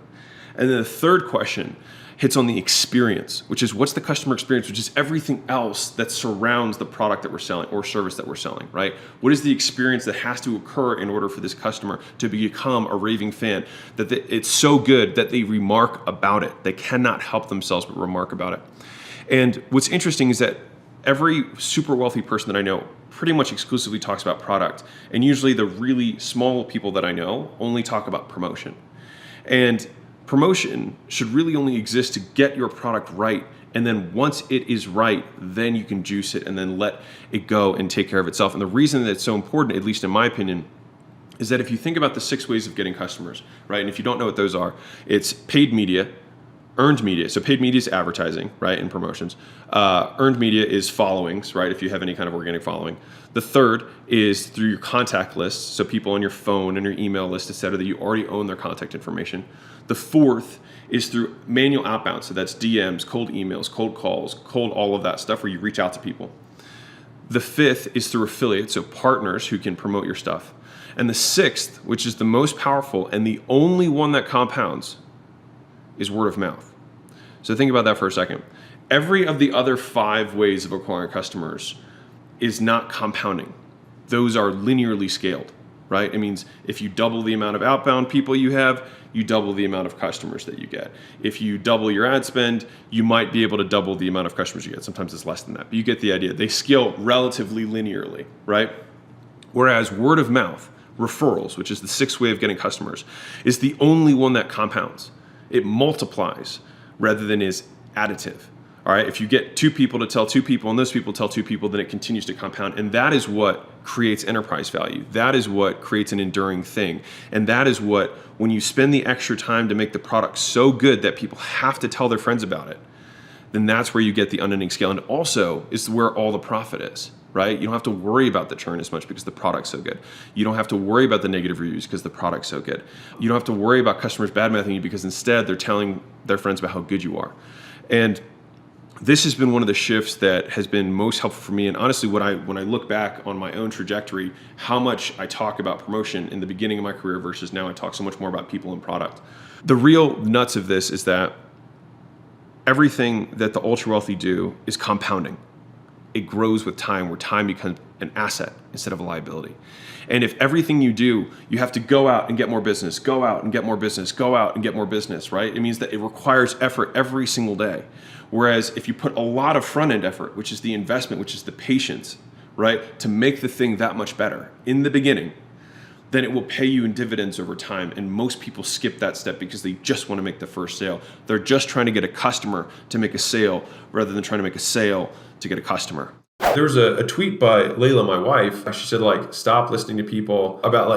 S1: And then the third question hits on the experience, which is what's the customer experience, which is everything else that surrounds the product that we're selling or service that we're selling, right? What is the experience that has to occur in order for this customer to become a raving fan, that it's so good that they remark about it. They cannot help themselves but remark about it. And what's interesting is that every super wealthy person that I know pretty much exclusively talks about product. And usually the really small people that I know only talk about promotion. And promotion should really only exist to get your product right. And then once it is right, then you can juice it and then let it go and take care of itself. And the reason that it's so important, at least in my opinion, is that if you think about the 6 ways of getting customers, right? And if you don't know what those are, it's paid media, earned media. So paid media is advertising, right, and promotions. Earned media is followings, right, if you have any kind of organic following. The third is through your contact lists, so people on your phone and your email list, et cetera, that you already own their contact information. The fourth is through manual outbound, so that's DMs, cold emails, cold calls, cold all of that stuff where you reach out to people. The fifth is through affiliates, so partners who can promote your stuff. And the sixth, which is the most powerful and the only one that compounds, is word of mouth. So think about that for a second. Every of the other 5 ways of acquiring customers is not compounding. Those are linearly scaled, right? It means if you double the amount of outbound people you have, you double the amount of customers that you get. If you double your ad spend, you might be able to double the amount of customers you get. Sometimes it's less than that, but you get the idea. They scale relatively linearly, right? Whereas word of mouth, referrals, which is the 6th way of getting customers, is the only one that compounds. It multiplies rather than is additive. All right, if you get 2 people to tell 2 people and those people tell 2 people, then it continues to compound. And that is what creates enterprise value. That is what creates an enduring thing. And that is what, when you spend the extra time to make the product so good that people have to tell their friends about it, then that's where you get the unending scale. And also is where all the profit is, right? You don't have to worry about the churn as much because the product's so good. You don't have to worry about the negative reviews because the product's so good. You don't have to worry about customers bad-mouthing you because instead they're telling their friends about how good you are. And this has been one of the shifts that has been most helpful for me. And honestly, when I look back on my own trajectory, how much I talk about promotion in the beginning of my career versus now I talk so much more about people and product. The real nuts of this is that everything that the ultra wealthy do is compounding. It grows with time, where time becomes an asset instead of a liability. And if everything you do, you have to go out and get more business, go out and get more business, go out and get more business, right? It means that it requires effort every single day. Whereas if you put a lot of front-end effort, which is the investment, which is the patience, right, to make the thing that much better in the beginning, then it will pay you in dividends over time. And most people skip that step because they just want to make the first sale. They're just trying to get a customer to make a sale rather than trying to make a sale to get a customer.
S5: There was a tweet by Leila, my wife. She said, stop listening to people about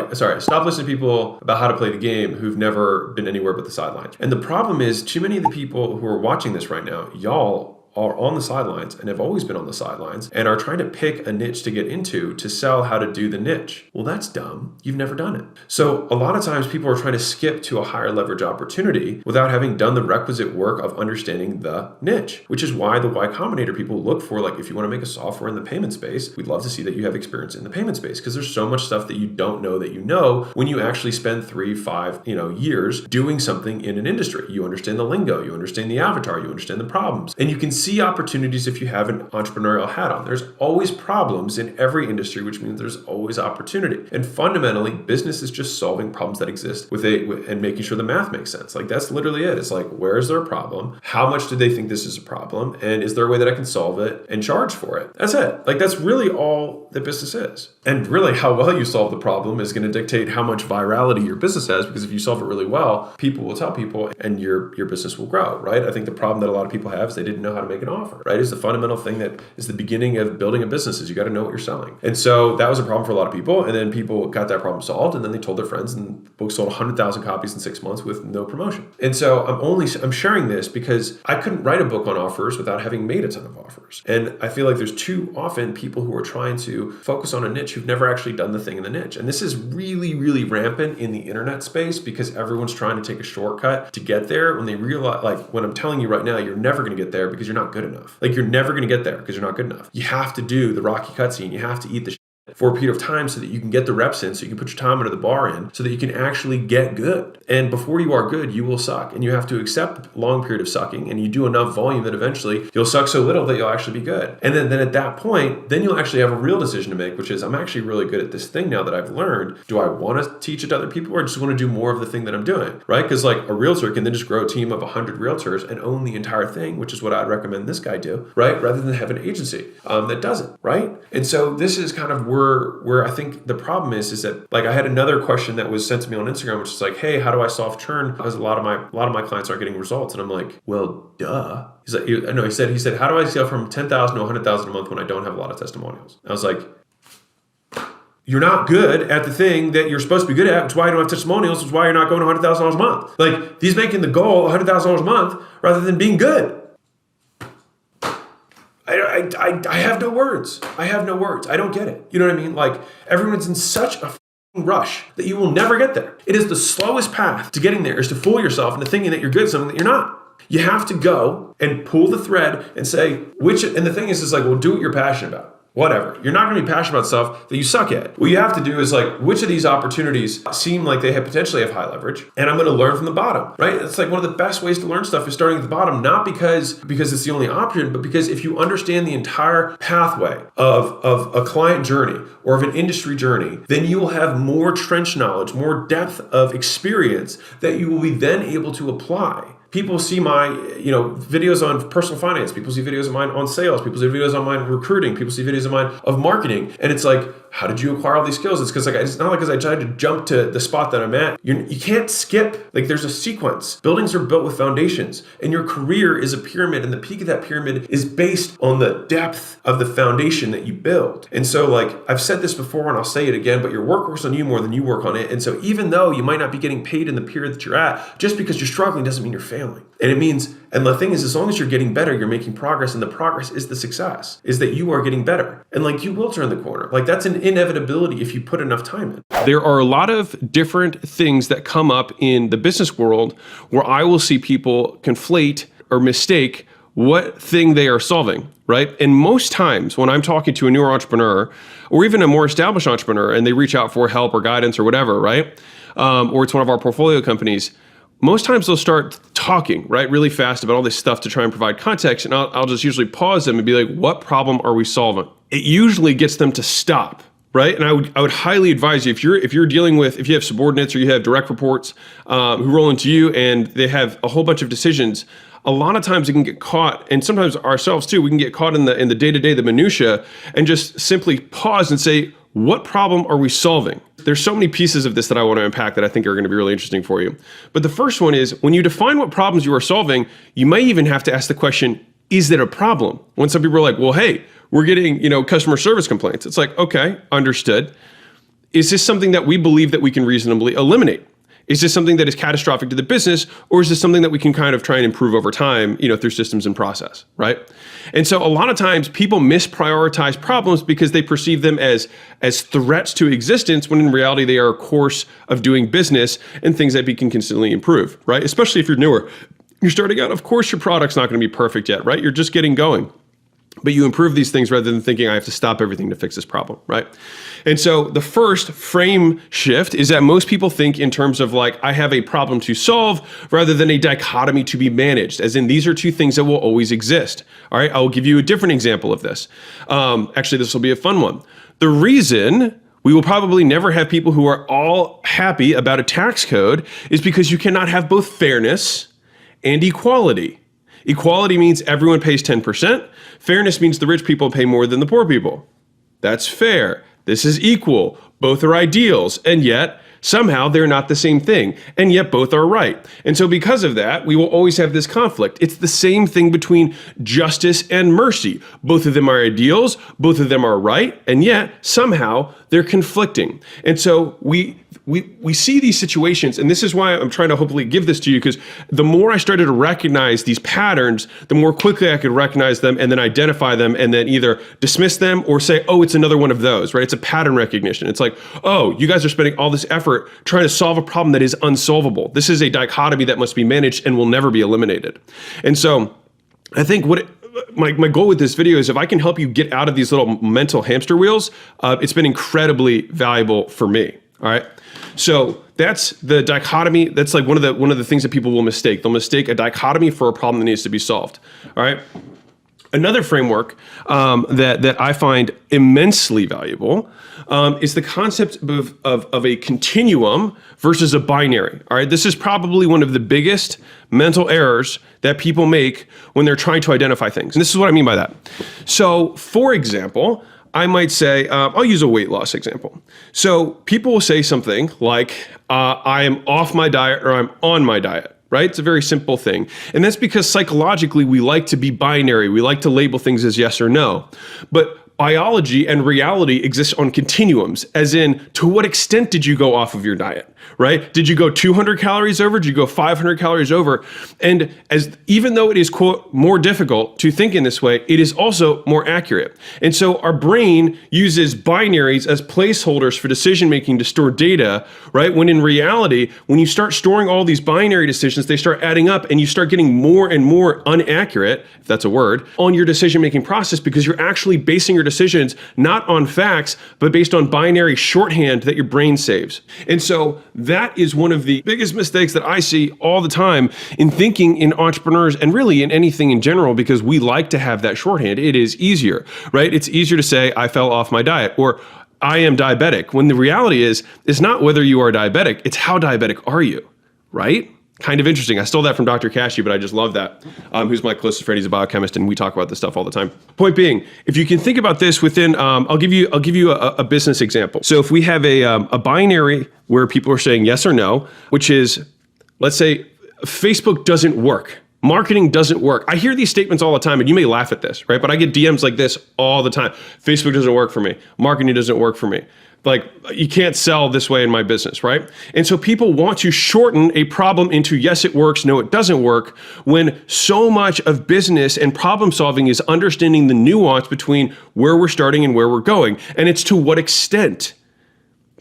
S5: how to play the game who've never been anywhere but the sidelines. And the problem is, too many of the people who are watching this right now, y'all are on the sidelines and have always been on the sidelines and are trying to pick a niche to get into to sell how to do the niche. Well, that's dumb. You've never done it. So a lot of times people are trying to skip to a higher leverage opportunity without having done the requisite work of understanding the niche, which is why the Y Combinator people look for, if you want to make a software in the payment space, we'd love to see that you have experience in the payment space, because there's so much stuff that you don't know that you know when you actually spend 3-5 years doing something in an industry. You understand the lingo, you understand the avatar, you understand the problems, and you can see opportunities if you have an entrepreneurial hat on. There's always problems in every industry, which means there's always opportunity. And fundamentally, business is just solving problems that exist and making sure the math makes sense. That's literally it. It's where is there a problem? How much do they think this is a problem? And is there a way that I can solve it and charge for it? That's it. That's really all that business is. And really, how well you solve the problem is going to dictate how much virality your business has, because if you solve it really well, people will tell people and your business will grow, right? I think the problem that a lot of people have is they didn't know how to make an offer, right? Is the fundamental thing that is the beginning of building a business, is you got to know what you're selling. And so that was a problem for a lot of people. And then people got that problem solved, and then they told their friends, and the book sold 100,000 copies in 6 months with no promotion. And so I'm sharing this because I couldn't write a book on offers without having made a ton of offers. And I feel like there's too often people who are trying to focus on a niche who've never actually done the thing in the niche. And this is really, really rampant in the internet space because everyone's trying to take a shortcut to get there when they realize, when I'm telling you right now, you're never going to get there because you're not good enough. You're never going to get there because you're not good enough. You have to do the rocky cutscene. You have to eat the for a period of time so that you can get the reps in, so you can put your time under the bar in, so that you can actually get good. And before you are good, you will suck. And you have to accept a long period of sucking, and you do enough volume that eventually you'll suck so little that you'll actually be good. And then at that point, then you'll actually have a real decision to make, which is, I'm actually really good at this thing now that I've learned. Do I want to teach it to other people, or just want to do more of the thing that I'm doing, right? Because a realtor can then just grow a team of 100 realtors and own the entire thing, which is what I'd recommend this guy do, right? Rather than have an agency that doesn't, right? And so this is kind of where I think the problem is that I had another question that was sent to me on Instagram, which is hey, how do I solve churn? Because a lot of my clients aren't getting results. And I'm like, well, duh. He's like, no, he said, how do I scale from 10,000 to 100,000 a month when I don't have a lot of testimonials? I was like, you're not good at the thing that you're supposed to be good at, which is why you don't have testimonials, which is why you're not going to $100,000 a month. He's making the goal $100,000 a month rather than being good. I have no words. I don't get it. You know what I mean? Everyone's in such a rush that you will never get there. It is the slowest path to getting there, is to fool yourself into thinking that you're good at something that you're not. You have to go and pull the thread and say and the thing is well, do what you're passionate about. whatever. You're not going to be passionate about stuff that you suck at. What you have to do is like, which of these opportunities seem like they potentially have high leverage, and I'm going to learn from the bottom, right? It's like one of the best ways to learn stuff is starting at the bottom, not because it's the only option, but because if you understand the entire pathway of a client journey or of an industry journey, then you will have more trench knowledge, more depth of experience that you will be then able to apply. People see my, videos on personal finance. People see videos of mine on sales. People see videos of mine recruiting. People see videos of mine of marketing. And it's like, how did you acquire all these skills? It's because it's not like because I tried to jump to the spot that I'm at. You can't skip. Like there's a sequence. Buildings are built with foundations, and your career is a pyramid, and the peak of that pyramid is based on the depth of the foundation that you build. And so like I've said this before, and I'll say it again, but your work works on you more than you work on it. And so even though you might not be getting paid in the period that you're at, just because you're struggling doesn't mean you're failing. And it means, and the thing is, as long as you're getting better, you're making progress, and the progress is the success, is that you are getting better. And like you will turn the corner. Like that's an inevitability if you put enough time in.
S1: There are a lot of different things that come up in the business world where I will see people conflate or mistake what thing they are solving, right? And most times when I'm talking to a newer entrepreneur or even a more established entrepreneur and they reach out for help or guidance or whatever, right? Or it's one of our portfolio companies, most times they'll start talking, right, really fast about all this stuff to try and provide context. And I'll just usually pause them and be like, what problem are we solving? It usually gets them to stop, right? And I would highly advise you, if you're dealing with, if you have subordinates or you have direct reports who roll into you and they have a whole bunch of decisions, a lot of times you can get caught, and sometimes ourselves too, we can get caught in the day-to-day, the minutia, and just simply pause and say, what problem are we solving? There's so many pieces of this that I want to unpack that I think are going to be really interesting for you. But the first one is, when you define what problems you are solving, you may even have to ask the question, is it a problem? When some people are like, well, hey, we're getting, customer service complaints. It's like, okay, understood. Is this something that we believe that we can reasonably eliminate? Is this something that is catastrophic to the business, or is this something that we can kind of try and improve over time, through systems and process, right? And so a lot of times people misprioritize problems because they perceive them as threats to existence, when in reality they are a course of doing business and things that we can consistently improve, right? Especially if you're newer. You're starting out, of course your product's not going to be perfect yet, right? You're just getting going. But you improve these things rather than thinking I have to stop everything to fix this problem, right? And so the first frame shift is that most people think in terms of like, I have a problem to solve rather than a dichotomy to be managed, as in these are two things that will always exist. All right, I will give you a different example of this. Actually, this will be a fun one. The reason we will probably never have people who are all happy about a tax code is because you cannot have both fairness and equality. Equality means everyone pays 10%. Fairness means the rich people pay more than the poor people. That's fair. This is equal. Both are ideals. And yet, somehow they're not the same thing. And yet both are right. And so because of that, we will always have this conflict. It's the same thing between justice and mercy. Both of them are ideals. Both of them are right. And yet somehow they're conflicting. And so we see these situations, and this is why I'm trying to hopefully give this to you, because the more I started to recognize these patterns, the more quickly I could recognize them and then identify them and then either dismiss them or say, oh, it's another one of those, right? It's a pattern recognition. It's like, oh, you guys are spending all this effort trying to solve a problem that is unsolvable. This is a dichotomy that must be managed and will never be eliminated. And so I think my goal with this video is, if I can help you get out of these little mental hamster wheels, it's been incredibly valuable for me. All right. So that's the dichotomy. That's like one of the things that people will mistake. They'll mistake a dichotomy for a problem that needs to be solved. All right. Another framework that I find immensely valuable is the concept of a continuum versus a binary. All right. This is probably one of the biggest mental errors that people make when they're trying to identify things. And this is what I mean by that. So, for example, I might say, I'll use a weight loss example. So people will say something like, I am off my diet or I'm on my diet, right? It's a very simple thing. And that's because psychologically we like to be binary. We like to label things as yes or no. But biology and reality exists on continuums, as in, to what extent did you go off of your diet, right? Did you go 200 calories over? Did you go 500 calories over? And even though it is, quote, more difficult to think in this way, it is also more accurate. And so our brain uses binaries as placeholders for decision-making to store data, right? When in reality, when you start storing all these binary decisions, they start adding up and you start getting more and more inaccurate, if that's a word, on your decision-making process, because you're actually basing your
S5: your decisions not on facts, but based on binary shorthand that your brain saves. And so that is one of the biggest mistakes that I see all the time in thinking in entrepreneurs and really in anything in general, because we like to have that shorthand. It is easier, right? It's easier to say, I fell off my diet, or I am diabetic, when the reality is, it's not whether you are diabetic, it's how diabetic are you, right? Kind of interesting. I stole that from Dr. Cashy, but I just love that. Who's my closest friend? He's a biochemist, and we talk about this stuff all the time. Point being, if you can think about this within, I'll give you a business example. So if we have a binary where people are saying yes or no, which is, let's say, Facebook doesn't work. Marketing doesn't work. I hear these statements all the time, and you may laugh at this, right? But I get DMs like this all the time. Facebook doesn't work for me. Marketing doesn't work for me. Like, you can't sell this way in my business, right? And so people want to shorten a problem into yes, it works, no, it doesn't work, when so much of business and problem solving is understanding the nuance between where we're starting and where we're going. And it's to what extent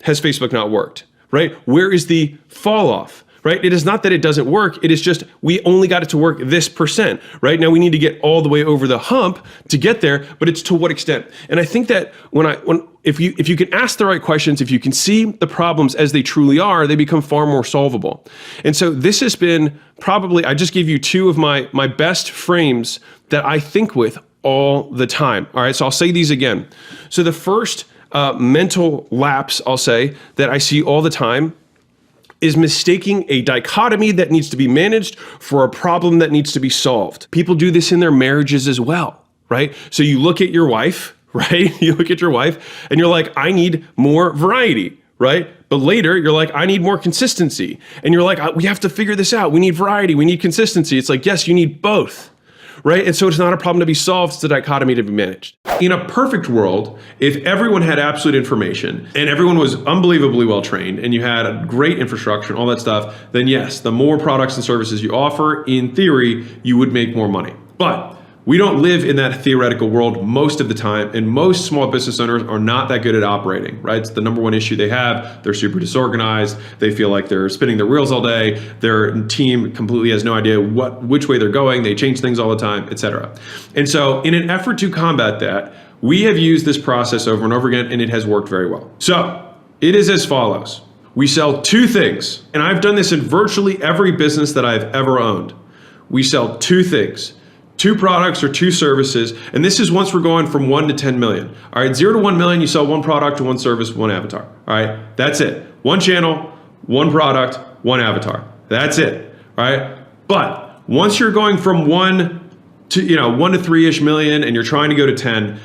S5: has Facebook not worked, right? Where is the fall off? Right? It is not that it doesn't work. It is just we only got it to work this %. Right now, we need to get all the way over the hump to get there. But it's to what extent? And I think that if you can ask the right questions, if you can see the problems as they truly are, they become far more solvable. And so this has been probably, I just gave you two of my best frames that I think with all the time. All right, so I'll say these again. So the first mental lapse, I'll say, that I see all the time is mistaking a dichotomy that needs to be managed for a problem that needs to be solved. People do this in their marriages as well, right? So you look at your wife, right? You look at your wife and you're like, I need more variety, right? But later you're like, I need more consistency. And you're like, we have to figure this out. We need variety, we need consistency. It's like, yes, you need both. Right? And so it's not a problem to be solved, it's a dichotomy to be managed. In a perfect world, if everyone had absolute information and everyone was unbelievably well trained and you had a great infrastructure and all that stuff, then yes, the more products and services you offer, in theory, you would make more money. But we don't live in that theoretical world most of the time, and most small business owners are not that good at operating, right? It's the number one issue they have. They're super disorganized. They feel like they're spinning their wheels all day. Their team completely has no idea which way they're going. They change things all the time, etc. And so in an effort to combat that, we have used this process over and over again, and it has worked very well. So it is as follows. We sell two things, and I've done this in virtually every business that I've ever owned. We sell two things. 2 products or 2 services, and this is once we're going from 1 to 10 million. All right, 0 to 1 million, you sell 1 product, 1 service, 1 avatar. All right, that's it. 1 channel, 1 product, 1 avatar. That's it. All right, but once you're going from 1 to 3-ish million, and you're trying to go to 10,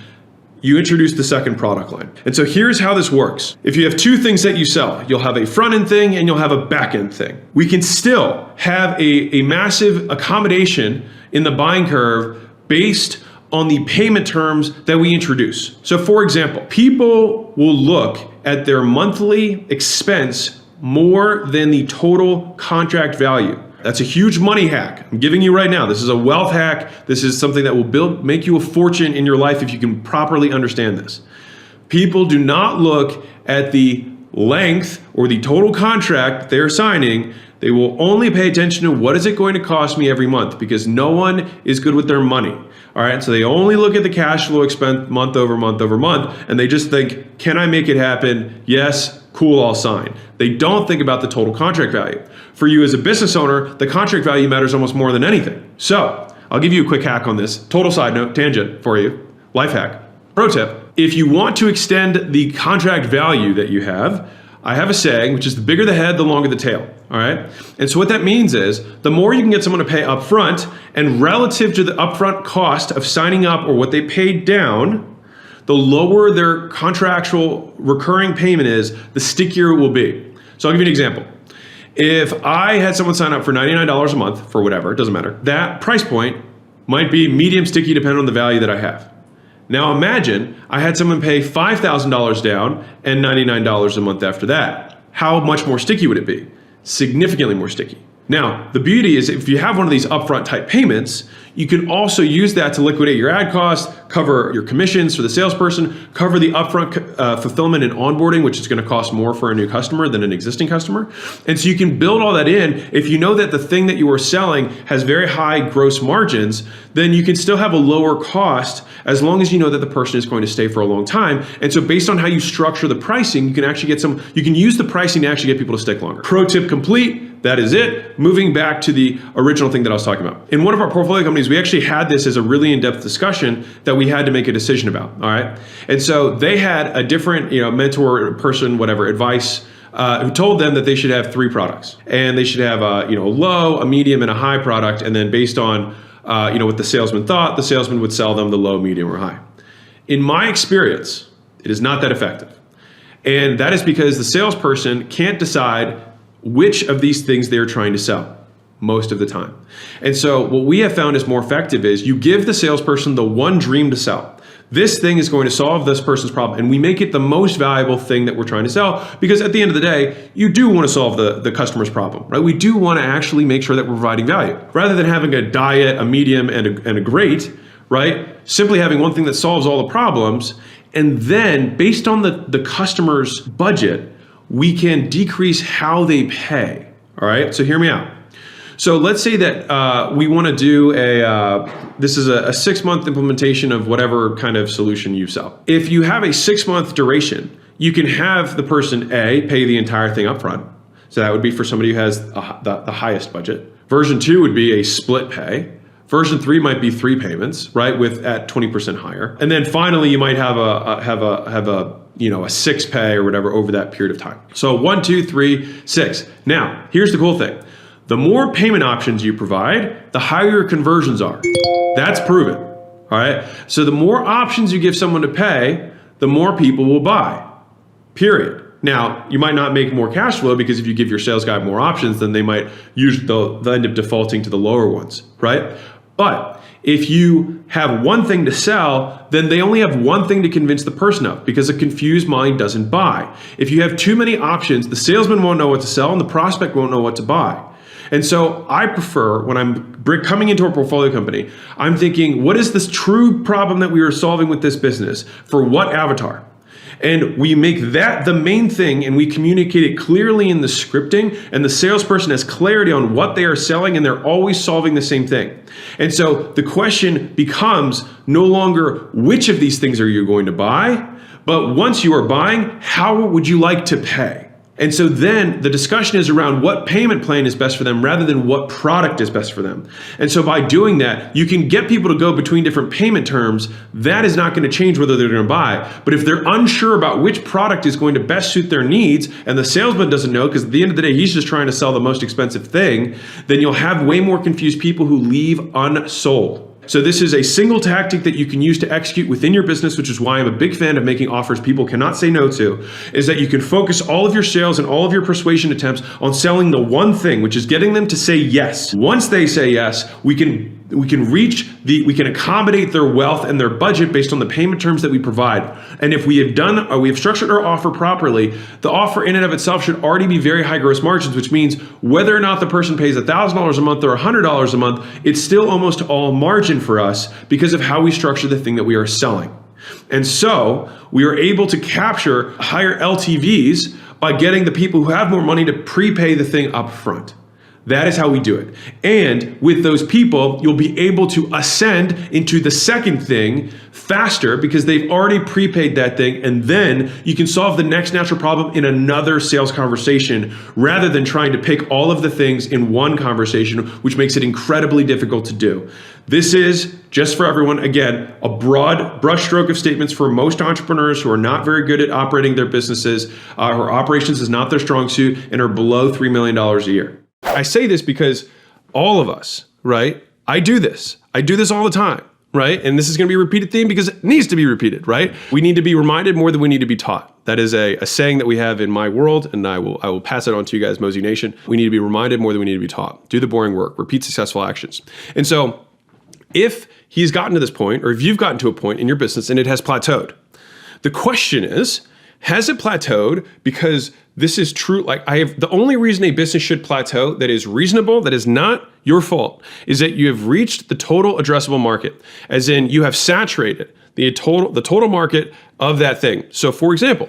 S5: you introduce the second product line. And so here's how this works. If you have 2 things that you sell, you'll have a front end thing and you'll have a back end thing. We can still have a massive accommodation in the buying curve based on the payment terms that we introduce. So for example, people will look at their monthly expense more than the total contract value. That's a huge money hack. I'm giving you right now. This is a wealth hack. This is something that will make you a fortune in your life if you can properly understand this. People do not look at the length or the total contract they're signing. They will only pay attention to what is it going to cost me every month, because no one is good with their money. All right, so they only look at the cash flow expense month over month over month, and they just think, can I make it happen? Yes, cool, I'll sign. They don't think about the total contract value. For you as a business owner, the contract value matters almost more than anything. So I'll give you a quick hack on this. Total side note, tangent for you, life hack. Pro tip, if you want to extend the contract value that you have, I have a saying, which is the bigger the head, the longer the tail, all right? And so what that means is the more you can get someone to pay up front, and relative to the upfront cost of signing up or what they paid down, the lower their contractual recurring payment is, the stickier it will be. So I'll give you an example. If I had someone sign up for $99 a month for whatever, it doesn't matter, that price point might be medium sticky depending on the value that I have. Now imagine I had someone pay $5,000 down and $99 a month after that. How much more sticky would it be? Significantly more sticky.
S1: Now, the beauty is if you have one of these upfront type payments, you can also use that to liquidate your ad costs, cover your commissions for the salesperson, cover the upfront fulfillment and onboarding, which is going to cost more for a new customer than an existing customer. And so you can build all that in. If you know that the thing that you are selling has very high gross margins, then you can still have a lower cost as long as you know that the person is going to stay for a long time. And so based on how you structure the pricing, you can actually you can use the pricing to actually get people to stick longer. Pro tip complete. That is it. Moving back to the original thing that I was talking about. In one of our portfolio companies, we actually had this as a really in-depth discussion that we had to make a decision about, all right? And so they had a different, mentor, person, whatever, advice, who told them that they should have 3 products. And they should have a low, a medium, and a high product. And then based on, what the salesman thought, the salesman would sell them the low, medium, or high. In my experience, it is not that effective. And that is because the salesperson can't decide which of these things they're trying to sell most of the time. And so what we have found is more effective is you give the salesperson the one dream to sell. This thing is going to solve this person's problem, and we make it the most valuable thing that we're trying to sell, because at the end of the day, you do want to solve the customer's problem, right? We do want to actually make sure that we're providing value. Rather than having a diet, a medium, and a great, right? Simply having one thing that solves all the problems, and then based on the customer's budget, we can decrease how they pay, all right? So hear me out. So let's say that we want to do this is a 6-month implementation of whatever kind of solution you sell. If you have a 6-month duration, you can have the person A, pay the entire thing up front. So that would be for somebody who has the highest budget. Version 2 would be a split pay. Version 3 might be 3 payments, right, at 20% higher. And then finally, you might have a 6 pay or whatever over that period of time. So 1, 2, 3, 6. Now, here's the cool thing. The more payment options you provide, the higher your conversions are. That's proven, all right? So the more options you give someone to pay, the more people will buy, period. Now, you might not make more cash flow because if you give your sales guy more options, then they'll end up defaulting to the lower ones, right? But if you have one thing to sell, then they only have one thing to convince the person of, because a confused mind doesn't buy. If you have too many options, the salesman won't know what to sell and the prospect won't know what to buy. And so I prefer, when I'm coming into a portfolio company, I'm thinking, what is this true problem that we are solving with this business? For what avatar? And we make that the main thing, and we communicate it clearly in the scripting, and the salesperson has clarity on what they are selling, and they're always solving the same thing. And so the question becomes no longer which of these things are you going to buy, but once you are buying, how would you like to pay? And so then the discussion is around what payment plan is best for them rather than what product is best for them. And so by doing that, you can get people to go between different payment terms. That is not going to change whether they're going to buy. But if they're unsure about which product is going to best suit their needs, and the salesman doesn't know because at the end of the day, he's just trying to sell the most expensive thing, then you'll have way more confused people who leave unsold. So this is a single tactic that you can use to execute within your business, which is why I'm a big fan of making offers people cannot say no to, is that you can focus all of your sales and all of your persuasion attempts on selling the one thing, which is getting them to say yes. Once they say yes, we can accommodate their wealth and their budget based on the payment terms that we provide. And if we have structured our offer properly, the offer in and of itself should already be very high gross margins, which means whether or not the person pays $1,000 a month or $100 a month, it's still almost all margin for us because of how we structure the thing that we are selling. And so we are able to capture higher LTVs by getting the people who have more money to prepay the thing up front. That is how we do it. And with those people, you'll be able to ascend into the second thing faster because they've already prepaid that thing. And then you can solve the next natural problem in another sales conversation rather than trying to pick all of the things in one conversation, which makes it incredibly difficult to do. This is, just for everyone, again, a broad brushstroke of statements for most entrepreneurs who are not very good at operating their businesses, who operations is not their strong suit, and are below $3 million a year. I say this because all of us, right? I do this all the time, right? And this is going to be a repeated theme because it needs to be repeated, right? We need to be reminded more than we need to be taught. That is a saying that we have in my world, and I will pass it on to you guys, Mosey Nation. We need to be reminded more than we need to be taught. Do the boring work, repeat successful actions. And so if he's gotten to this point, or if you've gotten to a point in your business and it has plateaued, the question is,
S5: Has it plateaued? Because this is true. Like the only reason a business should plateau that is reasonable, that is not your fault, is that you have reached the total addressable market, as in you have saturated the total market of that thing. So for example,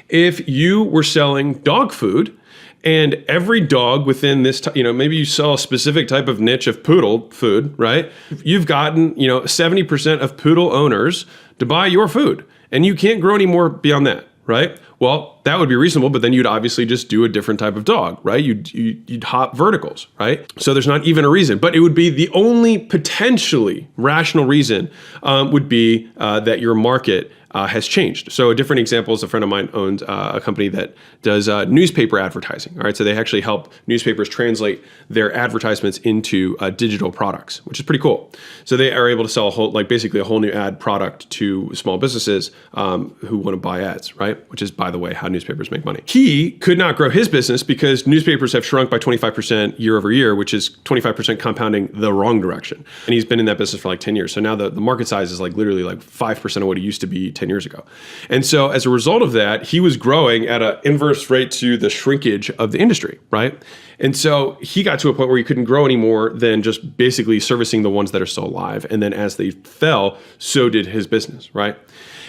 S5: if you were selling dog food and every dog within this, maybe you sell a specific type of niche of poodle food, right? You've gotten, 70% of poodle owners to buy your food and you can't grow any more beyond that, right? Well, that would be reasonable, but then you'd obviously just do a different type of dog, right? You'd hop verticals, right? So there's not even a reason, but it would be the only potentially rational reason would be that your market has changed. So a different example is a friend of mine owns a company that does newspaper advertising. All right, so they actually help newspapers translate their advertisements into digital products, which is pretty cool. So they are able to sell basically a whole new ad product to small businesses who want to buy ads, right? Which is, by the way, how newspapers make money. He could not grow his business because newspapers have shrunk by 25% year over year, which is 25% compounding the wrong direction. And he's been in that business for like 10 years. So now the market size is literally 5% of what it used to be 10 years ago. And so as a result of that, he was growing at an inverse rate to the shrinkage of the industry, right? And so he got to a point where he couldn't grow any more than just basically servicing the ones that are still alive. And then as they fell, so did his business, right?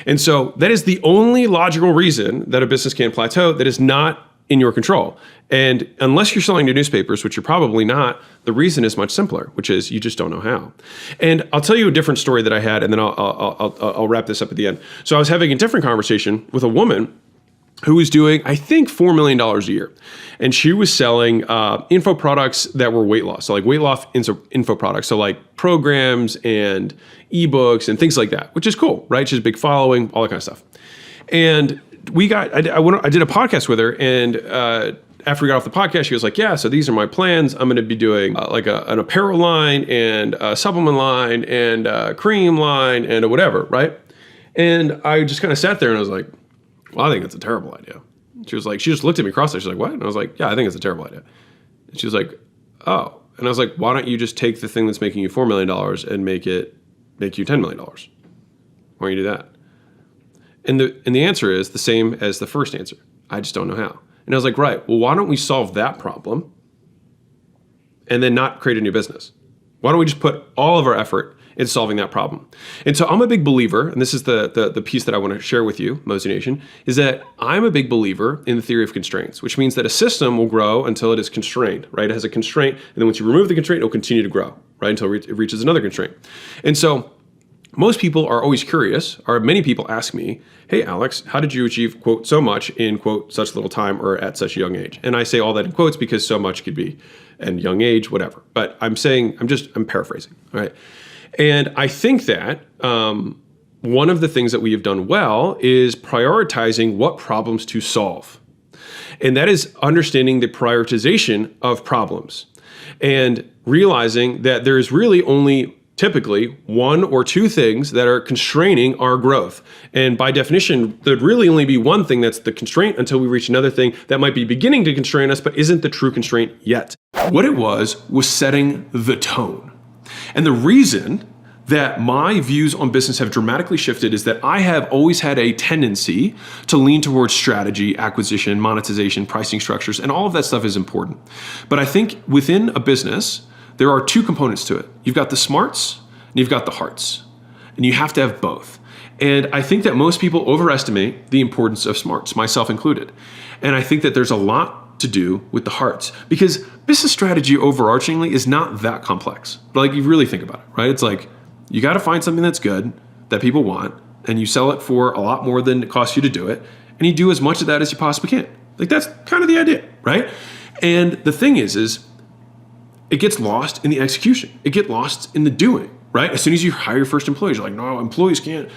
S5: And so that is the only logical reason that a business can plateau that is not in your control. And unless you're selling to newspapers, which you're probably not, the reason is much simpler, which is you just don't know how. And I'll tell you a different story that I had, and then I'll wrap this up at the end. So I was having a different conversation with a woman who was doing, I think, $4 million a year. And she was selling info products that were weight loss. So like weight loss info products. So like programs and ebooks and things like that, which is cool, right? She has a big following, all that kind of stuff. And I did a podcast with her, and after we got off the podcast, she was like, yeah, so these are my plans. I'm going to be doing an apparel line and a supplement line and a cream line and a whatever, right? And I just kind of sat there and I was like, well, I think it's a terrible idea. She was like, she just looked at me cross-eyed. She's like, what? And I was like, yeah, I think it's a terrible idea. And she was like, oh. And I was like, why don't you just take the thing that's making you $4 million and make you $10 million? Why don't you do that? And the answer is the same as the first answer. I just don't know how. And I was like, right, well, why don't we solve that problem and then not create a new business? Why don't we just put all of our effort into solving that problem? And so I'm a big believer, and this is the piece that I want to share with you, Mozi Nation, is that I'm a big believer in the theory of constraints, which means that a system will grow until it is constrained, right? It has a constraint, and then once you remove the constraint, it will continue to grow, right? Until it reaches another constraint. And so most people are always curious, or many people ask me, hey, Alex, how did you achieve, quote, so much in, quote, such little time or at such a young age? And I say all that in quotes because so much could be in young age, whatever. But I'm paraphrasing, all right? And I think that one of the things that we have done well is prioritizing what problems to solve. And that is understanding the prioritization of problems and realizing that there is really only typically one or two things that are constraining our growth. And by definition, there'd really only be one thing that's the constraint until we reach another thing that might be beginning to constrain us, but isn't the true constraint yet. What it was setting the tone. And the reason that my views on business have dramatically shifted is that I have always had a tendency to lean towards strategy, acquisition, monetization, pricing structures, and all of that stuff is important. But I think within a business, there are two components to it. You've got the smarts and you've got the hearts, and you have to have both. And I think that most people overestimate the importance of smarts, myself included. And I think that there's a lot to do with the hearts, because business strategy overarchingly is not that complex. But you really think about it, right? It's like, you got to find something that's good, that people want, and you sell it for a lot more than it costs you to do it, and you do as much of that as you possibly can. That's kind of the idea, right? And the thing is it gets lost in the execution. It gets lost in the doing, right? As soon as you hire your first employees, you're like, no, employees can't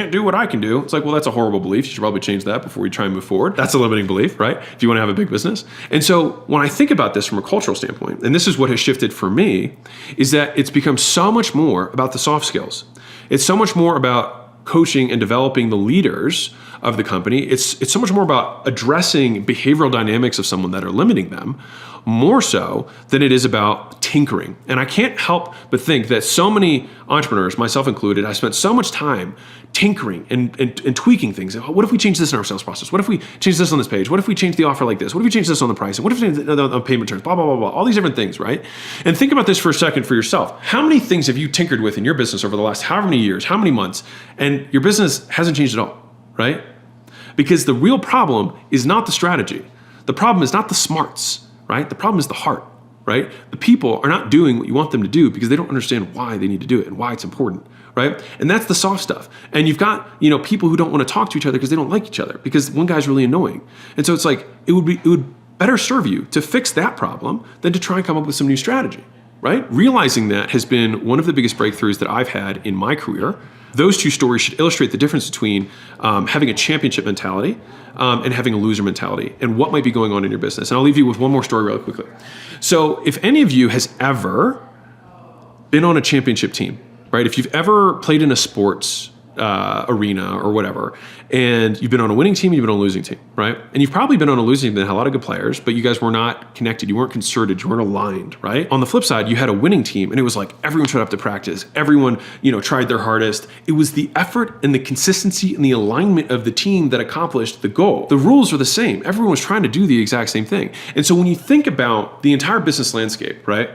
S5: do what I can do. It's like, well, that's a horrible belief. You should probably change that before we try and move forward. That's a limiting belief, right? If you want to have a big business. And so when I think about this from a cultural standpoint, and this is what has shifted for me, is that it's become so much more about the soft skills. It's so much more about
S1: coaching and developing the leaders of the company. It's so much more about addressing behavioral dynamics of someone that are limiting them, more so than it is about tinkering. And I can't help but think that so many entrepreneurs, myself included, I spent so much time tinkering and tweaking things. What if we change this in our sales process? What if we change this on this page? What if we change the offer like this? What if we change this on the pricing? What if we change the payment terms? Blah, blah, blah, blah. All these different things, right? And think about this for a second for yourself. How many things have you tinkered with in your business over the last however many years, how many months, and your business hasn't changed at all, right? Because the real problem is not the strategy. The problem is not the smarts, right? The problem is the heart, right? The people are not doing what you want them to do because they don't understand why they need to do it and why it's important, right? And that's the soft stuff. And you've got, people who don't want to talk to each other because they don't like each other because one guy's really annoying. And so it's like, it would better serve you to fix that problem than to try and come up with some new strategy, right? Realizing that has been one of the biggest breakthroughs that I've had in my career. Those two stories should illustrate the difference between having a championship mentality and having a loser mentality and what might be going on in your business. And I'll leave you with one more story really quickly. So if any of you has ever been on a championship team, right? If you've ever played in a sports arena or whatever, and you've been on a winning team, you've been on a losing team, right? And you've probably been on a losing team that had a lot of good players, but you guys were not connected, you weren't concerted, you weren't aligned, right? On the flip side, you had a winning team, and it was like everyone showed up to practice, everyone, tried their hardest. It was the effort and the consistency and the alignment of the team that accomplished the goal. The rules are the same. Everyone was trying to do the exact same thing. And so when you think about the entire business landscape, right,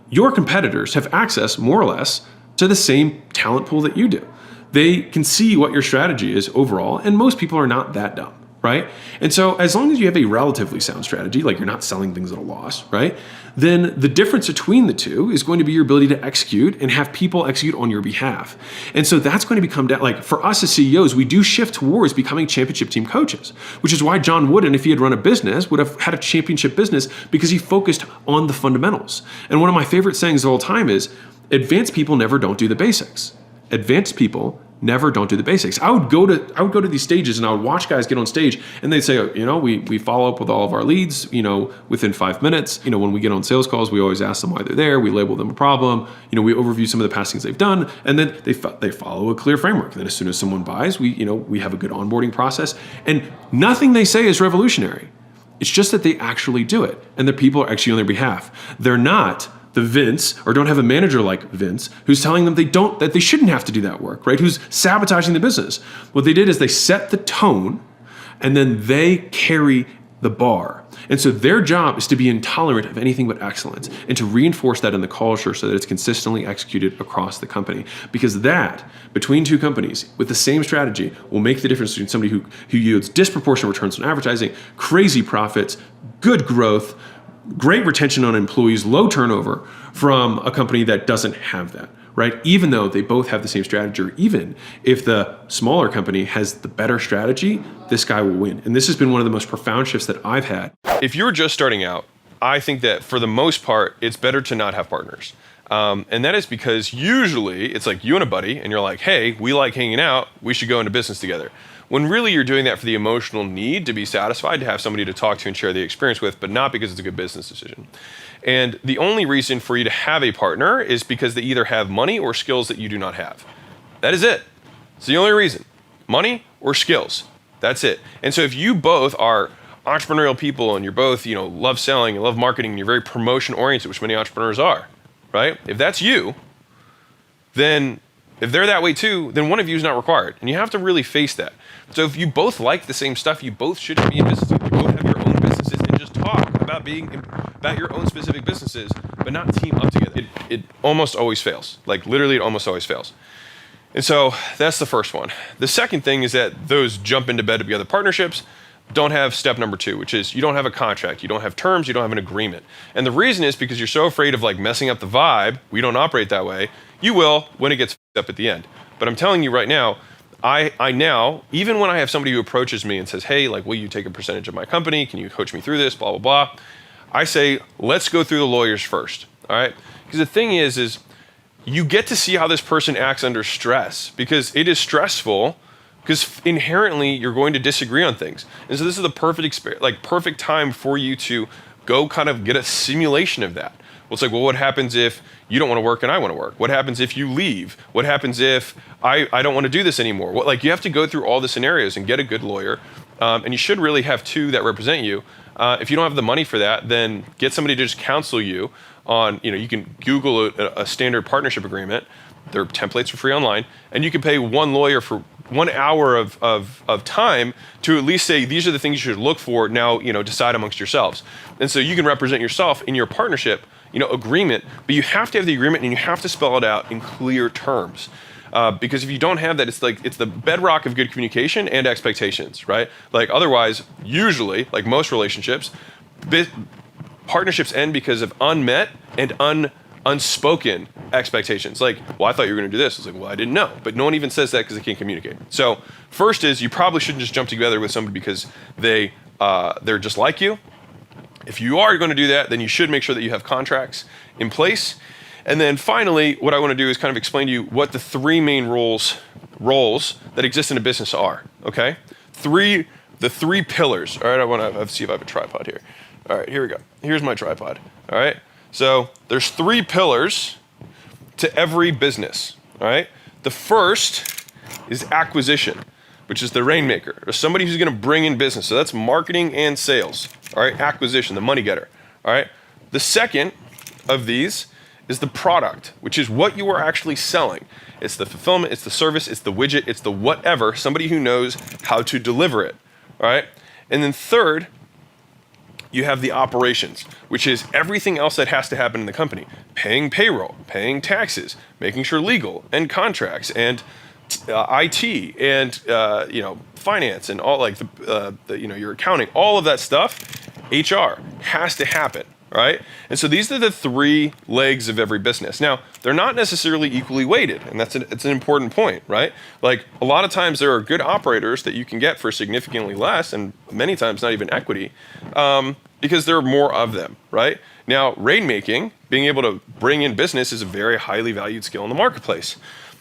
S1: your competitors have access, more or less, to the same talent pool that you do. They can see what your strategy is overall, and most people are not that dumb, right? And so as long as you have a relatively sound strategy, like you're not selling things at a loss, right? Then the difference between the two is going to be your ability to execute and have people execute on your behalf. And so that's going to become down, like for us as CEOs, we do shift towards becoming championship team coaches, which is why John Wooden, if he had run a business, would have had a championship business because he focused on the fundamentals. And one of my favorite sayings of all time is, advanced people never don't do the basics. Advanced people never don't do the basics. I would go to these stages and I would watch guys get on stage and they'd say, we follow up with all of our leads, within 5 minutes. When we get on sales calls, we always ask them why they're there. We label them a problem. We overview some of the past things they've done, and then they follow a clear framework. And then as soon as someone buys, we have a good onboarding process. And nothing they say is revolutionary. It's just that they actually do it, and the people are actually on their behalf. They're not the Vince, or don't have a manager like Vince, who's telling them that they shouldn't have to do that work, right? Who's sabotaging the business. What they did is they set the tone, and then they carry the bar. And so their job is to be intolerant of anything but excellence and to reinforce that in the culture so that it's consistently executed across the company. Because that, between two companies with the same strategy, will make the difference between somebody who yields disproportionate returns on advertising, crazy profits, good growth, great retention on employees, low turnover, from a company that doesn't have that, right? Even though they both have the same strategy, or even if the smaller company has the better strategy, this guy will win. And this has been one of the most profound shifts that I've had.
S5: If you're just starting out, I think that for the most part, it's better to not have partners. And that is because usually it's like you and a buddy, and you're like, hey, we like hanging out, we should go into business together. When really you're doing that for the emotional need to be satisfied, to have somebody to talk to and share the experience with, but not because it's a good business decision. And the only reason for you to have a partner is because they either have money or skills that you do not have. That is it. It's the only reason. Money or skills. That's it. And so if you both are entrepreneurial people and you're both, love selling and love marketing and you're very promotion oriented, which many entrepreneurs are, right? If that's you, then if they're that way too, then one of you is not required. And you have to really face that. So if you both like the same stuff, you both shouldn't be in business. You both have your own businesses and just talk about your own specific businesses, but not team up together. It almost always fails. Like literally it almost always fails. And so that's the first one. The second thing is that those jump into bed together partnerships don't have step number 2, which is you don't have a contract, you don't have terms, you don't have an agreement. And the reason is because you're so afraid of messing up the vibe. We don't operate that way. You will when it gets up at the end. But I'm telling you right now, I now, even when I have somebody who approaches me and says, hey, will you take a percentage of my company? Can you coach me through this? Blah, blah, blah. I say, let's go through the lawyers first. All right. Because the thing is you get to see how this person acts under stress, because it is stressful, because inherently you're going to disagree on things. And so this is the perfect time for you to go kind of get a simulation of that.
S1: Well, it's like, well, what happens if you don't want to work and I want to work? What happens if you leave? What happens if I don't want to do this anymore? What, like, you have to go through all the scenarios and get a good lawyer. And you should really have two that represent you. If you don't have the money for that, then get somebody to just counsel you on, you can Google a standard partnership agreement. There are templates for free online, and you can pay one lawyer for 1 hour of time to at least say, these are the things you should look for. Now, decide amongst yourselves. And so you can represent yourself in your partnership, agreement, but you have to have the agreement and you have to spell it out in clear terms. Because if you don't have that, it's the bedrock of good communication and expectations, right? Like otherwise, usually, like most relationships, partnerships end because of unmet and unspoken expectations. Like, well, I thought you were going to do this. It's like, well, I didn't know. But no one even says that because they can't communicate. So first is you probably shouldn't just jump together with somebody because they're just like you. If you are going to do that, then you should make sure that you have contracts in place. And then finally, what I want to do is kind of explain to you what the three main roles that exist in a business are, okay? The three pillars. All right, I want to see if I have a tripod here. All right, here we go. Here's my tripod, all right? So there's three pillars to every business, all right? The first is acquisition, which is the rainmaker, or somebody who's going to bring in business. So that's marketing and sales, all right? Acquisition, the money getter, all right? The second of these is the product, which is what you are actually selling. It's the fulfillment, it's the service, it's the widget, it's the whatever, somebody who knows how to deliver it, all right? And then third, you have the operations, which is everything else that has to happen in the company. Paying payroll, paying taxes, making sure legal and contracts and IT and finance and all like your accounting, all of that stuff, HR has to happen, right? And so these are the three legs of every business. Now, they're not necessarily equally weighted, and it's an important point, right? Like a lot of times there are good operators that you can get for significantly less, and many times not even equity, because there are more of them, right? Now, rainmaking, being able to bring in business is a very highly valued skill in the marketplace.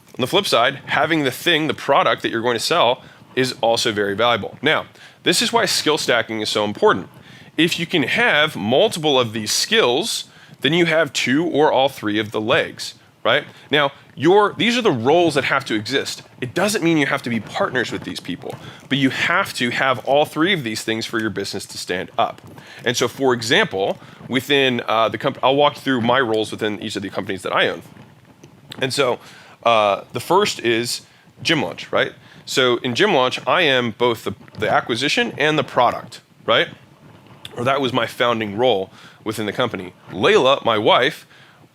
S1: On the flip side, having the product that you're going to sell is also very valuable. Now, this is why skill stacking is so important. If you can have multiple of these skills, then you have two or all three of the legs, right? Now, these are the roles that have to exist. It doesn't mean you have to be partners with these people, but you have to have all three of these things for your business to stand up. And so, for example, within the company, I'll walk through my roles within each of the companies that I own. And so, the first is Gym Launch, right? So in Gym Launch, I am both the acquisition and the product, right? Or that was my founding role within the company. Leila, my wife,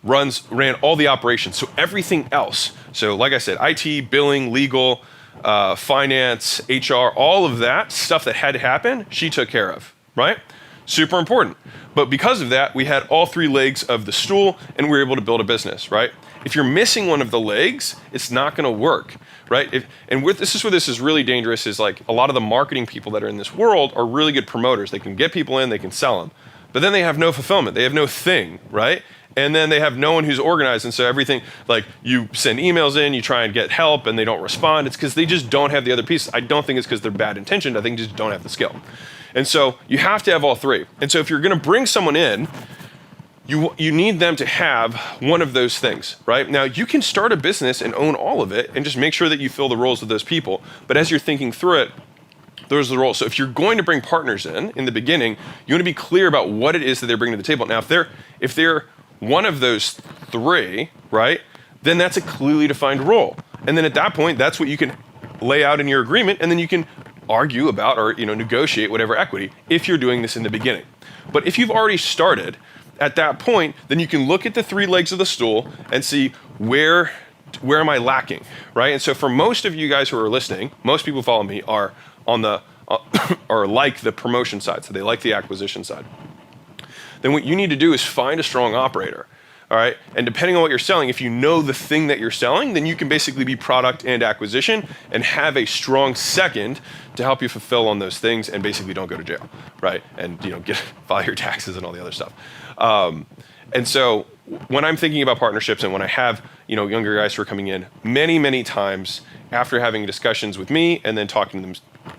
S1: ran all the operations. So everything else. So like I said, IT, billing, legal, finance, HR, all of that stuff that had to happen, she took care of, right? Super important. But because of that, we had all three legs of the stool and we were able to build a business, right? If you're missing one of the legs, it's not going to work, right? This is where this is really dangerous, is like a lot of the marketing people that are in this world are really good promoters. They can get people in, they can sell them. But then they have no fulfillment. They have no thing, right? And then they have no one who's organized. And so everything, like you send emails in, you try and get help and they don't respond. It's because they just don't have the other pieces. I don't think it's because they're bad intentioned. I think they just don't have the skill. And so you have to have all three. And so if you're going to bring someone in, you need them to have one of those things, right? Now, you can start a business and own all of it and just make sure that you fill the roles of those people. But as you're thinking through it, those are the roles. So if you're going to bring partners in the beginning, you want to be clear about what it is that they're bringing to the table. Now, if they're one of those three, right, then that's a clearly defined role. And then at that point, that's what you can lay out in your agreement, and then you can argue about or negotiate whatever equity if you're doing this in the beginning. But if you've already started, at that point, then you can look at the three legs of the stool and see where am I lacking, right? And so for most of you guys who are listening, most people who follow me are on the or like the promotion side, so they like the acquisition side. Then what you need to do is find a strong operator, all right? And depending on what you're selling, if you know the thing that you're selling, then you can basically be product and acquisition and have a strong second to help you fulfill on those things and basically don't go to jail, right? And file your taxes and all the other stuff. And so when I'm thinking about partnerships and when I have younger guys who are coming in, many times after having discussions with me and then talking to them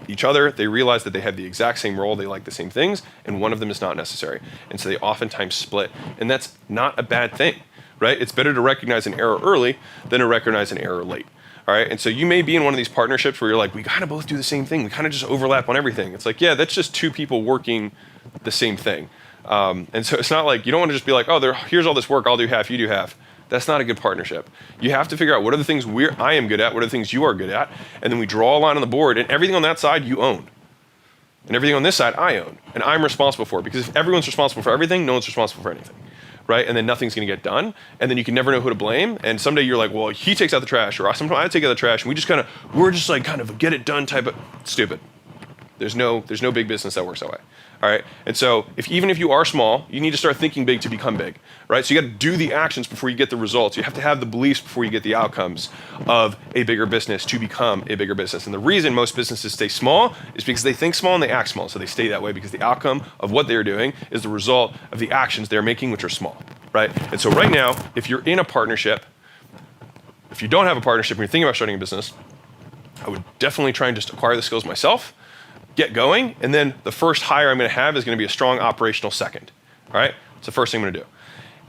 S5: each other. They realize that they have the exact same role, they like the same things, and one of them is not necessary. And so they oftentimes split. And that's not a bad thing, right? It's better to recognize an error early than to recognize an error late. All right. And so you may be in one of these partnerships where you're like, we kind of both do the same thing. We kind of just overlap on everything. It's like, yeah, that's just two people working the same thing. And so it's not like, you don't want to just be like, oh, here's all this work. I'll do half, you do half. That's not a good partnership. You have to figure out what are the things I am good at, what are the things you are good at, and then we draw a line on the board, and everything on that side you own. And everything on this side I own, and I'm responsible for it. Because if everyone's responsible for everything, no one's responsible for anything, right? And then nothing's gonna get done, and then you can never know who to blame, and someday you're like, well, he takes out the trash, or sometimes I take out the trash, and we're just like kind of a get it done type of, stupid. There's no big business that works that way. All right. And so even if you are small, you need to start thinking big to become big, right? So you got to do the actions before you get the results. You have to have the beliefs before you get the outcomes of a bigger business to become a bigger business. And the reason most businesses stay small is because they think small and they act small. So they stay that way because the outcome of what they're doing is the result of the actions they're making, which are small, right? And so right now, if you're in a partnership, if you don't have a partnership and you're thinking about starting a business, I would definitely try and just acquire the skills myself, get going, and then the first hire I'm going to have is going to be a strong operational second. All right? It's the first thing I'm going to do.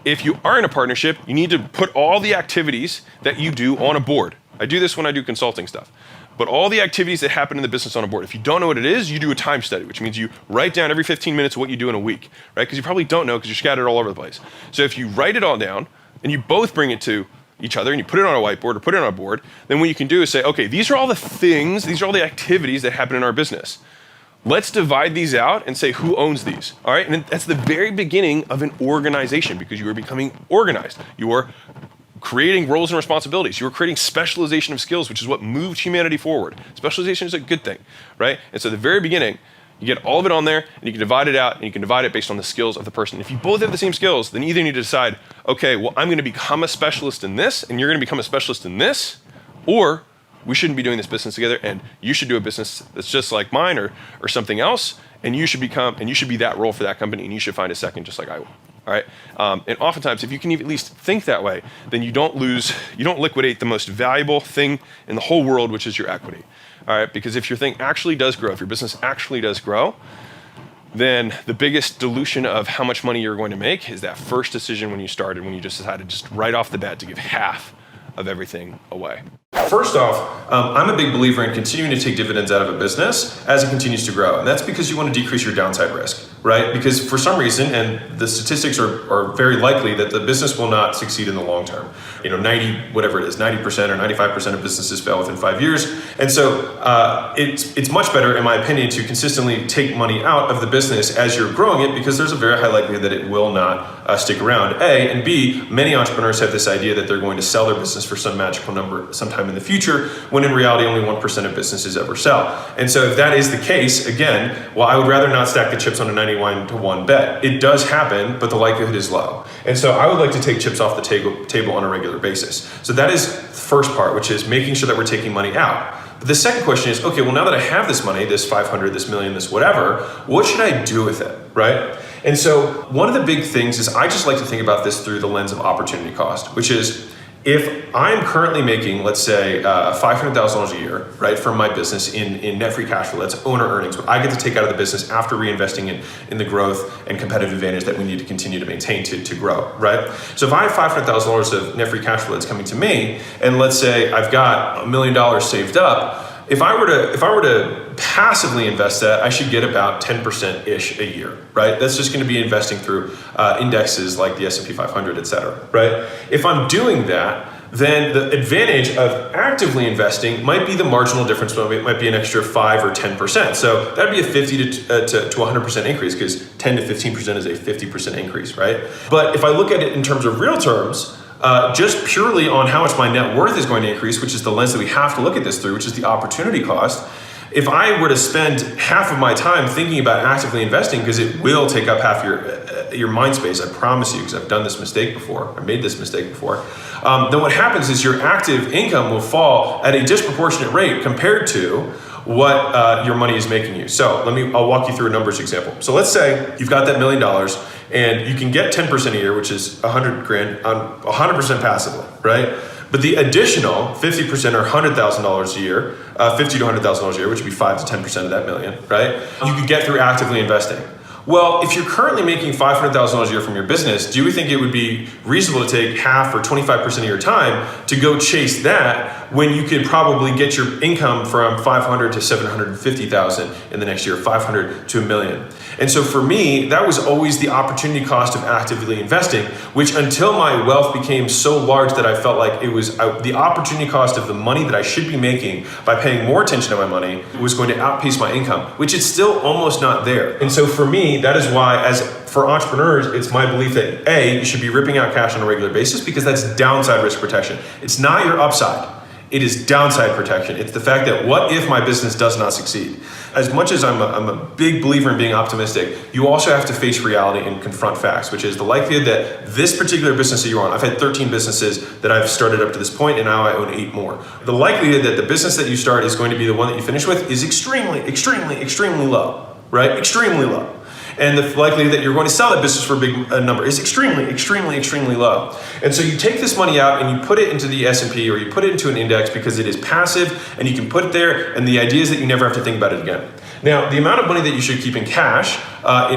S5: If you are in a partnership, you need to put all the activities that you do on a board. I do this when I do consulting stuff. But all the activities that happen in the business on a board. If you don't know what it is, you do a time study, which means you write down every 15 minutes what you do in a week, right? Because you probably don't know because you're scattered all over the place. So if you write it all down and you both bring it to each other and you put it on a whiteboard or put it on a board, then what you can do is say, okay, these are all the things, these are all the activities that happen in our business. Let's divide these out and say who owns these, all right? And that's the very beginning of an organization because you are becoming organized. You are creating roles and responsibilities. You are creating specialization of skills, which is what moved humanity forward. Specialization is a good thing, right? And so at the very beginning, you get all of it on there and you can divide it out and you can divide it based on the skills of the person. If you both have the same skills, then either you need to decide, okay, well, I'm going to become a specialist in this and you're going to become a specialist in this, or we shouldn't be doing this business together and you should do a business that's just like mine or something else and you should be that role for that company and you should find a second just like I will. All right. And oftentimes, if you can at least think that way, then you don't liquidate the most valuable thing in the whole world, which is your equity. All right. Because if your thing actually does grow, if your business actually does grow, then the biggest dilution of how much money you're going to make is that first decision when you started, when you just decided just right off the bat to give half of everything away. First off, I'm a big believer in continuing to take dividends out of a business as it continues to grow. And that's because you want to decrease your downside risk, right? Because for some reason, and the statistics are very likely that the business will not succeed in the long term. 90% or 95% of businesses fail within 5 years. And so it's much better, in my opinion, to consistently take money out of the business as you're growing it because there's a very high likelihood that it will not stick around, A. And B, many entrepreneurs have this idea that they're going to sell their business for some magical number sometime in the future, when in reality only 1% of businesses ever sell. And so if that is the case, again, well, I would rather not stack the chips on a 91-to-1 bet. It does happen, but the likelihood is low. And so I would like to take chips off the table on a regular basis. So that is the first part, which is making sure that we're taking money out. But the second question is, okay, well, now that I have this money, this 500, this million, this whatever, what should I do with it, right? And so one of the big things is I just like to think about this through the lens of opportunity cost, which is if I'm currently making, let's say, $500,000 a year, right, from my business in net free cash flow, that's owner earnings, what I get to take out of the business after reinvesting in the growth and competitive advantage that we need to continue to maintain to grow, right? So if I have $500,000 of net free cash flow that's coming to me, and let's say I've got $1 million saved up, if I were to passively invest that, I should get about 10%-ish a year, right? That's just going to be investing through indexes like the S&P 500, et cetera, right? If I'm doing that, then the advantage of actively investing might be the marginal difference. It might be an extra 5 or 10%. So that'd be a 50 to 100% increase because 10 to 15% is a 50% increase, right? But if I look at it in terms of real terms, just purely on how much my net worth is going to increase, which is the lens that we have to look at this through, which is the opportunity cost. If I were to spend half of my time thinking about actively investing, because it will take up half your mind space, I promise you, because I've done this mistake before, I made this mistake before, then what happens is your active income will fall at a disproportionate rate compared to what your money is making you. So I'll walk you through a numbers example. So let's say you've got that $1 million and you can get 10% a year, which is $100,000 100% passively, right? But the additional 50% or $100,000 a year $50,000 to $100,000 a year, which would be 5 to 10% of that million, right? You could get through actively investing. Well, if you're currently making $500,000 a year from your business, do you think it would be reasonable to take half or 25% of your time to go chase that when you could probably get your income from 500 to 750,000 in the next year, 500 to $1 million? And so for me, that was always the opportunity cost of actively investing, which until my wealth became so large that I felt like it was the opportunity cost of the money that I should be making by paying more attention to my money was going to outpace my income, which is still almost not there. And so for me, that is why, as for entrepreneurs, it's my belief that A, you should be ripping out cash on a regular basis because that's downside risk protection. It's not your upside. It is downside protection. It's the fact that what if my business does not succeed? As much as I'm a big believer in being optimistic, you also have to face reality and confront facts, which is the likelihood that this particular business that you're on, I've had 13 businesses that I've started up to this point, and now I own 8 more. The likelihood that the business that you start is going to be the one that you finish with is extremely, extremely, extremely low, right? Extremely low. And the likelihood that you're going to sell that business for a big number is extremely, extremely, extremely low. And so you take this money out and you put it into the S&P or you put it into an index because it is passive and you can put it there, and the idea is that you never have to think about it again. Now, the amount of money that you should keep in cash,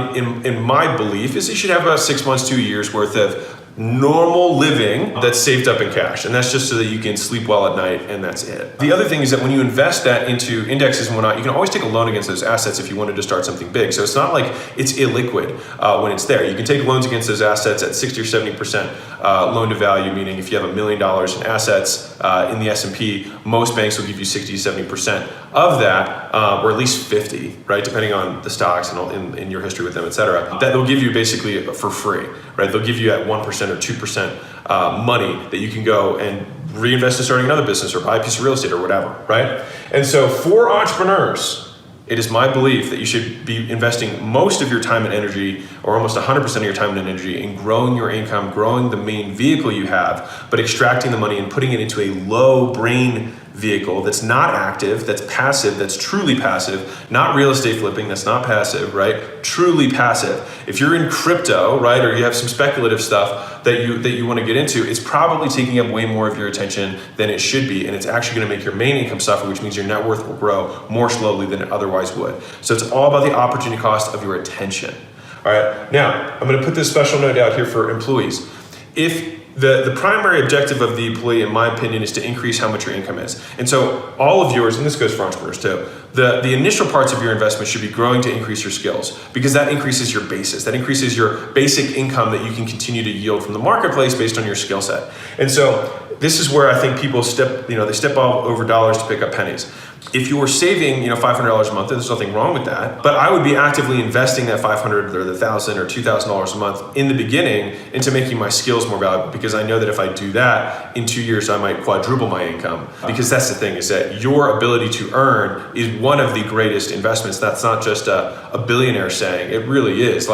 S5: in my belief, is you should have about 6 months, 2 years worth of normal living that's saved up in cash. And that's just so that you can sleep well at night, and that's it. The other thing is that when you invest that into indexes and whatnot, you can always take a loan against those assets if you wanted to start something big. So it's not like it's illiquid when it's there. You can take loans against those assets at 60 or 70% loan to value, meaning if you have $1 million in assets in the S&P, most banks will give you 60 to 70% of that, or at least 50, right? Depending on the stocks and in your history with them, et cetera. That they'll give you basically for free, right? They'll give you at 1% or 2% money that you can go and reinvest in starting another business or buy a piece of real estate or whatever, right? And so for entrepreneurs, it is my belief that you should be investing most of your time and energy, or almost 100% of your time and energy, in growing your income, growing the main vehicle you have, but extracting the money and putting it into a low brain vehicle that's not active, that's passive, that's truly passive, not real estate flipping, that's not passive, right? Truly passive. If you're in crypto, right, or you have some speculative stuff that you want to get into, it's probably taking up way more of your attention than it should be, and it's actually going to make your main income suffer, which means your net worth will grow more slowly than it otherwise would. So it's all about the opportunity cost of your attention. All right, now I'm going to put this special note out here for employees. If the primary objective of the employee, in my opinion, is to increase how much your income is. And so all of yours, and this goes for entrepreneurs too, the initial parts of your investment should be growing to increase your skills, because that increases your basis. That increases your basic income that you can continue to yield from the marketplace based on your skill set. And so this is where I think people step all over dollars to pick up pennies. If you were saving, $500 a month, there's nothing wrong with that. But I would be actively investing that $500 or the $1,000 or $2,000 a month in the beginning into making my skills more valuable, because I know that if I do that, in 2 years I might quadruple my income. Because that's the thing, is that your ability to earn is one of the greatest investments. That's not just a billionaire saying. It really is.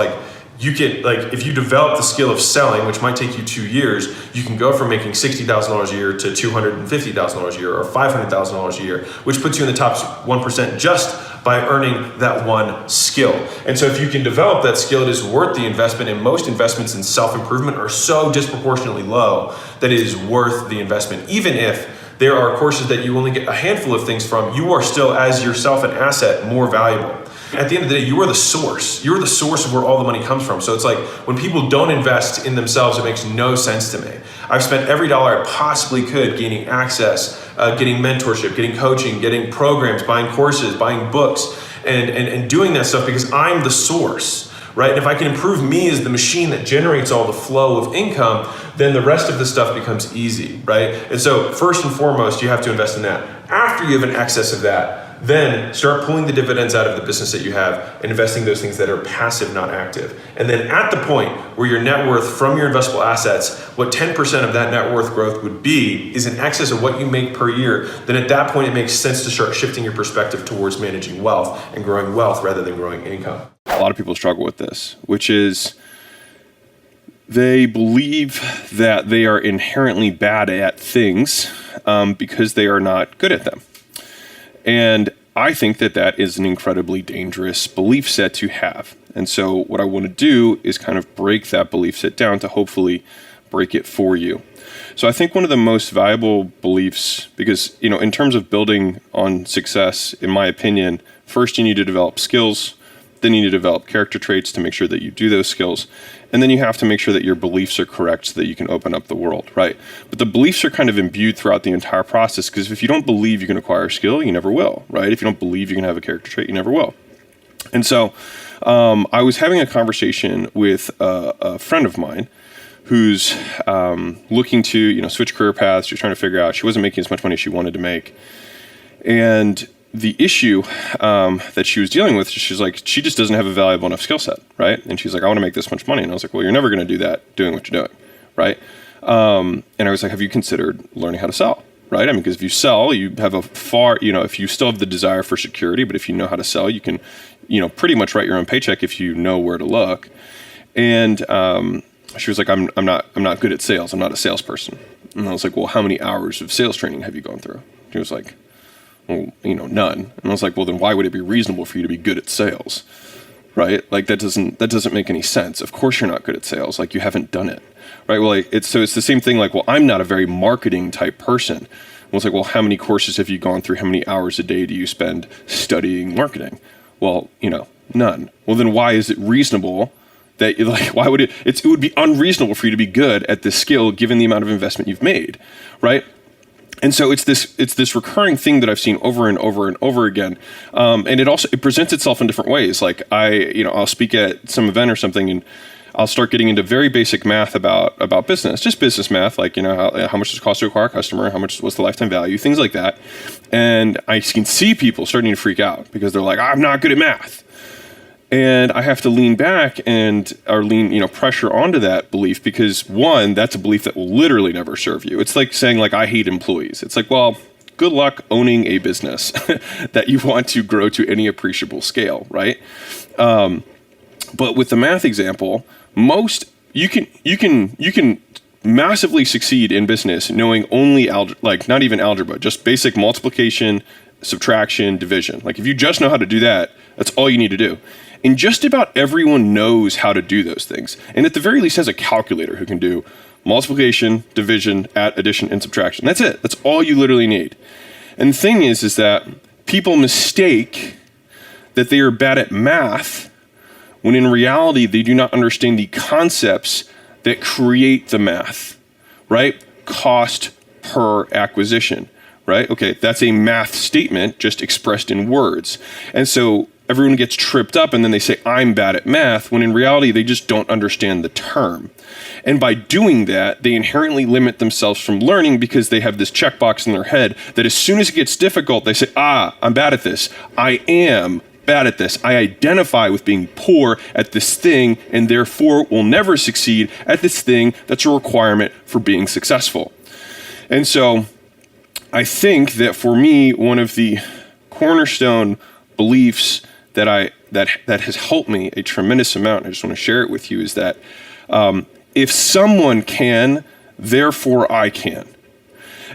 S5: You can, if you develop the skill of selling, which might take you 2 years, you can go from making $60,000 a year to $250,000 a year or $500,000 a year, which puts you in the top 1% just by earning that one skill. And so if you can develop that skill, it is worth the investment. And most investments in self-improvement are so disproportionately low that it is worth the investment. Even if there are courses that you only get a handful of things from, you are still, as yourself an asset, more valuable. At the end of the day, you are the source. You're the source of where all the money comes from. So it's like when people don't invest in themselves, it makes no sense to me. I've spent every dollar I possibly could gaining access, getting mentorship, getting coaching, getting programs, buying courses, buying books, and doing that stuff because I'm the source, right? And if I can improve me as the machine that generates all the flow of income, then the rest of the stuff becomes easy, right? And so first and foremost, you have to invest in that. After you have an excess of that, then start pulling the dividends out of the business that you have and investing those things that are passive, not active. And then at the point where your net worth from your investable assets, what 10% of that net worth growth would be is in excess of what you make per year, then at that point it makes sense to start shifting your perspective towards managing wealth and growing wealth rather than growing income.
S1: A lot of people struggle with this, which is they believe that they are inherently bad at things because they are not good at them. And I think that that is an incredibly dangerous belief set to have. And so what I want to do is kind of break that belief set down to hopefully
S5: break it for you. So I think one of the most valuable beliefs, because, in terms of building on success, in my opinion, first you need to develop skills, then you need to develop character traits to make sure that you do those skills. And then you have to make sure that your beliefs are correct so that you can open up the world, right? But the beliefs are kind of imbued throughout the entire process, because if you don't believe you can acquire a skill, you never will, right? If you don't believe you can have a character trait, you never will. And so I was having a conversation with a friend of mine who's looking to, switch career paths. She's trying to figure out, she wasn't making as much money as she wanted to make. And the issue that she was dealing with, she's like, she just doesn't have a valuable enough skill set, right? And she's like, I want to make this much money. And I was like, well, you're never going to do that doing what you're doing, right? And I was like, have you considered learning how to sell, right? I mean, because if you sell, you have a far, if you still have the desire for security, but if you know how to sell, you can, pretty much write your own paycheck if you know where to look. And she was like, I'm not good at sales. I'm not a salesperson. And I was like, well, how many hours of sales training have you gone through? She was like, well, none. And I was like, well, then why would it be reasonable for you to be good at sales, right? Like that doesn't make any sense. Of course you're not good at sales. Like you haven't done it, right? Well, it's the same thing. Like, well, I'm not a very marketing type person. Well, it's like, well, how many courses have you gone through? How many hours a day do you spend studying marketing? Well, none. Well, then why is it reasonable that why would it would be unreasonable for you to be good at this skill given the amount of investment you've made, right? And so it's this recurring thing that I've seen over and over and over again, and it presents itself in different ways. Like I'll speak at some event or something, and I'll start getting into very basic math about business, just business math, like how much does it cost to acquire a customer, what's the lifetime value, things like that. And I can see people starting to freak out because they're like, I'm not good at math. And I have to lean back or lean, pressure onto that belief, because one, that's a belief that will literally never serve you. It's like saying I hate employees. It's like, well, good luck owning a business that you want to grow to any appreciable scale, right? But with the math example, you can massively succeed in business knowing only not even algebra, just basic multiplication, subtraction, division. Like if you just know how to do that, that's all you need to do. And just about everyone knows how to do those things. And at the very least has a calculator who can do multiplication, division, addition, and subtraction. That's it. That's all you literally need. And the thing is that people mistake that they are bad at math when in reality they do not understand the concepts that create the math, right? Cost per acquisition, right? Okay, that's a math statement just expressed in words. And so everyone gets tripped up and then they say, I'm bad at math, when in reality, they just don't understand the term. And by doing that, they inherently limit themselves from learning because they have this checkbox in their head that as soon as it gets difficult, they say, I'm bad at this. I am bad at this. I identify with being poor at this thing and therefore will never succeed at this thing that's a requirement for being successful. And so I think that for me, one of the cornerstone beliefs that has helped me a tremendous amount, I just want to share it with you, is that if someone can, therefore I can.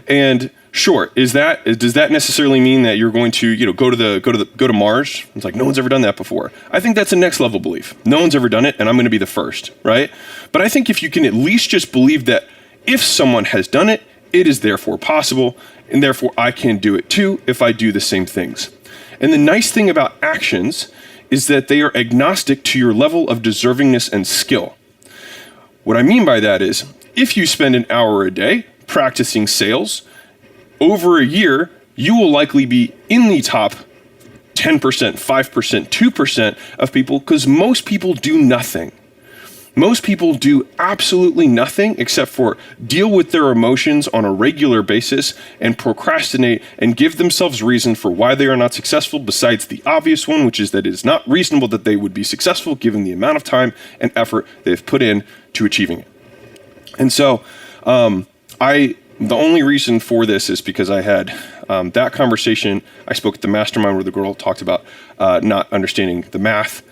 S5: And sure, does that necessarily mean that you're going to go to Mars? It's like no one's ever done that before. I think that's a next level belief. No one's ever done it, and I'm going to be the first, right? But I think if you can at least just believe that if someone has done it, it is therefore possible, and therefore I can do it too if I do the same things. And the nice thing about actions is that they are agnostic to your level of deservingness and skill. What I mean by that is, if you spend an hour a day practicing sales, over a year, you will likely be in the top 10%, 5%, 2% of people, because most people do nothing. Most people do absolutely nothing except for deal with their emotions on a regular basis and procrastinate and give themselves reason for why they are not successful, besides the obvious one, which is that it is not reasonable that they would be successful given the amount of time and effort they've put in to achieving it. And so the only reason for this is because I had that conversation. I spoke at the mastermind where the girl talked about not understanding the math.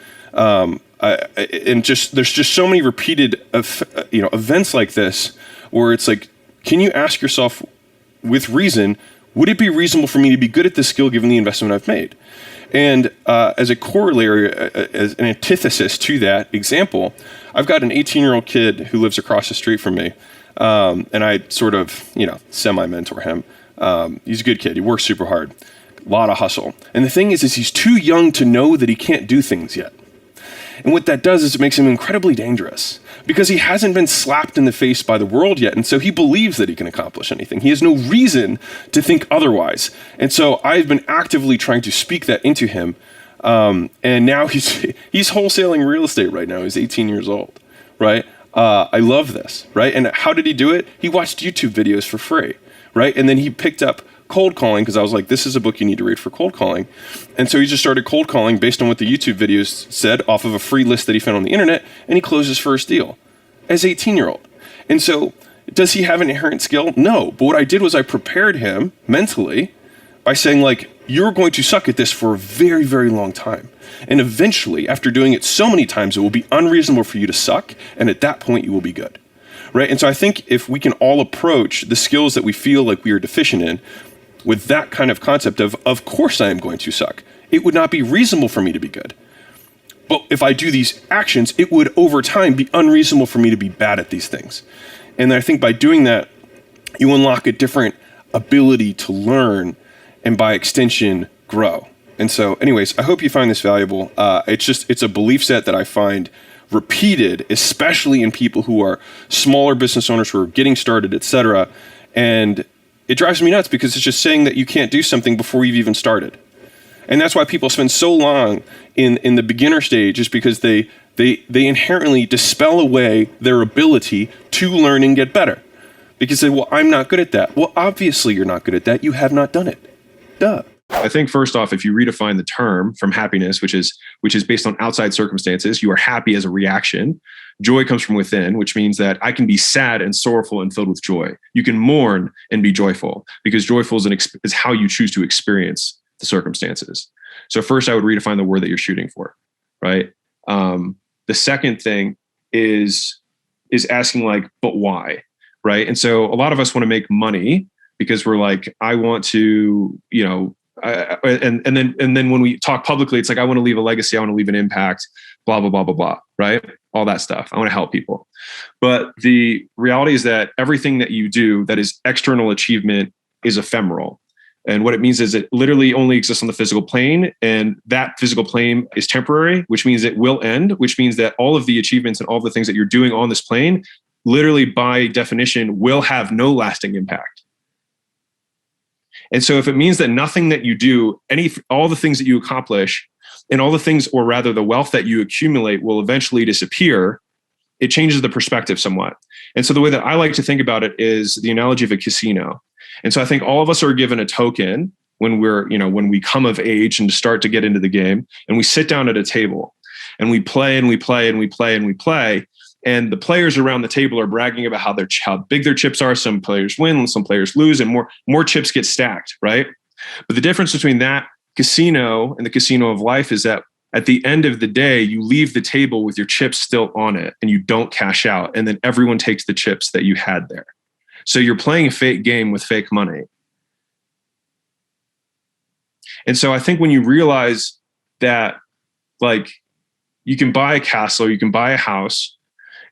S5: And there's just so many repeated events like this where it's like, can you ask yourself with reason, would it be reasonable for me to be good at this skill given the investment I've made? And as a corollary, as an antithesis to that example, I've got an 18-year-old kid who lives across the street from me. And I sort of, semi-mentor him. He's a good kid. He works super hard. A lot of hustle. And the thing is he's too young to know that he can't do things yet. And what that does is it makes him incredibly dangerous because he hasn't been slapped in the face by the world yet. And so he believes that he can accomplish anything. He has no reason to think otherwise. And so I've been actively trying to speak that into him. And now he's wholesaling real estate right now. He's 18 years old, right? I love this, right? And how did he do it? He watched YouTube videos for free, right? And then he picked up cold calling because I was like, this is a book you need to read for cold calling. And so he just started cold calling based on what the YouTube videos said off of a free list that he found on the internet, and he closed his first deal as 18-year-old. And so does he have an inherent skill? No. But what I did was I prepared him mentally by saying, like, you're going to suck at this for a very, very long time. And eventually, after doing it so many times, it will be unreasonable for you to suck. And at that point, you will be good. Right? And so I think if we can all approach the skills that we feel like we are deficient in with that kind of concept of course I am going to suck. It would not be reasonable for me to be good. But if I do these actions, it would over time be unreasonable for me to be bad at these things. And I think by doing that, you unlock a different ability to learn and by extension, grow. And so anyways, I hope you find this valuable. It's a belief set that I find repeated, especially in people who are smaller business owners who are getting started, etc. And it drives me nuts because it's just saying that you can't do something before you've even started. And that's why people spend so long in the beginner stage, is because they inherently dispel away their ability to learn and get better. Because they say, well, I'm not good at that. Well, obviously you're not good at that. You have not done it. Duh.
S1: I think first off, if you redefine the term from happiness, which is based on outside circumstances, you are happy as a reaction. Joy comes from within, which means that I can be sad and sorrowful and filled with joy. You can mourn and be joyful, because joyful is how you choose to experience the circumstances. So first, I would redefine the word that you're shooting for, right? The second thing is asking, like, but why, right? And so a lot of us want to make money because we're like, I want to, and then when we talk publicly, it's like, I want to leave a legacy, I want to leave an impact, blah, blah, blah, blah, blah, right? All that stuff. I want to help people. But the reality is that everything that you do that is external achievement is ephemeral. And what it means is it literally only exists on the physical plane, and that physical plane is temporary, which means it will end, which means that all of the achievements and all the things that you're doing on this plane, literally by definition, will have no lasting impact. And so if it means that nothing that you do, all the things that you accomplish, and all the things, or rather the wealth that you accumulate, will eventually disappear, it changes the perspective somewhat. And so the way that I like to think about it is the analogy of a casino. And so I think all of us are given a token when when we come of age and start to get into the game, and we sit down at a table and we play and we play and we play and we play. And the players around the table are bragging about how big their chips are. Some players win, some players lose, and more chips get stacked, right? But the difference between that casino and the casino of life is that at the end of the day, you leave the table with your chips still on it, and you don't cash out. And then everyone takes the chips that you had there. So you're playing a fake game with fake money. And so I think when you realize that, like, you can buy a castle, you can buy a house,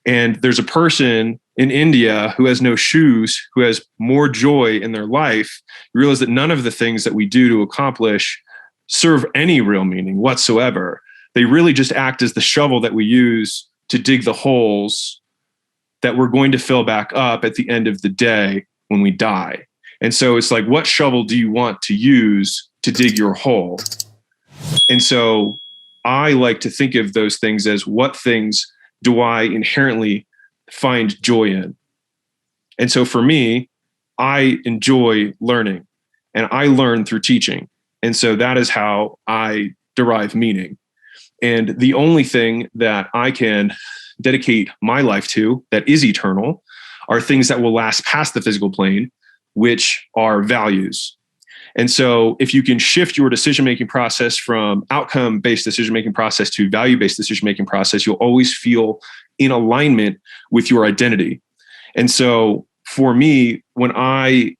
S1: and there's a person in India who has no shoes, who has more joy in their life, you realize that none of the things that we do to accomplish serve any real meaning whatsoever. They really just act as the shovel that we use to dig the holes that we're going to fill back up at the end of the day when we die. And so it's like, what shovel do you want to use to dig your hole? And so I like to think of those things as, what things do I inherently find joy in? And so for me, I enjoy learning, and I learn through teaching. And so that is how I derive meaning. And the only thing that I can dedicate my life to that is eternal are things that will last past the physical plane, which are values. And so if you can shift your decision-making process from outcome-based decision-making process to value-based decision-making process, you'll always feel in alignment with your identity. And so for me, when I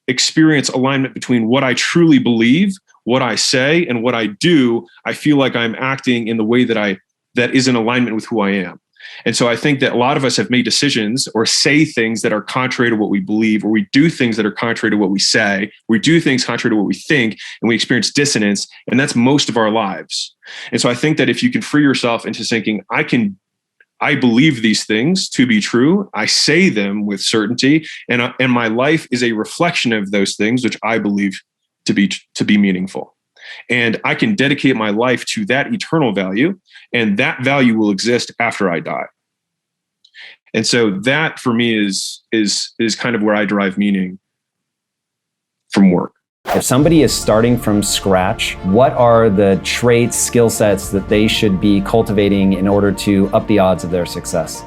S1: experience alignment between what I truly believe, what I say, and what I do, I feel like I'm acting in the way that is in alignment with who I am. And so I think that a lot of us have made decisions or say things that are contrary to what we believe, or we do things that are contrary to what we say. We do things contrary to what we think, and we experience dissonance. And that's most of our lives. And so I think that if you can free yourself into thinking, I believe these things to be true. I say them with certainty, and my life is a reflection of those things, which I believe to be meaningful. And I can dedicate my life to that eternal value, and that value will exist after I die. And so that for me is kind of where I derive meaning from work.
S10: If somebody is starting from scratch, what are the traits, skill sets that they should be cultivating in order to up the odds of their success?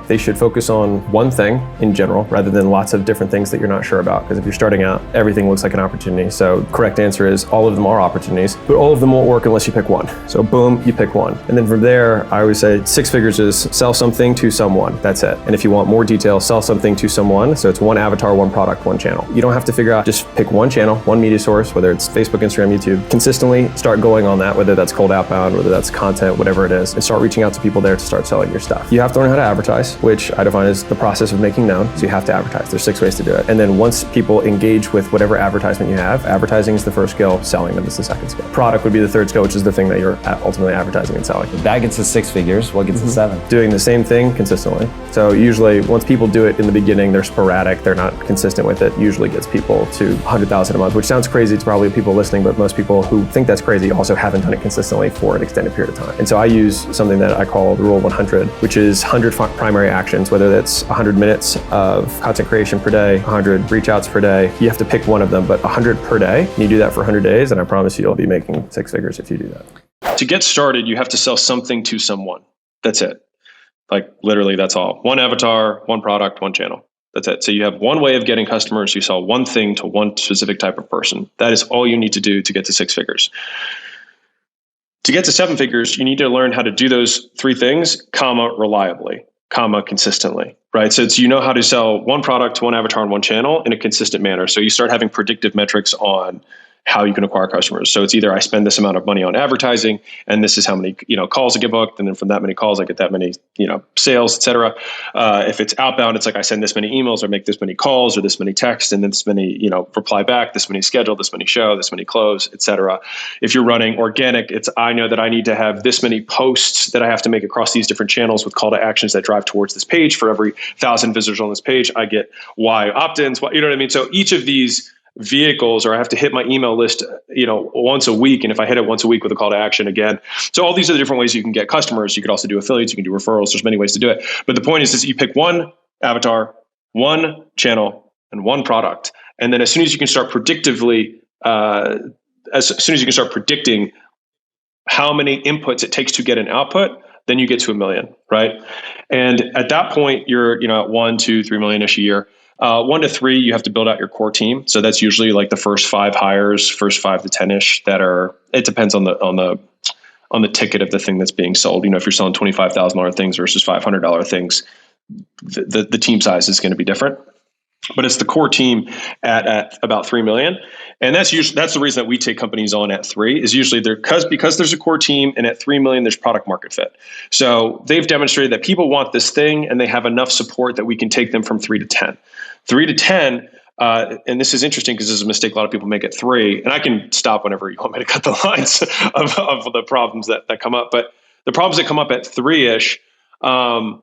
S5: They should focus on one thing in general rather than lots of different things that you're not sure about. Because if you're starting out, everything looks like an opportunity. So correct answer is all of them are opportunities, but all of them won't work unless you pick one. So boom, you pick one. And then from there, I always say 6 figures is sell something to someone. That's it. And if you want more detail, sell something to someone. So it's one avatar, one product, one channel. You don't have to figure out, just pick one channel, one media source, whether it's Facebook, Instagram, YouTube. Consistently start going on that, whether that's cold outbound, whether that's content, whatever it is, and start reaching out to people there to start selling your stuff. You have to learn how to advertise, which I define as the process of making known. So you have to advertise. There's 6 ways to do it. And then once people engage with whatever advertisement you have, advertising is the first skill, selling them is the second skill. Product would be the third skill, which is the thing that you're ultimately advertising and selling.
S10: That gets to 6 figures. What gets to 7?
S5: Doing the same thing consistently. So usually once people do it in the beginning, they're sporadic, they're not consistent with it, usually gets people to 100,000 a month, which sounds crazy to probably people listening, but most people who think that's crazy also haven't done it consistently for an extended period of time. And so I use something that I call the rule of 100, which is 100 primary actions, whether that's 100 minutes of content creation per day, 100 reach outs per day. You have to pick one of them, but 100 per day. And you do that for 100 days, and I promise you'll be making 6 figures if you do that.
S1: To get started, you have to sell something to someone. That's it. Like literally, that's all. One avatar, one product, one channel. That's it. So you have one way of getting customers. You sell one thing to one specific type of person. That is all you need to do to get to 6 figures. To get to 7 figures, you need to learn how to do those 3 things, reliably, consistently, right? So you know how to sell one product to one avatar and one channel in a consistent manner. So you start having predictive metrics on how you can acquire customers. So it's either I spend this amount of money on advertising, and this is how many calls I get booked, and then from that many calls I get that many sales, etc. If it's outbound, it's like I send this many emails or make this many calls or this many texts, and then this many reply back, this many schedule, this many show, this many close, etc. If you're running organic, it's I know that I need to have this many posts that I have to make across these different channels with call to actions that drive towards this page. For every 1,000 visitors on this page, I get Y opt-ins. You know what I mean? So each of these vehicles, or I have to hit my email list, once a week. And if I hit it once a week with a call to action again. So all these are the different ways you can get customers. You could also do affiliates, you can do referrals. There's many ways to do it. But the point is you pick one avatar, one channel, and one product. And then as soon as you can start predicting how many inputs it takes to get an output, then you get to 1 million, right? And at that point, you're at 1, 2, 3 million-ish a year. 1 to 3, you have to build out your core team. So that's usually like the first 5 hires, first 5 to 10-ish that are. It depends on the ticket of the thing that's being sold. If you're selling $25,000 things versus $500 things, the team size is going to be different. But it's the core team at about 3 million. And that's the reason that we take companies on at 3 is usually because there's a core team, and at 3 million, there's product market fit. So they've demonstrated that people want this thing, and they have enough support that we can take them from 3 to 10. 3 to 10, and this is interesting because this is a mistake a lot of people make at 3, and I can stop whenever you want me to cut the lines of the problems that come up. But the problems that come up at 3-ish are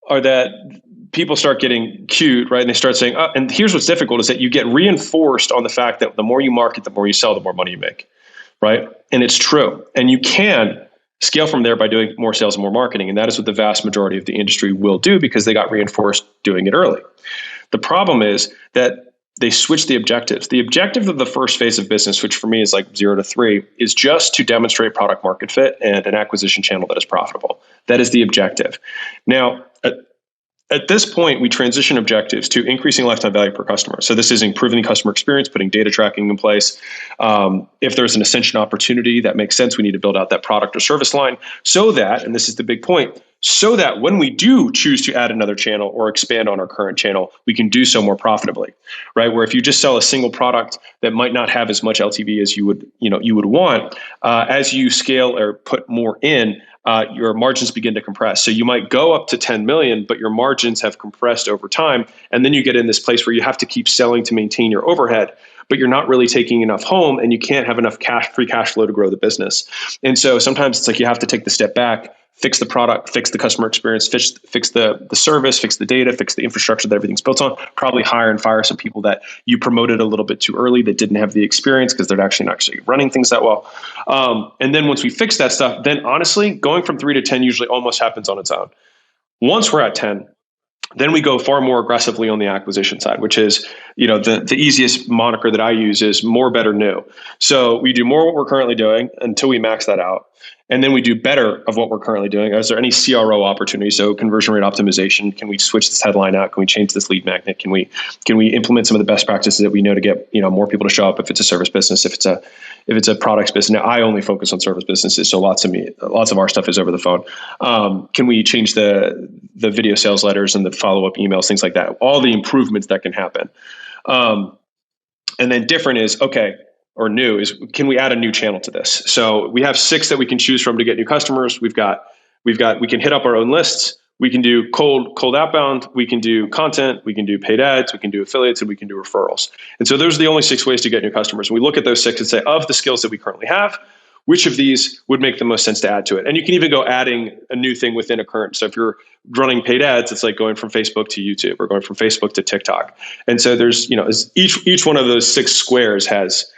S1: that people start getting cute, right? And they start saying, and here's what's difficult is that you get reinforced on the fact that the more you market, the more you sell, the more money you make, right? And it's true. And you can scale from there by doing more sales and more marketing. And that is what the vast majority of the industry will do because they got reinforced doing it early. The problem is that they switch the objectives. The objective of the first phase of business, which for me is like 0 to 3, is just to demonstrate product market fit and an acquisition channel that is profitable. That is the objective. Now, at this point, we transition objectives to increasing lifetime value per customer. So this is improving the customer experience, putting data tracking in place. If there's an ascension opportunity that makes sense, we need to build out that product or service line so that, and this is the big point, so that when we do choose to add another channel or expand on our current channel, we can do so more profitably, right? Where if you just sell a single product that might not have as much LTV as you would want, as you scale or put more in, your margins begin to compress. So you might go up to 10 million, but your margins have compressed over time. And then you get in this place where you have to keep selling to maintain your overhead, but you're not really taking enough home and you can't have enough free cash flow to grow the business. And so sometimes it's like you have to take the step back, fix the product, fix the customer experience, fix the service, fix the data, fix the infrastructure that everything's built on, probably hire and fire some people that you promoted a little bit too early that didn't have the experience because they're actually not running things that well. And then once we fix that stuff, then honestly, going from 3 to 10 usually almost happens on its own. Once we're at 10, then we go far more aggressively on the acquisition side, which is, the easiest moniker that I use is more, better, new. So we do more of what we're currently doing until we max that out. And then we do better of what we're currently doing. Is there any CRO opportunity? So conversion rate optimization. Can we switch this headline out? Can we change this lead magnet? Can we implement some of the best practices that we know to get more people to show up? If it's a service business, if it's a products business. Now I only focus on service businesses, so lots of our stuff is over the phone. Can we change the video sales letters and the follow up emails, things like that? All the improvements that can happen. And then different is okay. Or new is, can we add a new channel to this? So we have 6 that we can choose from to get new customers. We can hit up our own lists. We can do cold outbound. We can do content. We can do paid ads. We can do affiliates, and we can do referrals. And so those are the only 6 ways to get new customers. And we look at those 6 and say, of the skills that we currently have, which of these would make the most sense to add to it? And you can even go adding a new thing within a current. So if you're running paid ads, it's like going from Facebook to YouTube or going from Facebook to TikTok. And so there's, each one of those 6 squares has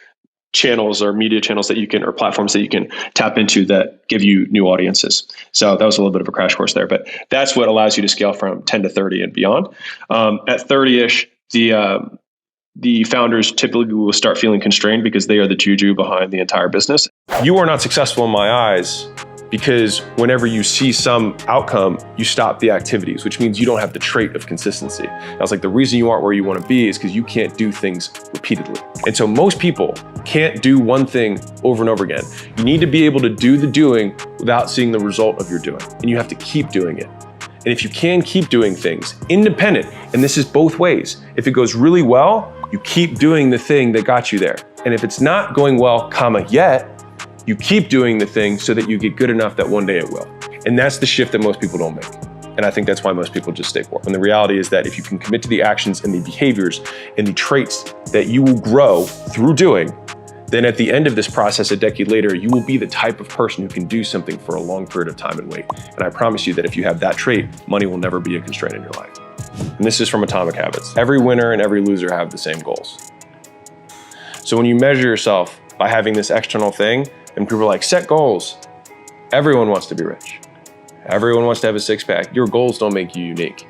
S1: channels or media channels that you can, or platforms that you can tap into that give you new audiences. So that was a little bit of a crash course there, but that's what allows you to scale from 10 to 30 and beyond. At 30-ish, the founders typically will start feeling constrained because they are the juju behind the entire business.
S5: You are not successful in my eyes because whenever you see some outcome, you stop the activities, which means you don't have the trait of consistency. I was like, the reason you aren't where you want to be is because you can't do things repeatedly. And so most people can't do one thing over and over again. You need to be able to do the doing without seeing the result of your doing. And you have to keep doing it. And if you can keep doing things independent, and this is both ways, if it goes really well, you keep doing the thing that got you there. And if it's not going well, yet, you keep doing the thing so that you get good enough that one day it will. And that's the shift that most people don't make. And I think that's why most people just stay poor. And the reality is that if you can commit to the actions and the behaviors and the traits that you will grow through doing, then at the end of this process, a decade later, you will be the type of person who can do something for a long period of time and wait. And I promise you that if you have that trait, money will never be a constraint in your life. And this is from Atomic Habits. Every winner and every loser have the same goals. So when you measure yourself by having this external thing, and people are like, set goals. Everyone wants to be rich. Everyone wants to have a 6-pack. Your goals don't make you unique.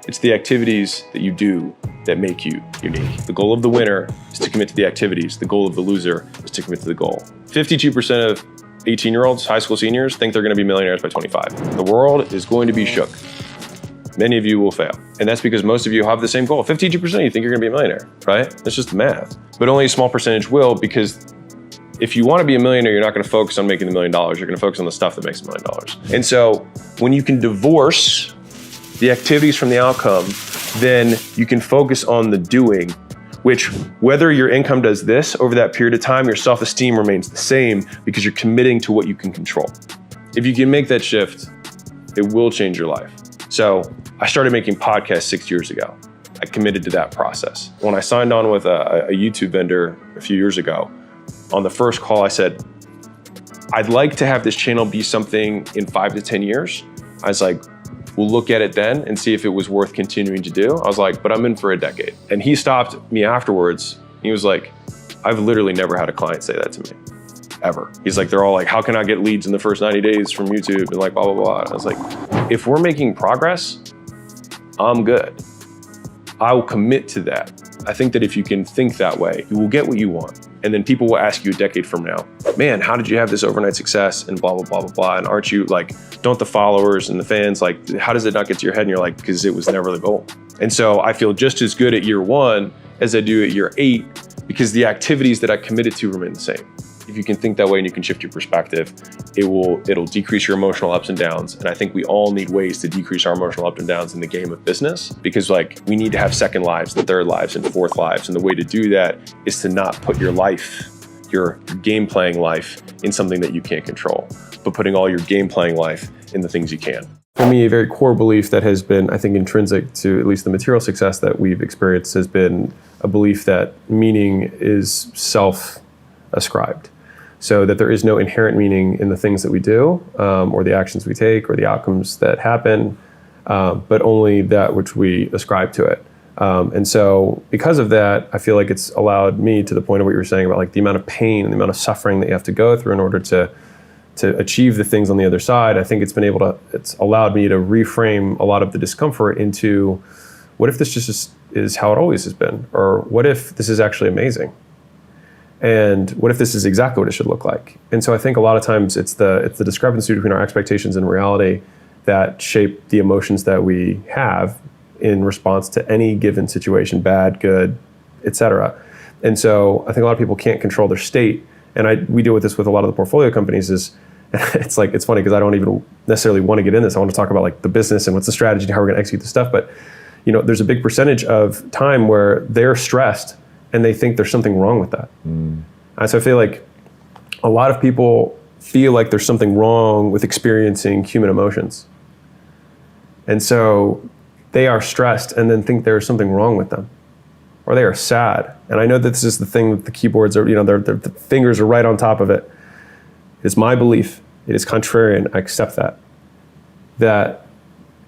S5: It's the activities that you do that make you unique. The goal of the winner is to commit to the activities. The goal of the loser is to commit to the goal. 52% of 18-year-olds, high school seniors, think they're going to be millionaires by 25. The world is going to be shook. Many of you will fail. And that's because most of you have the same goal. 52% you think you're going to be a millionaire, right? That's just the math. But only a small percentage will, because if you want to be a millionaire, you're not going to focus on making the $1 million. You're going to focus on the stuff that makes $1 million. And so when you can divorce the activities from the outcome, then you can focus on the doing, which whether your income does this over that period of time, your self-esteem remains the same because you're committing to what you can control. If you can make that shift, it will change your life. So I started making podcasts 6 years ago. I committed to that process. When I signed on with a YouTube vendor a few years ago, on the first call, I said, I'd like to have this channel be something in 5 to 10 years. I was like, we'll look at it then and see if it was worth continuing to do. I was like, but I'm in for a decade. And he stopped me afterwards. He was like, I've literally never had a client say that to me, ever. He's like, they're all like, how can I get leads in the first 90 days from YouTube? And like, blah, blah, blah. And I was like, if we're making progress, I'm good. I will commit to that. I think that if you can think that way, you will get what you want. And then people will ask you a decade from now, man, how did you have this overnight success and blah, blah, blah, blah, blah. And aren't you like, don't the followers and the fans, like, how does it not get to your head? And you're like, because it was never the goal. And so I feel just as good at year 1 as I do at year 8, because the activities that I committed to remain the same. If you can think that way and you can shift your perspective, it'll decrease your emotional ups and downs. And I think we all need ways to decrease our emotional ups and downs in the game of business, because like we need to have second lives and third lives and fourth lives. And the way to do that is to not put your life, your game playing life, in something that you can't control. but putting all your game playing life in the things you can. For me, a very core belief that has been, I think, intrinsic to at least the material success that we've experienced has been a belief that meaning is self-ascribed. So that there is no inherent meaning in the things that we do, or the actions we take, or the outcomes that happen, but only that which we ascribe to it. And so because of that, I feel like it's allowed me, to the point of what you were saying about like the amount of pain and the amount of suffering that you have to go through in order to achieve the things on the other side. I think it's allowed me to reframe a lot of the discomfort into, what if this just is how it always has been? Or what if this is actually amazing? And what if this is exactly what it should look like? And so I think a lot of times it's the discrepancy between our expectations and reality that shape the emotions that we have in response to any given situation, bad, good, etc. And so I think a lot of people can't control their state. And we deal with this with a lot of the portfolio companies. It's funny because I don't even necessarily want to get in this. I want to talk about like the business and what's the strategy and how we're going to execute the stuff. But there's a big percentage of time where they're stressed and they think there's something wrong with that. And so I feel like a lot of people feel like there's something wrong with experiencing human emotions. And so they are stressed and then think there's something wrong with them, or they are sad. And I know that this is the thing that the keyboards are, the fingers are right on top of it. It's my belief. It is contrarian. I accept that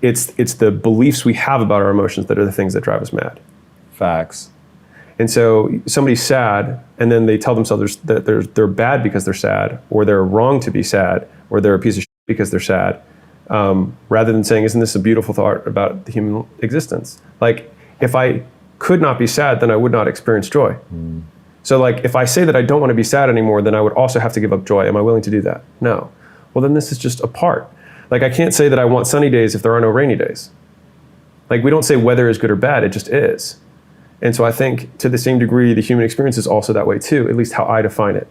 S5: it's the beliefs we have about our emotions that are the things that drive us mad.
S10: Facts.
S5: And so somebody's sad, and then they tell themselves that they're bad because they're sad, or they're wrong to be sad, or they're a piece of shit because they're sad, rather than saying, isn't this a beautiful thought about the human existence? Like, if I could not be sad, then I would not experience joy. So like, if I say that I don't want to be sad anymore, then I would also have to give up joy. Am I willing to do that? No. Well, then this is just a part. Like, I can't say that I want sunny days if there are no rainy days. Like, we don't say weather is good or bad, it just is. And so I think to the same degree, the human experience is also that way too, at least how I define it.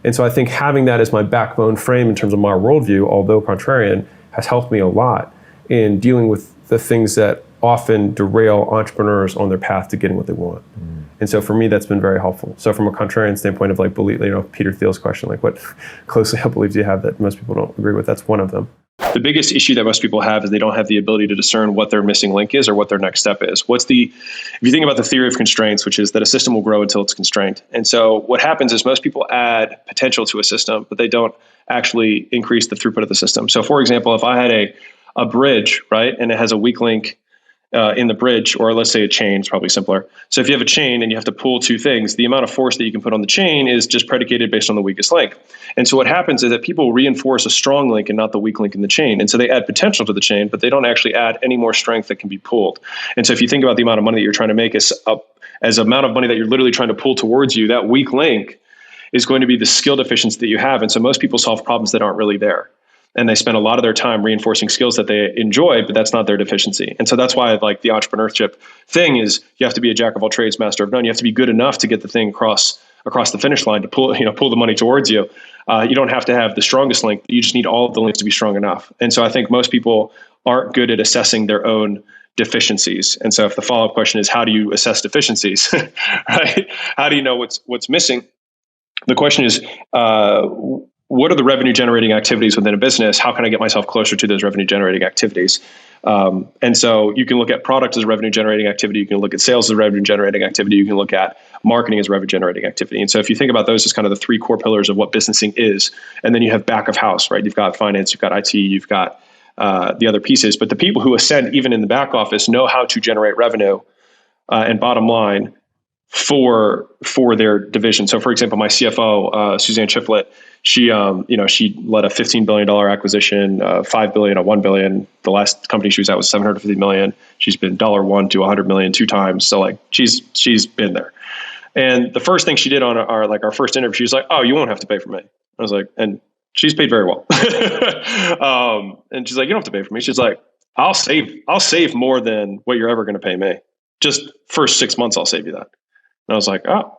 S5: And so I think having that as my backbone frame in terms of my worldview, although contrarian, has helped me a lot in dealing with the things that often derail entrepreneurs on their path to getting what they want. And so for me, that's been very helpful. So from a contrarian standpoint of like belief, Peter Thiel's question, like what closely held beliefs do you have that most people don't agree with? That's one of them.
S1: The biggest issue that most people have is they don't have the ability to discern what their missing link is or what their next step is. If you think about the theory of constraints, which is that a system will grow until it's constrained. And so what happens is most people add potential to a system, but they don't actually increase the throughput of the system. So for example, if I had a bridge, right, and it has a weak link in the bridge, or let's say a chain is probably simpler. So if you have a chain and you have to pull two things, the amount of force that you can put on the chain is just predicated based on the weakest link. And so what happens is that people reinforce a strong link and not the weak link in the chain. And so they add potential to the chain, but they don't actually add any more strength that can be pulled. And so if you think about the amount of money that you're trying to make as amount of money that you're literally trying to pull towards you, that weak link is going to be the skill deficiency that you have. And so most people solve problems that aren't really there. And they spend a lot of their time reinforcing skills that they enjoy, but that's not their deficiency. And so that's why like the entrepreneurship thing is you have to be a jack of all trades, master of none. You have to be good enough to get the thing across the finish line to pull the money towards you. You don't have to have the strongest link. You just need all of the links to be strong enough. And so I think most people aren't good at assessing their own deficiencies. And so if the follow-up question is, how do you assess deficiencies, right? How do you know what's missing? The question is, what are the revenue generating activities within a business? How can I get myself closer to those revenue generating activities? And so you can look at product as a revenue generating activity. You can look at sales as a revenue generating activity. You can look at marketing as revenue generating activity. And so if you think about those as kind of the three core pillars of what businessing is, and then you have back of house, right? You've got finance, you've got IT, you've got the other pieces. But the people who ascend even in the back office know how to generate revenue and bottom line for their division. So for example, my CFO, Suzanne Chiflett, she led a $15 billion acquisition, $5 billion, $1 billion. The last company she was at was $750 million. She's been $1 to $100 million 2 times. So like she's been there. And the first thing she did on our first interview, she was like, "Oh, you won't have to pay for me." I was like, and she's paid very well. And she's like, "You don't have to pay for me." She's like, I'll save more than what you're ever going to pay me. Just first 6 months, I'll save you that. And I was like, oh,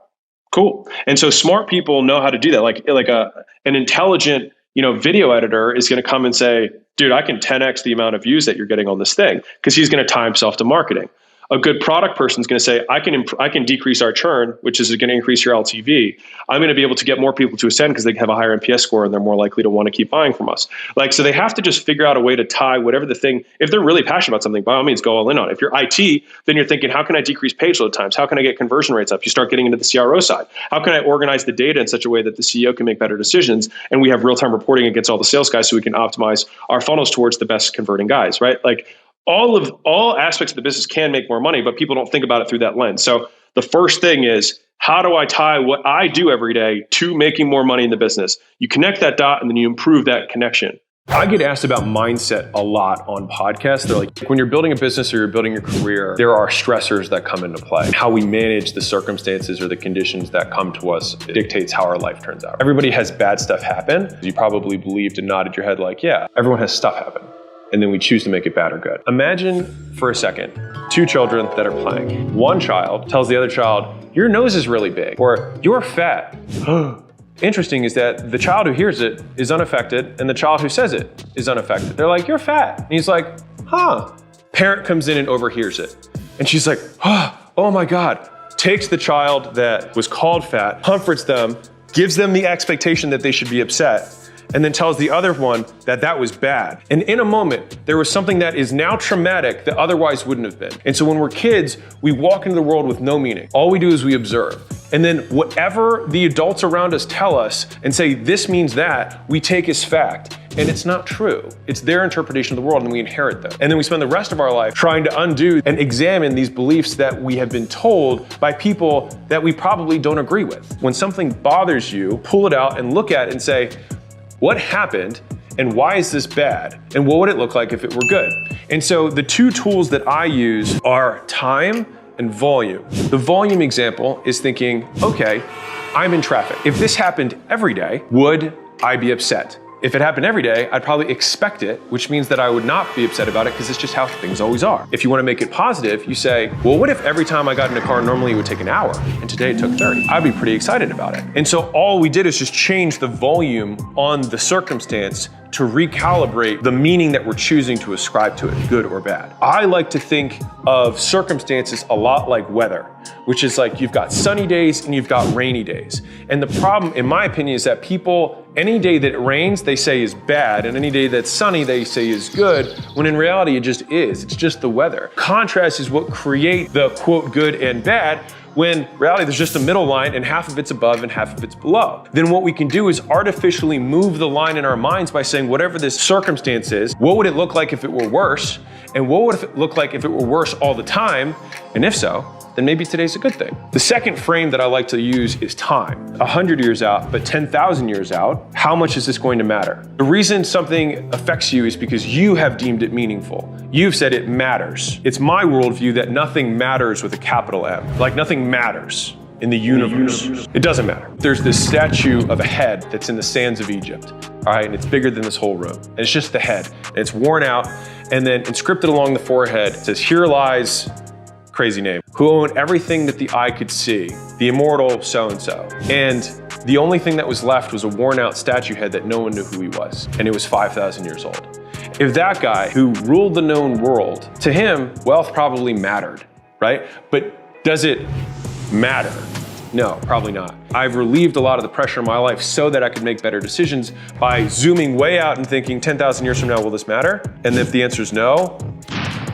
S1: cool. And so smart people know how to do that. Like an intelligent, video editor is going to come and say, dude, I can 10x the amount of views that you're getting on this thing, because he's going to tie himself to marketing. A good product person is going to say, I can decrease our churn, which is going to increase your LTV. I'm going to be able to get more people to ascend because they have a higher NPS score and they're more likely to want to keep buying from us. Like, so they have to just figure out a way to tie whatever the thing, if they're really passionate about something, by all means, go all in on it. If you're IT, then you're thinking, how can I decrease page load times? How can I get conversion rates up? You start getting into the CRO side. How can I organize the data in such a way that the CEO can make better decisions? And we have real-time reporting against all the sales guys so we can optimize our funnels towards the best converting guys, right? Like, all aspects of the business can make more money, but people don't think about it through that lens. So the first thing is, how do I tie what I do every day to making more money in the business? You connect that dot and then you improve that connection.
S5: I get asked about mindset a lot on podcasts. They're like, when you're building a business or you're building your career, there are stressors that come into play. How we manage the circumstances or the conditions that come to us dictates how our life turns out. Everybody has bad stuff happen. You probably believed and nodded your head like, yeah, everyone has stuff happen. And then we choose to make it bad or good. Imagine for a second, two children that are playing. One child tells the other child, your nose is really big, or you're fat. Interesting is that the child who hears it is unaffected and the child who says it is unaffected. They're like, you're fat. And he's like, huh. Parent comes in and overhears it. And she's like, oh my God. Takes the child that was called fat, comforts them, gives them the expectation that they should be upset, and then tells the other one that that was bad. And in a moment, there was something that is now traumatic that otherwise wouldn't have been. And so when we're kids, we walk into the world with no meaning. All we do is we observe. And then whatever the adults around us tell us and say, this means that, we take as fact. And it's not true. It's their interpretation of the world and we inherit them. And then we spend the rest of our life trying to undo and examine these beliefs that we have been told by people that we probably don't agree with. When something bothers you, pull it out and look at it and say, what happened and why is this bad? And what would it look like if it were good? And so the two tools that I use are time and volume. The volume example is thinking, okay, I'm in traffic. If this happened every day, would I be upset? If it happened every day, I'd probably expect it, which means that I would not be upset about it because it's just how things always are. If you want to make it positive, you say, well, what if every time I got in a car, normally it would take an hour and today it took 30? I'd be pretty excited about it. And so all we did is just change the volume on the circumstance to recalibrate the meaning that we're choosing to ascribe to it, good or bad. I like to think of circumstances a lot like weather, which is like you've got sunny days and you've got rainy days. And the problem, in my opinion, is that people, any day that it rains, they say is bad, and any day that's sunny, they say is good, when in reality, it just is. It's just the weather. Contrast is what create the quote good and bad, when in reality there's just a middle line and half of it's above and half of it's below. Then what we can do is artificially move the line in our minds by saying whatever this circumstance is, what would it look like if it were worse? And what would it look like if it were worse all the time? And if so, then maybe today's a good thing. The second frame that I like to use is time. 100 years out, but 10,000 years out, how much is this going to matter? The reason something affects you is because you have deemed it meaningful. You've said it matters. It's my worldview that nothing matters with a capital M. Like nothing matters in the universe. It doesn't matter. There's this statue of a head that's in the sands of Egypt, all right? And it's bigger than this whole room. And it's just the head. And it's worn out. And then inscripted along the forehead, it says, here lies, crazy name, who owned everything that the eye could see, the immortal so-and-so. And the only thing that was left was a worn out statue head that no one knew who he was. And it was 5,000 years old. If that guy who ruled the known world, to him, wealth probably mattered, right? But does it matter? No, probably not. I've relieved a lot of the pressure in my life so that I could make better decisions by zooming way out and thinking 10,000 years from now, will this matter? And if the answer is no,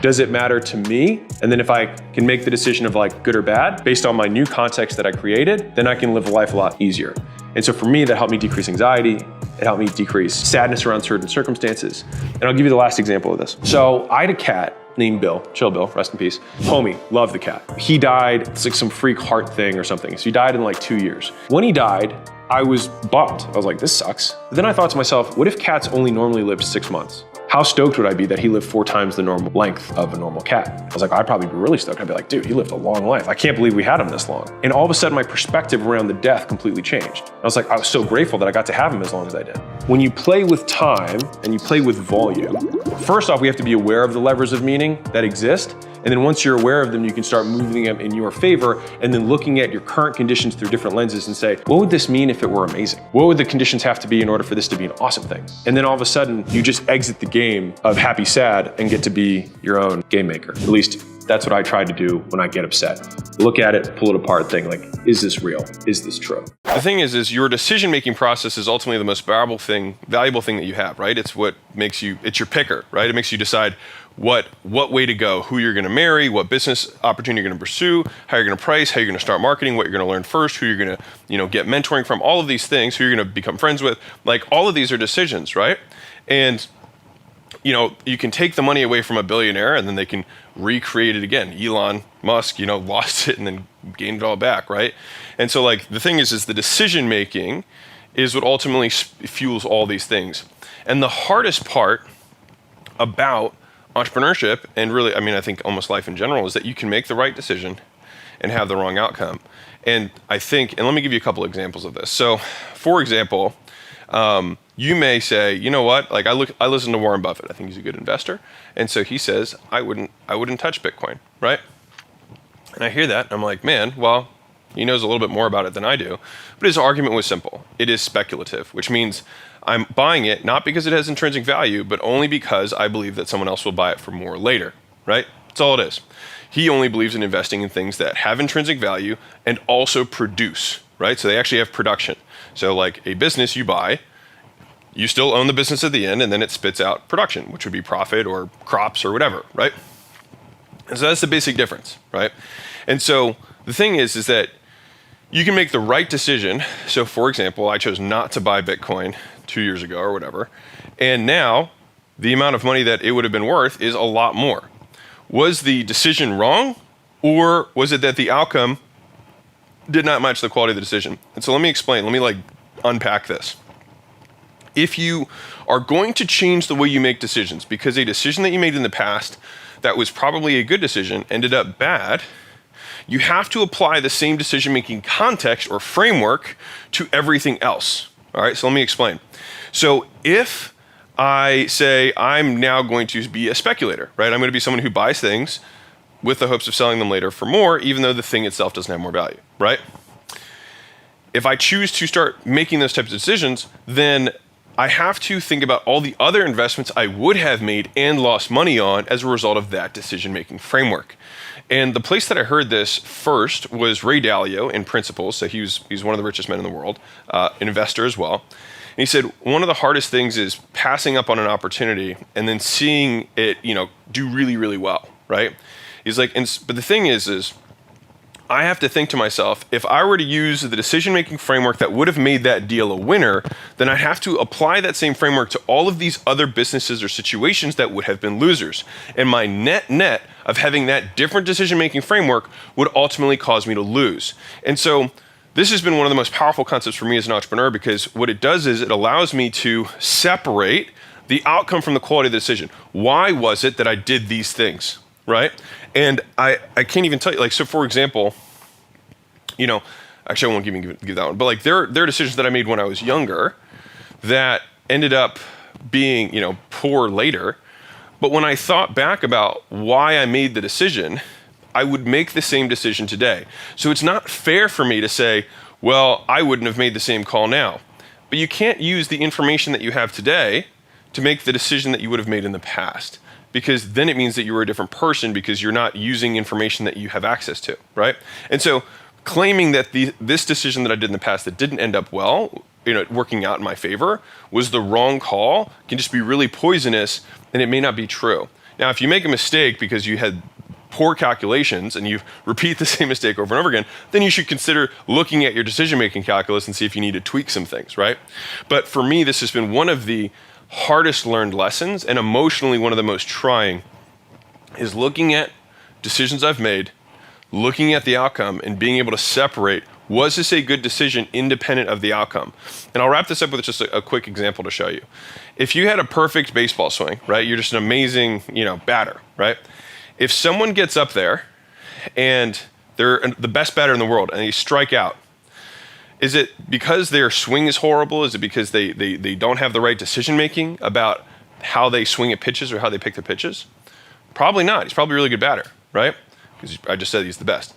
S5: does it matter to me? And then if I can make the decision of like good or bad based on my new context that I created, then I can live life a lot easier. And so for me, that helped me decrease anxiety. It helped me decrease sadness around certain circumstances. And I'll give you the last example of this. So I had a cat named Bill, Chill Bill, rest in peace. Homie, loved the cat. He died, it's like some freak heart thing or something. So he died in like 2 years. When he died, I was bummed. I was like, this sucks. But then I thought to myself, what if cats only normally lived 6 months? How stoked would I be that he lived 4 times the normal length of a normal cat? I was like, I'd probably be really stoked. I'd be like, dude, he lived a long life. I can't believe we had him this long. And all of a sudden, my perspective around the death completely changed. I was like, I was so grateful that I got to have him as long as I did. When you play with time and you play with volume, first off, we have to be aware of the levers of meaning that exist. And then once you're aware of them, you can start moving them in your favor and then looking at your current conditions through different lenses and say, what would this mean if it were amazing? What would the conditions have to be in order for this to be an awesome thing? And then all of a sudden, you just exit the game of happy, sad and get to be your own game maker. At least That's what I try to do when I get upset. Look at it, pull it apart, think like, is this real? Is this true?
S1: The thing is your decision-making process is ultimately the most valuable thing that you have, right? It's what makes you, it's your picker, right? It makes you decide what way to go, who you're going to marry, what business opportunity you're going to pursue, how you're going to price, how you're going to start marketing, what you're going to learn first, who you're going to, get mentoring from, all of these things, who you're going to become friends with. Like, all of these are decisions, right? And you can take the money away from a billionaire and then they can recreate it again. Elon Musk, lost it and then gained it all back, right? And so, like, the thing is the decision making is what ultimately fuels all these things. And the hardest part about entrepreneurship, and really, I think almost life in general, is that you can make the right decision and have the wrong outcome. And I think, and let me give you a couple examples of this. So, for example, you may say, you know what? Like, I listen to Warren Buffett. I think he's a good investor, and so he says I wouldn't touch Bitcoin, right? And I hear that, and I'm like, man, well, he knows a little bit more about it than I do. But his argument was simple. It is speculative, which means I'm buying it not because it has intrinsic value, but only because I believe that someone else will buy it for more later, right? That's all it is. He only believes in investing in things that have intrinsic value and also produce, right? So they actually have production. So, like, a business you buy, you still own the business at the end, and then it spits out production, which would be profit or crops or whatever, right? And so that's the basic difference, right? And so the thing is that you can make the right decision. So, for example, I chose not to buy Bitcoin 2 years ago or whatever, and now the amount of money that it would have been worth is a lot more. Was the decision wrong, or was it that the outcome did not match the quality of the decision? And so let me explain. Let me unpack this. If you are going to change the way you make decisions because a decision that you made in the past that was probably a good decision ended up bad, you have to apply the same decision-making context or framework to everything else. All right, so let me explain. So if I say I'm now going to be a speculator, right? I'm going to be someone who buys things with the hopes of selling them later for more, even though the thing itself doesn't have more value, right? If I choose to start making those types of decisions, then I have to think about all the other investments I would have made and lost money on as a result of that decision-making framework. And the place that I heard this first was Ray Dalio in Principles. So he's one of the richest men in the world, an investor as well. And he said, one of the hardest things is passing up on an opportunity and then seeing it, do really, really well, right? He's like, but the thing is I have to think to myself, if I were to use the decision-making framework that would have made that deal a winner, then I'd have to apply that same framework to all of these other businesses or situations that would have been losers. And my net of having that different decision-making framework would ultimately cause me to lose. And so this has been one of the most powerful concepts for me as an entrepreneur, because what it does is it allows me to separate the outcome from the quality of the decision. Why was it that I did these things, right? And I can't even tell you, so for example, actually I won't even give that one, but there are decisions that I made when I was younger that ended up being, poor later. But when I thought back about why I made the decision, I would make the same decision today. So it's not fair for me to say, well, I wouldn't have made the same call now. But you can't use the information that you have today to make the decision that you would have made in the past, because then it means that you were a different person because you're not using information that you have access to, right? And so claiming that this decision that I did in the past that didn't end up well, working out in my favor, was the wrong call can just be really poisonous, and it may not be true. Now, if you make a mistake because you had poor calculations and you repeat the same mistake over and over again, then you should consider looking at your decision-making calculus and see if you need to tweak some things, right? But for me, this has been one of the hardest learned lessons, and emotionally one of the most trying, is looking at decisions I've made, looking at the outcome, and being able to separate, was this a good decision independent of the outcome? And I'll wrap this up with just a quick example to show you. If you had a perfect baseball swing, right, you're just an amazing, batter, right? If someone gets up there and they're the best batter in the world and they strike out, is it because their swing is horrible? Is it because they don't have the right decision-making about how they swing at pitches or how they pick their pitches? Probably not. He's probably a really good batter, right? Because I just said he's the best.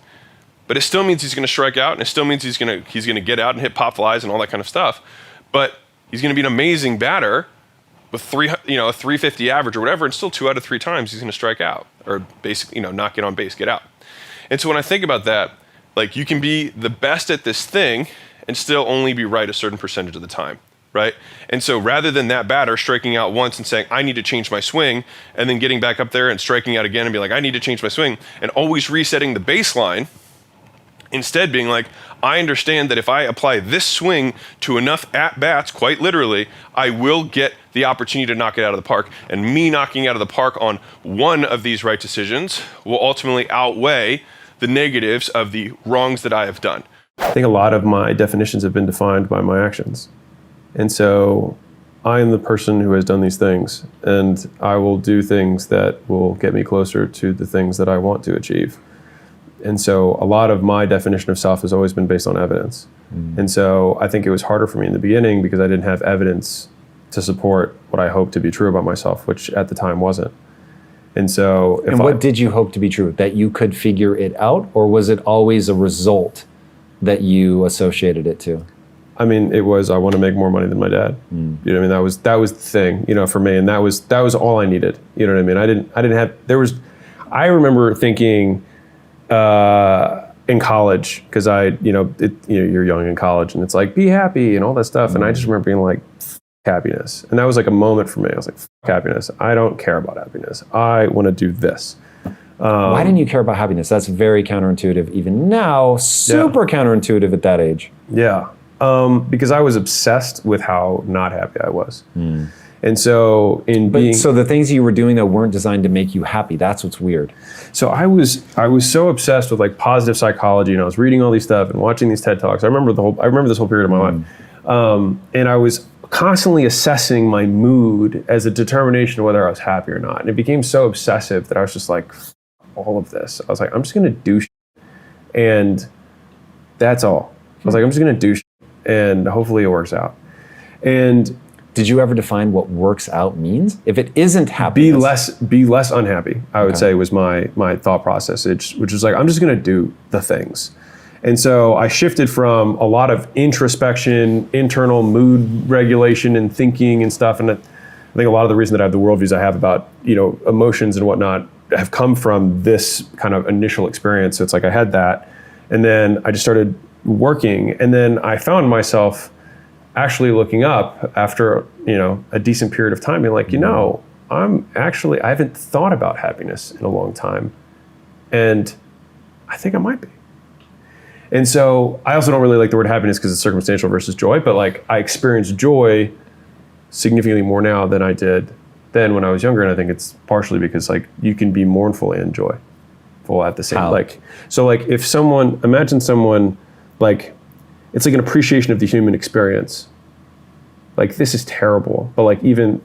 S1: But it still means he's going to strike out, and it still means he's going to get out and hit pop flies and all that kind of stuff. But he's going to be an amazing batter with a 350 average or whatever, and still 2 out of 3 times he's going to strike out or basically, not get on base, get out. And so when I think about that, like you can be the best at this thing and still only be right a certain percentage of the time, right? And so rather than that batter striking out once and saying, I need to change my swing, and then getting back up there and striking out again and be like, I need to change my swing, and always resetting the baseline, instead being like, I understand that if I apply this swing to enough at-bats, quite literally, I will get the opportunity to knock it out of the park. And me knocking out of the park on one of these right decisions will ultimately outweigh the negatives of the wrongs that I have done.
S5: I think a lot of my definitions have been defined by my actions. And so I am the person who has done these things, and I will do things that will get me closer to the things that I want to achieve. And so a lot of my definition of self has always been based on evidence. And so I think it was harder for me in the beginning because I didn't have evidence to support what I hoped to be true about myself, which at the time wasn't. And so
S10: what did you hope to be true? That you could figure it out, or was it always a result that you associated it to?
S5: I mean, it was, I want to make more money than my dad. You know what I mean? That was the thing, for me. And that was all I needed. You know what I mean? I didn't have, I remember thinking, in college, because you're young in college and it's like, be happy and all that stuff. And I just remember being like, happiness. And that was like a moment for me. I was like, happiness. I don't care about happiness. I want to do this.
S10: Why didn't you care about happiness? That's very counterintuitive even now, super counterintuitive at that age.
S5: Yeah. Because I was obsessed with how not happy I was. And so
S10: so the things you were doing that weren't designed to make you happy, that's what's weird.
S5: So I was so obsessed with like positive psychology, and I was reading all these stuff and watching these TED Talks. I remember this whole period of my life. And I was constantly assessing my mood as a determination of whether I was happy or not. And it became so obsessive that I was just like, all of this. I was like, I'm just gonna do shit. And that's all. I was like, I'm just gonna do shit, and hopefully it works out. And
S10: did you ever define what works out means? If it isn't happiness,
S5: be less unhappy, I would say, was my thought process, which was like, I'm just gonna do the things. And so I shifted from a lot of introspection, internal mood regulation and thinking and stuff. And I think a lot of the reason that I have the worldviews I have about, emotions and whatnot have come from this kind of initial experience. So it's like I had that, and then I just started working, and then I found myself actually looking up after, a decent period of time, being like, I haven't thought about happiness in a long time, and I think I might be. And so I also don't really like the word happiness because it's circumstantial versus joy, but like I experience joy significantly more now than I did then when I was younger. And I think it's partially because like you can be mournful and joyful at the same.
S10: How?
S5: Imagine someone like, it's like an appreciation of the human experience. Like, this is terrible, but like even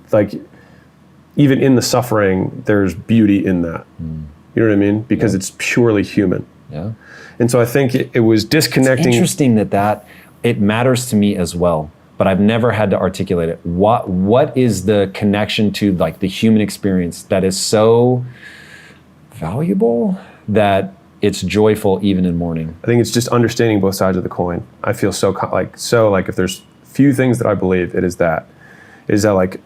S5: in the suffering, there's beauty in that. You know what I mean? Because it's purely human.
S10: Yeah.
S5: And so I think it was disconnecting.
S10: It's interesting that it matters to me as well, but I've never had to articulate it. What is the connection to like the human experience that is so valuable that it's joyful even in mourning?
S5: I think it's just understanding both sides of the coin. I feel so if there's few things that I believe, it is that like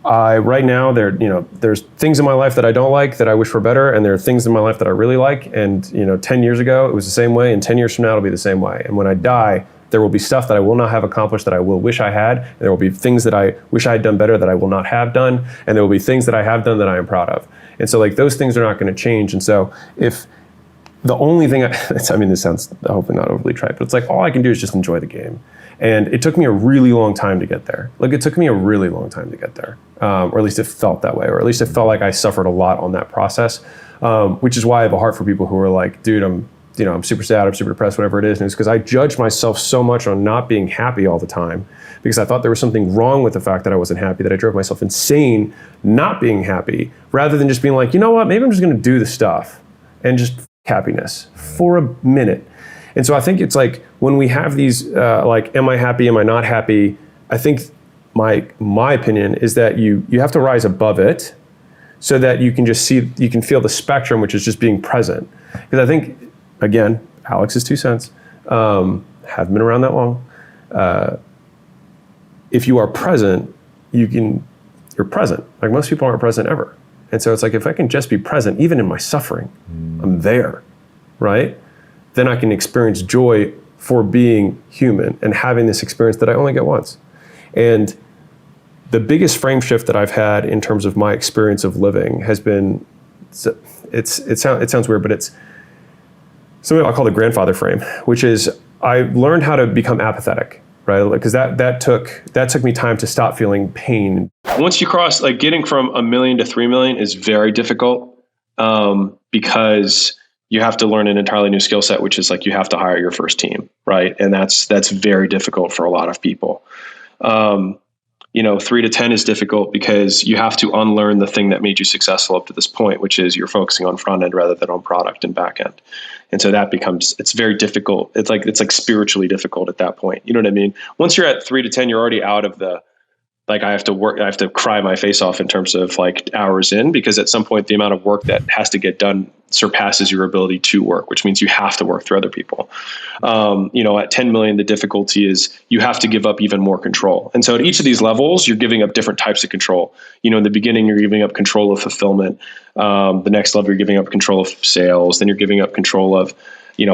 S5: right now there's things in my life that I don't like that I wish were better, and there are things in my life that I really like, and 10 years ago it was the same way, and 10 years from now it'll be the same way. And when I die, there will be stuff that I will not have accomplished that I will wish I had, and there will be things that I wish I had done better that I will not have done, and there will be things that I have done that I am proud of. And so like those things are not going to change. And so if the only thing this sounds hopefully not overly trite, but it's like all I can do is just enjoy the game. And it took me a really long time to get there. Or at least it felt that way, or at least it felt like I suffered a lot on that process, which is why I have a heart for people who are like, dude, I'm super sad, I'm super depressed, whatever it is. And it's because I judged myself so much on not being happy all the time, because I thought there was something wrong with the fact that I wasn't happy, that I drove myself insane not being happy, rather than just being like, you know what, maybe I'm just gonna do the stuff and just happiness for a minute. And so I think it's like when we have these, am I happy, am I not happy? I think my opinion is that you have to rise above it so that you can feel the spectrum, which is just being present. Because I think, again, Alex's 2 cents, haven't been around that long. If you are present, you can you're present. Like most people aren't present ever. And so it's like, if I can just be present, even in my suffering, I'm there, right? Then I can experience joy for being human and having this experience that I only get once. And the biggest frame shift that I've had in terms of my experience of living has been, it sounds weird, but it's something I'll call the grandfather frame, which is I learned how to become apathetic, right? Because that took me time to stop feeling pain.
S1: Once you cross, like getting from $1 million to 3 million is very difficult because you have to learn an entirely new skill set, which is like you have to hire your first team, right? And that's very difficult for a lot of people. 3 to 10 is difficult because you have to unlearn the thing that made you successful up to this point, which is you're focusing on front end rather than on product and back end. And so it's very difficult. It's like spiritually difficult at that point. You know what I mean? Once you're at 3 to 10, you're already out of the, like I have to cry my face off in terms of like hours in, because at some point the amount of work that has to get done surpasses your ability to work, which means you have to work through other people. At 10 million, the difficulty is you have to give up even more control. And so at each of these levels, you're giving up different types of control. In the beginning, you're giving up control of fulfillment. The next level, you're giving up control of sales. Then you're giving up control of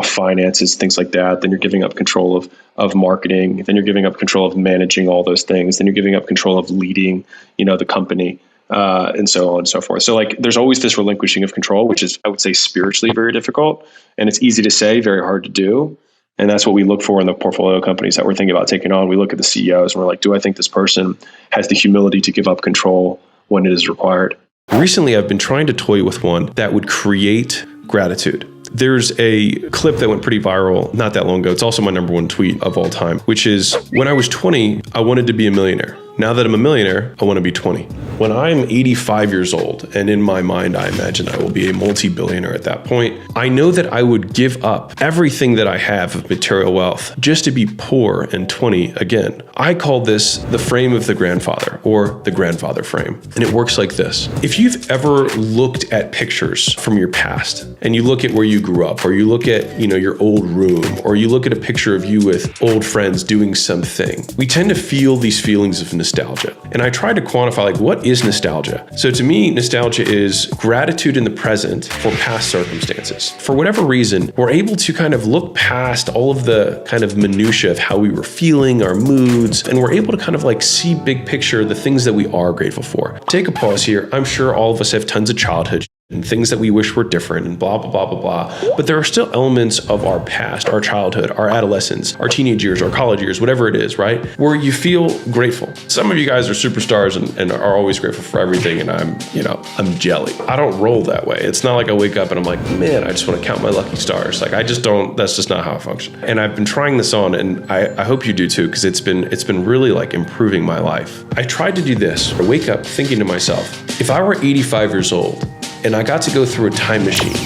S1: finances, things like that. Then you're giving up control of marketing. Then you're giving up control of managing all those things. Then you're giving up control of leading, the company, and so on and so forth. So like, there's always this relinquishing of control, which is, I would say, spiritually very difficult. And it's easy to say, very hard to do. And that's what we look for in the portfolio companies that we're thinking about taking on. We look at the CEOs and we're like, do I think this person has the humility to give up control when it is required?
S5: Recently, I've been trying to toy with one that would create gratitude. There's a clip that went pretty viral not that long ago. It's also my #1 tweet of all time, which is, when I was 20, I wanted to be a millionaire. Now that I'm a millionaire, I want to be 20. When I'm 85 years old, and in my mind, I imagine I will be a multi-billionaire at that point, I know that I would give up everything that I have of material wealth just to be poor and 20 again. I call this the frame of the grandfather, or the grandfather frame. And it works like this. If you've ever looked at pictures from your past, and you look at where you grew up, or you look at, your old room, or you look at a picture of you with old friends doing something, we tend to feel these feelings of nostalgia. And I tried to quantify, like, what is nostalgia? So to me, nostalgia is gratitude in the present for past circumstances. For whatever reason, we're able to kind of look past all of the kind of minutia of how we were feeling, our moods, and we're able to kind of like see big picture, the things that we are grateful for. Take a pause here. I'm sure all of us have tons of childhood and things that we wish were different and blah, blah, blah, blah, blah. But there are still elements of our past, our childhood, our adolescence, our teenage years, our college years, whatever it is, right? Where you feel grateful. Some of you guys are superstars and are always grateful for everything, and I'm jelly. I don't roll that way. It's not like I wake up and I'm like, man, I just want to count my lucky stars. Like, I just don't, that's just not how I function. And I've been trying this on, and I hope you do too, because it's been really like improving my life. I tried to do this. I wake up thinking to myself, if I were 85 years old, and I got to go through a time machine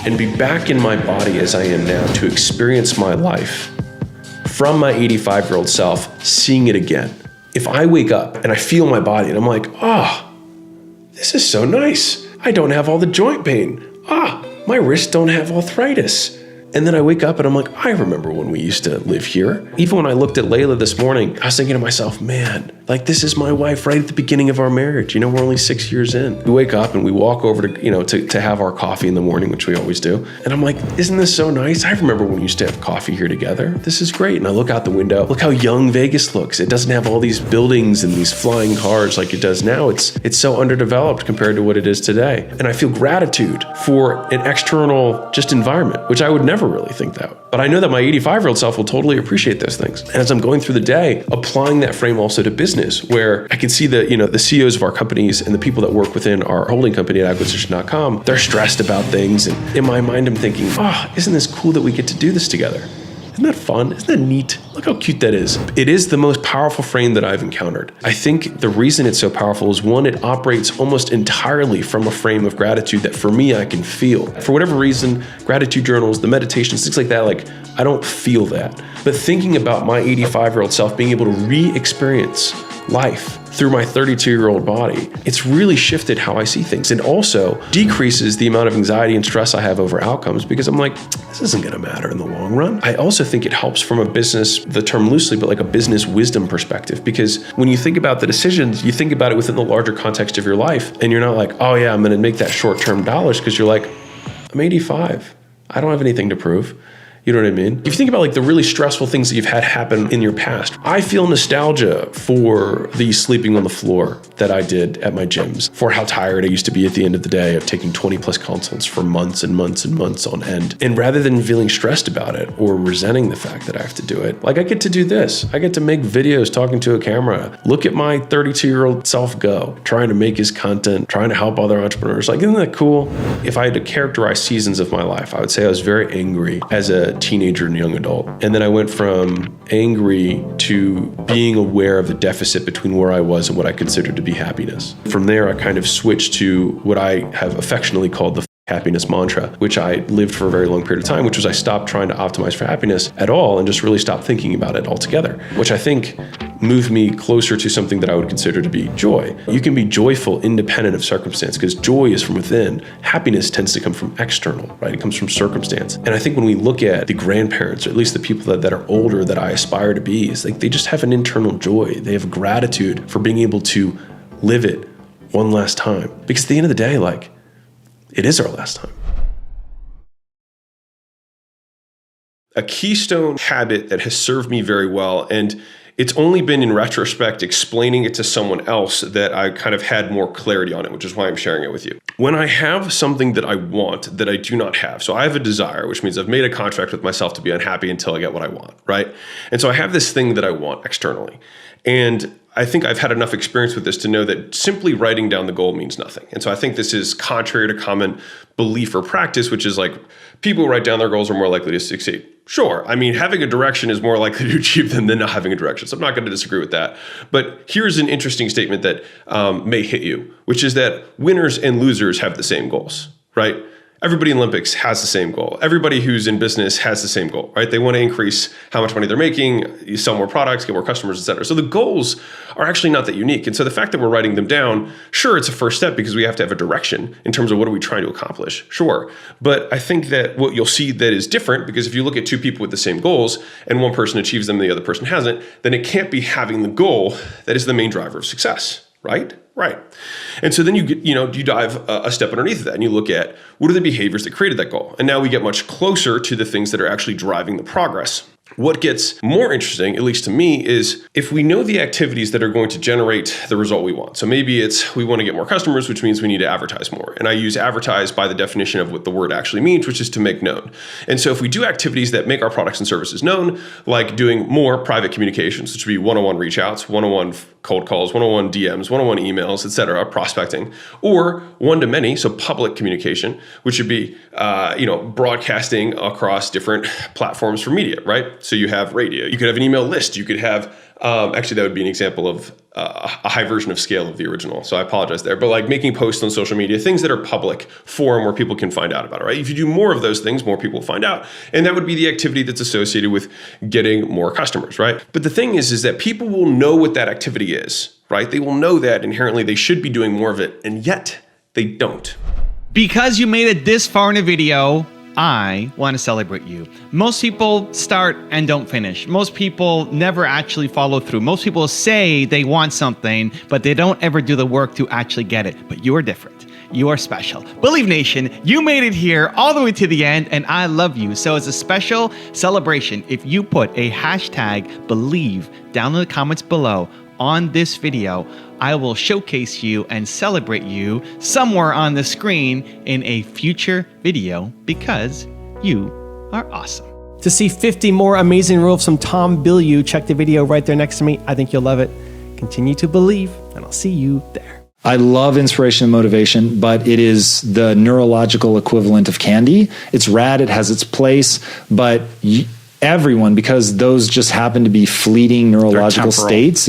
S5: and be back in my body as I am now to experience my life from my 85-year-old self, seeing it again. If I wake up and I feel my body and I'm like, this is so nice. I don't have all the joint pain. My wrists don't have arthritis. And then I wake up and I'm like, I remember when we used to live here. Even when I looked at Leila this morning, I was thinking to myself, man, like, this is my wife right at the beginning of our marriage. We're only 6 years in. We wake up and we walk over to have our coffee in the morning, which we always do. And I'm like, isn't this so nice? I remember when we used to have coffee here together. This is great. And I look out the window, look how young Vegas looks. It doesn't have all these buildings and these flying cars like it does now. It's so underdeveloped compared to what it is today. And I feel gratitude for an external just environment, which I would never really think that. But I know that my 85-year-old self will totally appreciate those things. And as I'm going through the day, applying that frame also to business, where I can see the CEOs of our companies and the people that work within our holding company at acquisition.com, they're stressed about things. And in my mind, I'm thinking, isn't this cool that we get to do this together? Isn't that fun? Isn't that neat? Look how cute that is. It is the most powerful frame that I've encountered. I think the reason it's so powerful is, one, it operates almost entirely from a frame of gratitude that for me, I can feel. For whatever reason, gratitude journals, the meditations, things like that, like, I don't feel that. But thinking about my 85-year-old self being able to re-experience life through my 32-year-old body, it's really shifted how I see things, and also decreases the amount of anxiety and stress I have over outcomes, because I'm like, this isn't going to matter in the long run. I also think it helps from a business, the term loosely, but like a business wisdom perspective, because when you think about the decisions, you think about it within the larger context of your life, and you're not like, oh yeah, I'm going to make that short-term dollars, because you're like, I'm 85. I don't have anything to prove. You know what I mean? If you think about like the really stressful things that you've had happen in your past, I feel nostalgia for the sleeping on the floor that I did at my gyms, for how tired I used to be at the end of the day of taking 20 plus consults for months and months and months on end. And rather than feeling stressed about it or resenting the fact that I have to do it, like I get to do this. I get to make videos talking to a camera. Look at my 32-year-old self go, trying to make his content, trying to help other entrepreneurs. Like, isn't that cool? If I had to characterize seasons of my life, I would say I was very angry as a teenager and young adult. And then I went from angry to being aware of the deficit between where I was and what I considered to be happiness. From there, I kind of switched to what I have affectionately called the happiness mantra, which I lived for a very long period of time, which was I stopped trying to optimize for happiness at all and just really stopped thinking about it altogether, which I think moved me closer to something that I would consider to be joy. You can be joyful independent of circumstance, because joy is from within. Happiness tends to come from external, right? It comes from circumstance. And I think when we look at the grandparents, or at least the people that are older that I aspire to be, is like they just have an internal joy. They have gratitude for being able to live it one last time. Because at the end of the day, like, it is our last time. A keystone habit that has served me very well, and it's only been in retrospect explaining it to someone else that I kind of had more clarity on it, which is why I'm sharing it with you. When I have something that I want that I do not have, so I have a desire, which means I've made a contract with myself to be unhappy until I get what I want, right? And so I have this thing that I want externally. And I think I've had enough experience with this to know that simply writing down the goal means nothing. And so I think this is contrary to common belief or practice, which is like people who write down their goals are more likely to succeed. Sure, I mean, having a direction is more likely to achieve them than not having a direction. So I'm not going to disagree with that. But here's an interesting statement that may hit you, which is that winners and losers have the same goals, right? Everybody in Olympics has the same goal. Everybody who's in business has the same goal, right? They want to increase how much money they're making, you sell more products, get more customers, et cetera. So the goals are actually not that unique. And so the fact that we're writing them down, sure, it's a first step because we have to have a direction in terms of what are we trying to accomplish, sure. But I think that what you'll see that is different, because if you look at two people with the same goals and one person achieves them and the other person hasn't, then it can't be having the goal that is the main driver of success. Right? Right. And so then you dive a step underneath of that and you look at what are the behaviors that created that goal. And now we get much closer to the things that are actually driving the progress. What gets more interesting, at least to me, is if we know the activities that are going to generate the result we want. So maybe it's we want to get more customers, which means we need to advertise more. And I use advertise by the definition of what the word actually means, which is to make known. And so if we do activities that make our products and services known, like doing more private communications, which would be one-on-one reach outs, one-on-one cold calls, one-on-one DMs, one-on-one emails, et cetera, prospecting, or one-to-many, so public communication, which would be broadcasting across different platforms for media, right? So you have radio, you could have an email list, you could have, actually that would be an example of a high version of scale of the original. So I apologize there, but like making posts on social media, things that are public forum where people can find out about it, right? If you do more of those things, more people will find out. And that would be the activity that's associated with getting more customers, right? But the thing is that people will know what that activity is, right? They will know that inherently they should be doing more of it, and yet they don't.
S2: Because you made it this far in a video, I want to celebrate you. Most people start and don't finish. Most people never actually follow through. Most people say they want something, but they don't ever do the work to actually get it. But you are different. You are special. Believe Nation, you made it here all the way to the end, and I love you. So as a special celebration, if you put a hashtag believe down in the comments below on this video, I will showcase you and celebrate you somewhere on the screen in a future video because you are awesome.
S4: To see 50 more amazing rules from Tom Bilyeu, check the video right there next to me. I think you'll love it. Continue to believe, and I'll see you there.
S10: I love inspiration and motivation, but it is the neurological equivalent of candy. It's rad, it has its place, but everyone, because those just happen to be fleeting neurological states,